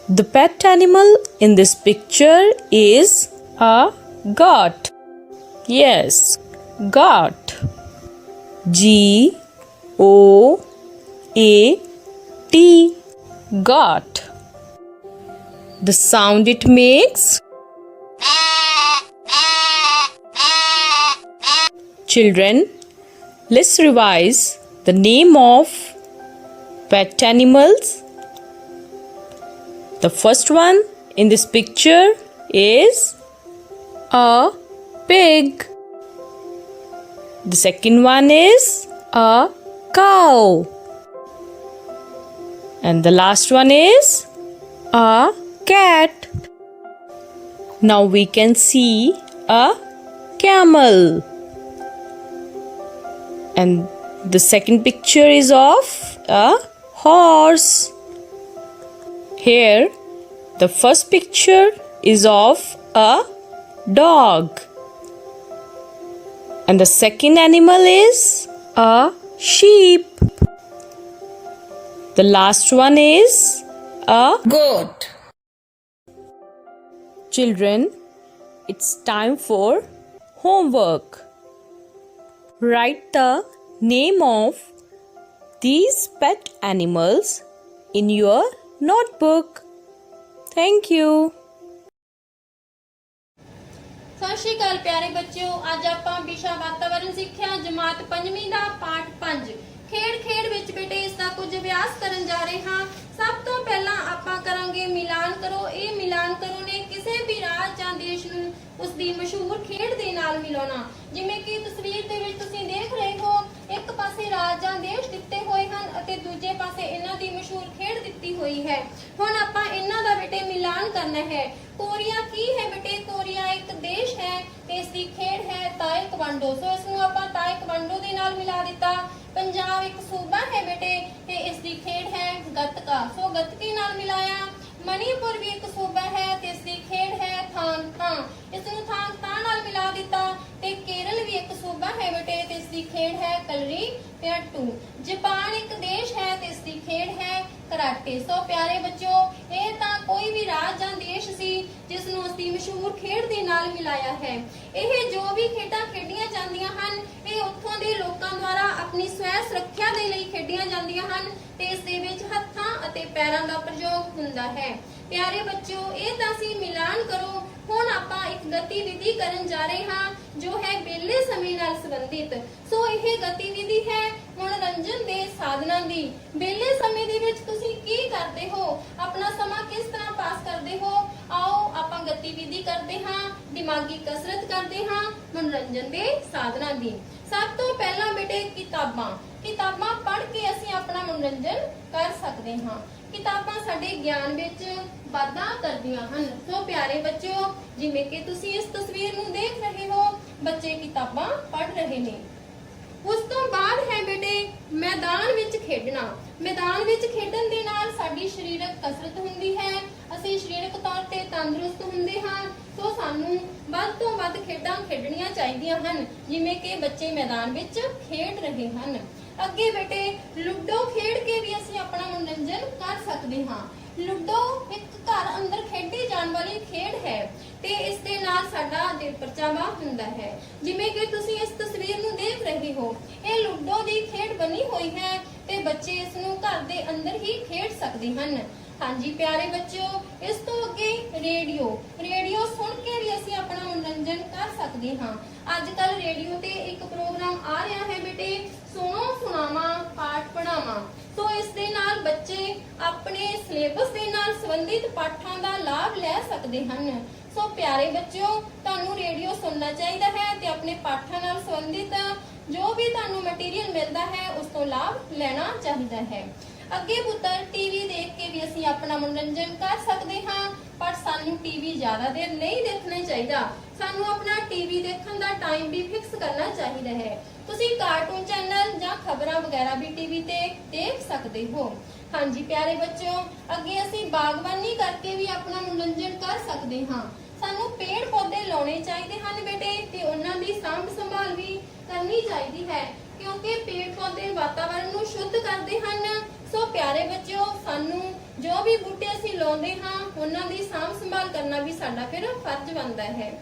The pet animal in this picture is a goat. Yes, goat. G-O-A-T, goat. The sound it makes. Children, let's revise the name of pet animals. The first one in this picture is a pig. The second one is a cow. And the last one is a cat. Now we can see a camel. And the second picture is of a horse. Here, the first picture is of a dog. And the second animal is a sheep. The last one is a goat. Children, it's time for homework. Write the name of these pet animals in your notebook. Thank you. ਸਤਿ ਸ਼੍ਰੀ ਅਕਾਲ ਪਿਆਰੇ ਬੱਚਿਓ, ਅੱਜ ਆਪਾਂ ਵਿਸ਼ਾ ਵਾਤਾਵਰਣ ਸਿੱਖਿਆ ਜਮਾਤ 5ਵੀਂ ਦਾ ਪਾਠ 5 ਖੇਡ ਵਿੱਚ ਬੇਟੇ ਇਸ ਦਾ ਕੁਝ ਅਭਿਆਸ ਕਰਨ ਜਾ ਰਹੇ ਹਾਂ। ਸਭ ਤੋਂ ਪਹਿਲਾਂ ਆਪਾਂ ਕਰਾਂਗੇ ਮਿਲਾਨ ਕਰੋ। ਇਹ ਮਿਲਾਨ ਕਰੋ ਨੇ ਕਿਸੇ ਵੀ ਰਾਜ ਜਾਂ ਦੇਸ਼ ਨੂੰ ਉਸ ਦੀ ਮਸ਼ਹੂਰ ਖੇਡ ਦੇ ਨਾਲ ਮਿਲਾਉਣਾ। ਜਿਵੇਂ ਕਿ ਤਸਵੀਰ ਦੇ ਵਿੱਚ ਤੁਸੀਂ ਦੇਖ ਰਹੇ ਹੋ, ਇੱਕ ਪਾਸੇ ਰਾਜ ਜਾਂ ਦੇਸ਼ ਦਿੱਤੇ ਹੋਏ ਹਨ ਅਤੇ ਦੂਜੇ ਪਾਸੇ ਇਹਨਾਂ ਦੀ ਮਸ਼ਹੂਰ ਖੇਡ ਦਿੱਤੀ ਹੋਈ ਹੈ। ਹੁਣ ਆਪਾਂ ਇਹਨਾਂ ਦਾ ਬੇਟੇ ਮਿਲਾਨ ਕਰਨਾ ਹੈ। ਕੋਰੀਆ ਕੀ ਹੈ ਬੇਟੇ? ਕੋਰੀਆ ਇੱਕ ਦੇਸ਼ ਹੈ ਤੇ ਇਸ ਦੀ ਖੇਡ ਹੈ ਤਾਇਕਵਾਂਡੋ। ਸੋ ਇਸ ਨੂੰ ਆਪਾਂ ਤਾਇਕਵਾਂਡੋ ਦੇ ਨਾਲ ਮਿਲਾ ਦਿੱਤਾ। ਪੰਜਾਬ ਇੱਕ ਸੂਬਾ ਹੈ ਬੇਟੇ ਤੇ ਇਸ ਦੀ ਖੇਡ ਹੈ ਗੱਤਕਾ। ਸੋ ਗੱਤਕੇ ਨਾਲ ਮਿਲਾਇਆ। ਮਣੀਪੁਰ ਵੀ ਇੱਕ ਸੂਬਾ ਹੈ ਤੇ ਇਸ ਦੀ ਖੇਡ ਹੈ ਥਾਂਗ ਥਾਂ। ਇਸ ਨੂੰ ਥਾਂਗ ਥਾਂ ਨਾਲ ਮਿਲਾ ਦਿੱਤਾ। ਤੇ ਕੇਰਲ ਵੀ ਇੱਕ ਸੂਬਾ ਹੈ ਬੇਟੇ ਤੇ ਇਸ ਦੀ ਖੇਡ ਹੈ ਕਲਰੀ ਪਿਆਟੂ। ਜਾਪਾਨ ਇੱਕ ਦੇਸ਼ ਹੈ ਤੇ ਇਸ ਦੀ ਖੇਡ ਹੈ ਕਰਾਟੇ। ਸੋ ਪਿਆਰੇ ਬੱਚਿਓ, ਇਹ ਤਾਂ ਕੋਈ ਵੀ ਰਾਜ ਜਾਂ ਦੇਸ਼ ਸੀ ਜਿਸ ਨੂੰ ਅਸੀਂ ਮਸ਼ਹੂਰ ਖੇਡ ਦੇ ਨਾਲ ਮਿਲਾਇਆ ਹੈ। ਇਹ ਜੋ ਵੀ ਖੇਡਾਂ ਖੇਡੀਆਂ ਜਾਂਦੀਆਂ ਹਨ, ਇਹ ਉੱਥੋਂ ਦੇ ਲੋਕਾਂ ਦੁਆਰਾ ਆਪਣੀ ਸਵੈ ਸੁਰੱਖਿਆ ਦੇ ਲਈ ਖੇਡੀਆਂ ਜਾਂਦੀਆਂ ਹਨ ਤੇ ਇਸ ਦੇ ਵਿੱਚ ਹੱਥਾਂ ਅਤੇ ਪੈਰਾਂ ਦਾ ਪ੍ਰਯੋਗ ਹੁੰਦਾ ਹੈ। ਪਿਆਰੇ ਬੱਚਿਓ, ਇਹ ਤਾਂ ਸੀ ਮਿਲਾਨ ਕਰੋ। ਹੁਣ ਆਪਾਂ ਇੱਕ ਗਤੀਵਿਧੀ ਕਰਨ ਜਾ ਰਹੇ ਹਾਂ ਜੋ ਹੈ ਵਿਹਲੇ ਸਮੇਂ ਨਾਲ ਸੰਬੰਧਿਤ। ਸੋ ਇਹ ਗਤੀਵਿਧੀ ਹੈ ਮਨੋਰੰਜਨ ਦੇ ਸਾਧਨਾਂ ਦੀ। ਵਿਹਲੇ ਸਮੇਂ ਦੇ ਵਿੱਚ ਤੁਸੀਂ ਕੀ ਕਰਦੇ ਹੋ, ਆਪਣਾ ਸਮਾਂ ਕਿਸ ਤਰ੍ਹਾਂ ਪਾਸ ਕਰਦੇ ਹੋ? ਆਓ ਆਪਾਂ ਗਤੀਵਿਧੀ ਕਰਦੇ ਹਾਂ, ਦਿਮਾਗੀ ਕਸਰਤ ਕਰਦੇ ਹਾਂ ਮਨੋਰੰਜਨ ਦੇ ਸਾਧਨਾਂ ਦੀ। ਸਭ ਤੋਂ ਪਹਿਲਾਂ ਬੇਟੇ ਕਿਤਾਬਾਂ ਪੜ੍ਹ ਕੇ ਅਸੀਂ ਆਪਣਾ ਮਨੋਰੰਜਨ ਕਰ ਸਕਦੇ ਹਾਂ। ਕਿਤਾਬਾਂ ਸਾਡੇ ਗਿਆਨ ਵਿੱਚ ਵਾਧਾ ਕਰਦੀਆਂ ਹਨ। ਸੋ ਪਿਆਰੇ ਬੱਚਿਓ, ਜਿਵੇਂ ਕਿ ਤੁਸੀਂ ਇਸ ਤਸਵੀਰ ਨੂੰ ਦੇਖ ਰਹੇ ਹੋ, ਬੱਚੇ ਕਿਤਾਬਾਂ ਪੜ੍ਹ ਰਹੇ ਨੇ। ਉਸ ਤੋਂ ਬਾਅਦ ਹੈ ਬੇਟੇ ਮੈਦਾਨ ਵਿੱਚ ਖੇਡਣਾ। ਮੈਦਾਨ ਵਿੱਚ ਖੇਡਣ ਦੇ ਨਾਲ ਸਾਡੀ ਸਰੀਰਕ ਕਸਰਤ ਹੁੰਦੀ ਹੈ, ਅਸੀਂ ਸਰੀਰਕ ਤੌਰ ਤੇ ਤੰਦਰੁਸਤ ਹੁੰਦੇ ਹਾਂ। ਸੋ ਸਾਨੂੰ ਵੱਧ ਤੋਂ ਵੱਧ ਖੇਡਾਂ ਖੇਡਣੀਆਂ ਚਾਹੀਦੀਆਂ ਹਨ ਜਿਵੇਂ ਕਿ ਬੱਚੇ ਮੈਦਾਨ ਵਿੱਚ ਖੇਡ ਰਹੇ ਹਨ। ਅੱਗੇ ਬੇਟੇ ਲੁੱਡੋ ਖੇਡ ਕੇ ਵੀ ਅਸੀਂ ਆਪਣਾ ਮਨੋਰੰਜਨ ਕਰ ਸਕਦੇ ਹਾਂ। ਲੁੱਡੋ ਇੱਕ ਘਰ ਅੰਦਰ ਖੇਡੀ ਜਾਣ ਵਾਲੀ ਖੇਡ ਹੈ ਤੇ ਇਸ ਦੇ ਨਾਲ ਸਾਡਾ ਦਿਲ ਪਰਚਾਵਾ ਹੁੰਦਾ ਹੈ। ਜਿਵੇਂ ਕਿ ਤੁਸੀਂ ਇਸ ਤਸਵੀਰ ਨੂੰ ਦੇਖ ਰਹੇ ਹੋ, ਇਹ ਲੁੱਡੋ ਦੀ ਖੇਡ ਬਣੀ ਹੋਈ ਹੈ ਤੇ ਬੱਚੇ ਇਸ ਨੂੰ ਘਰ ਦੇ ਅੰਦਰ ਹੀ ਖੇਡ ਸਕਦੇ ਹਨ। ਹਾਂਜੀ ਪਿਆਰੇ ਬੱਚਿਓ, ਇਸ ਤੋਂ ਅੱਗੇ ਰੇਡੀਓ ਸੁਣ ਕੇ ਵੀ ਅਸੀਂ ਆਪਣਾ ਮਨੋਰੰਜਨ ਕਰ ਸਕਦੇ ਹਾਂ। ਅੱਜ ਕੱਲ ਰੇਡੀਓ ਤੇ ਇੱਕ ਪ੍ਰੋਗਰਾਮ ਆ ਰਿਹਾ ਹੈ ਬੇਟੇ, ਸੁਣੋ ਸੁਣਾਵਾਂ ਪਾਠ ਪੜਾਵਾਂ। ਸੋ ਇਸ ਦੇ ਨਾਲ ਬੱਚੇ ਆਪਣੇ ਸਿਲੇਬਸ ਦੇ ਨਾਲ ਸੰਬੰਧਿਤ ਪਾਠਾਂ ਦਾ ਲਾਭ ਲੈ ਸਕਦੇ ਹਨ। ਸੋ ਪਿਆਰੇ ਬੱਚਿਓ, ਤੁਹਾਨੂੰ ਰੇਡੀਓ ਸੁਣਨਾ ਚਾਹੀਦਾ ਹੈ ਤੇ ਆਪਣੇ ਪਾਠਾਂ ਨਾਲ ਸੰਬੰਧਿਤ ਜੋ ਵੀ ਤੁਹਾਨੂੰ ਮਟੀਰੀਅਲ ਮਿਲਦਾ ਹੈ ਉਸ ਤੋਂ ਲਾਭ ਲੈਣਾ ਚਾਹੀਦਾ ਹੈ। ਅੱਗੇ ਪੁੱਤਰ ਟੀਵੀ ਦੇਖ ਕੇ ਵੀ ਅਸੀਂ ਆਪਣਾ ਮਨੋਰੰਜਨ ਕਰ ਸਕਦੇ ਹਾਂ, ਪਰ ਸਾਨੂੰ ਟੀਵੀ ਜ਼ਿਆਦਾ ਦੇਰ ਨਹੀਂ ਦੇਖਣਾ ਚਾਹੀਦਾ। ਸਾਨੂੰ ਆਪਣਾ ਟੀਵੀ ਦੇਖਣ ਦਾ ਟਾਈਮ ਵੀ ਫਿਕਸ ਕਰਨਾ ਚਾਹੀਦਾ ਹੈ। ਤੁਸੀਂ ਕਾਰਟੂਨ ਚੈਨਲ ਜਾਂ ਖਬਰਾਂ ਵਗੈਰਾ ਵੀ ਟੀਵੀ ਤੇ ਦੇਖ ਸਕਦੇ ਹੋ। ਹਾਂਜੀ ਪਿਆਰੇ ਬੱਚਿਓ, ਅੱਗੇ ਅਸੀਂ ਬਾਗਬਾਨੀ ਕਰਕੇ ਵੀ ਆਪਣਾ ਮਨੋਰੰਜਨ ਕਰ ਸਕਦੇ ਹਾਂ। ਸਾਨੂੰ ਪੇੜ ਪੌਦੇ ਲਾਉਣੇ ਚਾਹੀਦੇ ਹਨ ਬੇਟੇ ਤੇ ਉਹਨਾਂ ਦੀ ਸਾਂਭ ਸੰਭਾਲ ਵੀ ਕਰਨੀ ਚਾਹੀਦੀ ਹੈ ਕਿਉਂਕਿ ਪੇੜ ਪੌਦੇ ਵਾਤਾਵਰਣ ਨੂੰ ਸ਼ੁੱਧ ਕਰਦੇ ਹਨ। ਸੋ ਪਿਆਰੇ ਬੱਚਿਓ, ਸਾਨੂੰ ਜੋ ਵੀ ਬੂਟੇ ਅਸੀਂ ਲਾਉਂਦੇ ਹਾਂ ਉਹਨਾਂ ਦੀ ਸਾਂਭ ਸੰਭਾਲ ਕਰਨਾ ਵੀ ਸਾਡਾ ਫਿਰ ਫਰਜ਼ ਬਣਦਾ ਹੈ।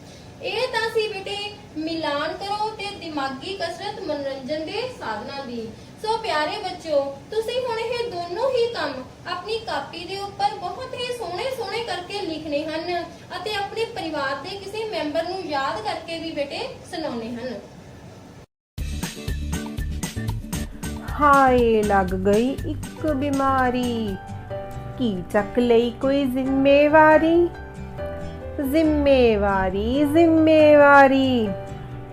ਇਹ ਤਾਂ ਸੀ ਬੇਟੇ ਮਿਲਾਨ ਕਰੋ ਤੇ ਦਿਮਾਗੀ ਕਸਰਤ ਮਨੋਰੰਜਨ ਦੇ ਸਾਧਨਾਂ ਦੀ। ਸੋ ਪਿਆਰੇ ਬੱਚਿਓ, ਤੁਸੀਂ ਹੁਣ ਇਹ ਦੋਨੋਂ ਹੀ ਕੰਮ ਆਪਣੀ ਕਾਪੀ ਦੇ ਉੱਪਰ ਬਹੁਤ ਹੀ ਸੋਹਣੇ ਕਰਕੇ ਲਿਖਣੇ ਹਨ ਅਤੇ ਆਪਣੇ ਪਰਿਵਾਰ ਦੇ ਕਿਸੇ ਮੈਂਬਰ ਨੂੰ ਯਾਦ ਕਰਕੇ ਵੀ ਬੇਟੇ ਸੁਣਾਉਣੇ ਹਨ। ਹਾਏ ਲੱਗ ਗਈ ਇੱਕ ਬਿਮਾਰੀ, ਕੀ ਚੱਕ ਲਈ ਕੋਈ ਜ਼ਿੰਮੇਵਾਰੀ। ਜ਼ਿੰਮੇਵਾਰੀ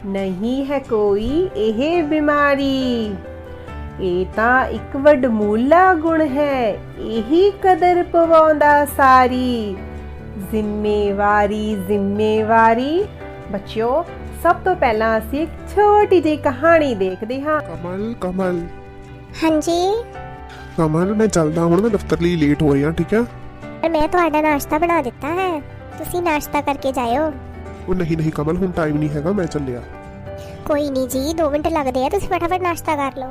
ਨਹੀਂ ਹੈ ਕੋਈ ਇਹ ਬਿਮਾਰੀ, ਇਹ ਤਾਂ ਇੱਕ ਵਡਮੁੱਲਾ ਗੁਣ ਹੈ, ਇਹੀ ਕਦਰ ਪਵਾਉਂਦਾ ਸਾਰੀ। ਜ਼ਿੰਮੇਵਾਰੀ। ਬੱਚਿਓ, ਸਭ ਤੋਂ ਪਹਿਲਾਂ ਅਸੀਂ ਇੱਕ ਛੋਟੀ ਜਿਹੀ ਕਹਾਣੀ ਦੇਖਦੇ ਹਾਂ। ਕਮਲ ਹਾਂਜੀ ਕਮਲ, ਮੈਂ ਚੱਲਦਾ ਹੁਣ, ਮੈਂ ਦਫ਼ਤਰ ਲਈ ਲੇਟ ਹੋ ਰਿਹਾ, ਠੀਕ ਹੈ? ਮੈਂ ਤੁਹਾਡਾ ਨਾਸ਼ਤਾ ਬਣਾ ਦਿੱਤਾ ਹੈ, ਤੁਸੀਂ ਨਾਸ਼ਤਾ ਕਰਕੇ ਜਾਇਓ। ਉਹ ਨਹੀਂ ਕਮਲ, ਹੁਣ ਟਾਈਮ ਨਹੀਂ ਹੈਗਾ, ਮੈਂ ਚੱਲਿਆ। ਕੋਈ ਨਹੀਂ ਜੀ, 2 ਮਿੰਟ ਲੱਗਦੇ ਆ, ਤੁਸੀਂ ਫਟਾਫਟ ਨਾਸ਼ਤਾ ਕਰ ਲਓ।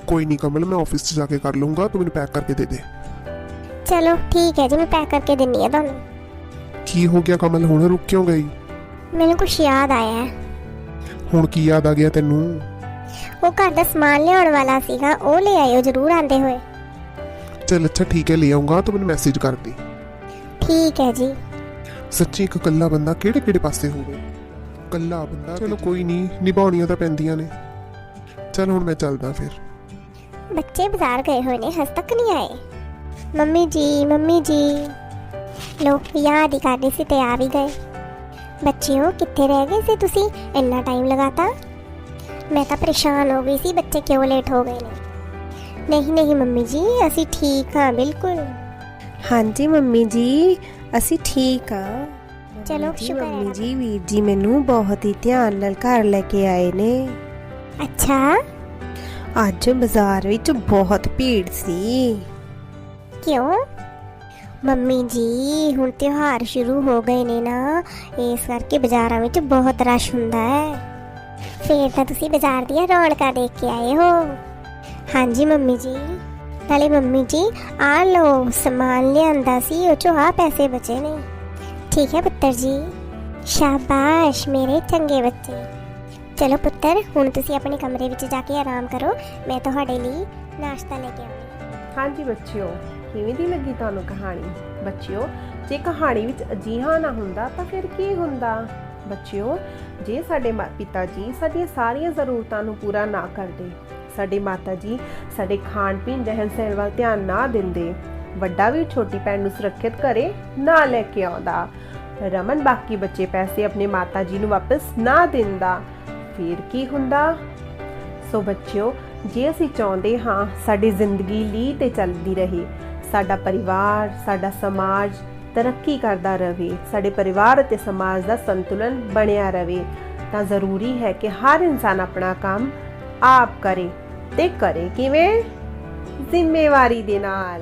ਕੋਈ ਨਹੀਂ ਕਮਲ, ਮੈਂ ਆਫਿਸ 'ਚ ਜਾ ਕੇ ਕਰ ਲੂੰਗਾ, ਤੂੰ ਮੈਨੂੰ ਪੈਕ ਕਰਕੇ ਦੇ ਦੇ। ਚਲੋ ਠੀਕ ਹੈ ਜੀ, ਮੈਂ ਪੈਕ ਕਰਕੇ ਦਿੰਨੀ ਆ ਤੁਹਾਨੂੰ। ਕੀ ਹੋ ਗਿਆ ਕਮਲ, ਹੁਣ ਰੁਕ ਕਿਉਂ ਗਈ? ਮੈਨੂੰ ਕੁਝ ਯਾਦ ਆਇਆ ਹੈ। ਹੁਣ ਕੀ ਯਾਦ ਆ ਗਿਆ ਤੈਨੂੰ? ਉਹ ਘਰ ਦਾ ਸਮਾਨ ਲਿਆਉਣ ਵਾਲਾ ਸੀਗਾ, ਉਹ ਲੈ ਆਇਓ ਜ਼ਰੂਰ ਆਂਦੇ ਹੋਏ। ਚਲ ਅੱਛਾ ਠੀਕ ਹੈ, ਲੈ ਆਉਂਗਾ, ਤੂੰ ਮੈਨੂੰ ਮੈਸੇਜ ਕਰ ਦੇ। ਠੀਕ ਹੈ ਜੀ। ਸੱਚੀ ਇੱਕ ਇਕੱਲਾ ਬੰਦਾ ਕਿਹੜੇ ਪਾਸੇ ਹੋਵੇ? ਇਕੱਲਾ ਬੰਦਾ, ਚਲੋ ਕੋਈ ਨਹੀਂ, ਨਿਭਾਉਣੀਆਂ ਤਾਂ ਪੈਂਦੀਆਂ ਨੇ। ਚਲ ਹੁਣ ਮੈਂ ਚੱਲਦਾ ਫਿਰ। ਬੱਚੇ ਬਾਜ਼ਾਰ ਗਏ ਹੋਏ ਨੇ, ਹਜੇ ਤੱਕ ਨਹੀਂ ਆਏ। ਮੰਮੀ ਜੀ ਲੋ ਯਾਦ ਹੀ ਕਰ ਰਹੀ ਸੀ ਤੇ ਆ ਵੀ ਗਏ। ਬੱਚਿਓ ਕਿੱਥੇ ਰਹਿ ਗਏ ਸੀ ਤੁਸੀਂ, ਇੰਨਾ ਟਾਈਮ ਲਗਾਤਾ। ਮੈਂ ਤਾਂ ਪਰੇਸ਼ਾਨ ਹੋ ਗਈ ਸੀ, ਬੱਚੇ ਕਿਉਂ ਲੇਟ ਹੋ ਗਏ ਨੇ। ਨਹੀਂ ਮੰਮੀ ਜੀ, ਅਸੀਂ ਠੀਕ ਹਾਂ ਬਿਲਕੁਲ। ਹਾਂਜੀ ਮੰਮੀ ਜੀ, ਅਸੀਂ ਠੀਕ ਹਾਂ। ਚਲੋ ਸ਼ੁਕਰ ਹੈ। ਮੰਮੀ ਜੀ, ਵੀਰ ਜੀ ਮੈਨੂੰ ਬਹੁਤ ਹੀ ਧਿਆਨ ਨਾਲ ਘਰ ਲੈ ਕੇ ਆਏ ਨੇ। ਅੱਛਾ, ਅੱਜ ਬਾਜ਼ਾਰ ਵਿੱਚ ਬਹੁਤ ਭੀੜ ਸੀ। ਕਿਉਂ? ਮੰਮੀ ਜੀ ਹੁਣ ਤਿਉਹਾਰ ਸ਼ੁਰੂ ਹੋ ਗਏ ਨੇ ਨਾ, ਇਸ ਕਰਕੇ ਬਾਜ਼ਾਰਾਂ ਵਿੱਚ ਬਹੁਤ ਰਸ਼ ਹੁੰਦਾ ਹੈ। ਫੇਰ ਤਾਂ ਤੁਸੀਂ ਬਾਜ਼ਾਰ ਦੀਆਂ ਰੌਣਕਾਂ ਦੇਖ ਕੇ ਆਏ ਹੋ। ਹਾਂਜੀ ਮੰਮੀ ਜੀ। ਨਾਲੇ ਮੰਮੀ ਜੀ ਆ ਲਓ ਸਮਾਨ ਲਿਆਂਦਾ ਸੀ, ਉਹ ਚੋਂ ਆ ਪੈਸੇ ਬਚੇ ਨੇ। ਠੀਕ ਹੈ ਪੁੱਤਰ ਜੀ। ਸ਼ਾਬਾਸ਼ ਮੇਰੇ ਚੰਗੇ ਬੱਚੇ। ਚਲੋ ਪੁੱਤਰ ਹੁਣ ਤੁਸੀਂ ਆਪਣੇ ਕਮਰੇ ਵਿੱਚ ਜਾ ਕੇ ਆਰਾਮ ਕਰੋ, ਮੈਂ ਤੁਹਾਡੇ ਲਈ ਨਾਸ਼ਤਾ ਲੈ ਕੇ ਆਉਂਦੀ। ਹਾਂਜੀ ਬੱਚਿਓ, ਕਿਵੇਂ ਦੀ ਲੱਗੀ ਤੁਹਾਨੂੰ ਕਹਾਣੀ? ਬੱਚਿਓ, ਜੇ ਕਹਾਣੀ ਵਿੱਚ ਅਜਿਹਾ ਨਾ ਹੁੰਦਾ ਤਾਂ ਫਿਰ ਕੀ ਹੁੰਦਾ? ਬੱਚਿਓ, ਜੇ ਸਾਡੇ ਪਿਤਾ ਜੀ ਸਾਡੀਆਂ ਸਾਰੀਆਂ ਜ਼ਰੂਰਤਾਂ ਨੂੰ ਪੂਰਾ ਨਾ ਕਰਦੇ, ਸਾਡੇ ਮਾਤਾ ਜੀ ਸਾਡੇ ਖਾਣ ਪੀਣ ਰਹਿਣ ਸਹਿਣ ਵੱਲ ਧਿਆਨ ਨਾ ਦਿੰਦੇ, ਵੱਡਾ ਵੀ ਛੋਟੀ ਭੈਣ ਨੂੰ ਸੁਰੱਖਿਅਤ ਘਰੇ ਨਾ ਲੈ ਕੇ ਆਉਂਦਾ, ਰਮਨ ਬਾਕੀ ਬਚੇ ਪੈਸੇ ਆਪਣੇ ਮਾਤਾ ਜੀ ਨੂੰ ਵਾਪਸ ਨਾ ਦਿੰਦਾ, ਫਿਰ ਕੀ ਹੁੰਦਾ? ਸੋ ਬੱਚਿਓ, ਜੇ ਅਸੀਂ ਚਾਹੁੰਦੇ ਹਾਂ ਸਾਡੀ ਜ਼ਿੰਦਗੀ ਲੀਹ ਤੇ ਚੱਲਦੀ ਰਹੇ, ਸਾਡਾ ਪਰਿਵਾਰ ਸਾਡਾ ਸਮਾਜ ਤਰੱਕੀ ਕਰਦਾ ਰਹੇ, ਸਾਡੇ ਪਰਿਵਾਰ ਅਤੇ ਸਮਾਜ ਦਾ ਸੰਤੁਲਨ ਬਣਿਆ ਰਹੇ, ਤਾਂ ਜ਼ਰੂਰੀ ਹੈ ਕਿ ਹਰ ਇਨਸਾਨ ਆਪਣਾ ਕੰਮ ਆਪ ਕਰੇ ਤੇ ਕਰੇ ਕਿਵੇਂ? ਜ਼ਿੰਮੇਵਾਰੀ ਦੇ ਨਾਲ।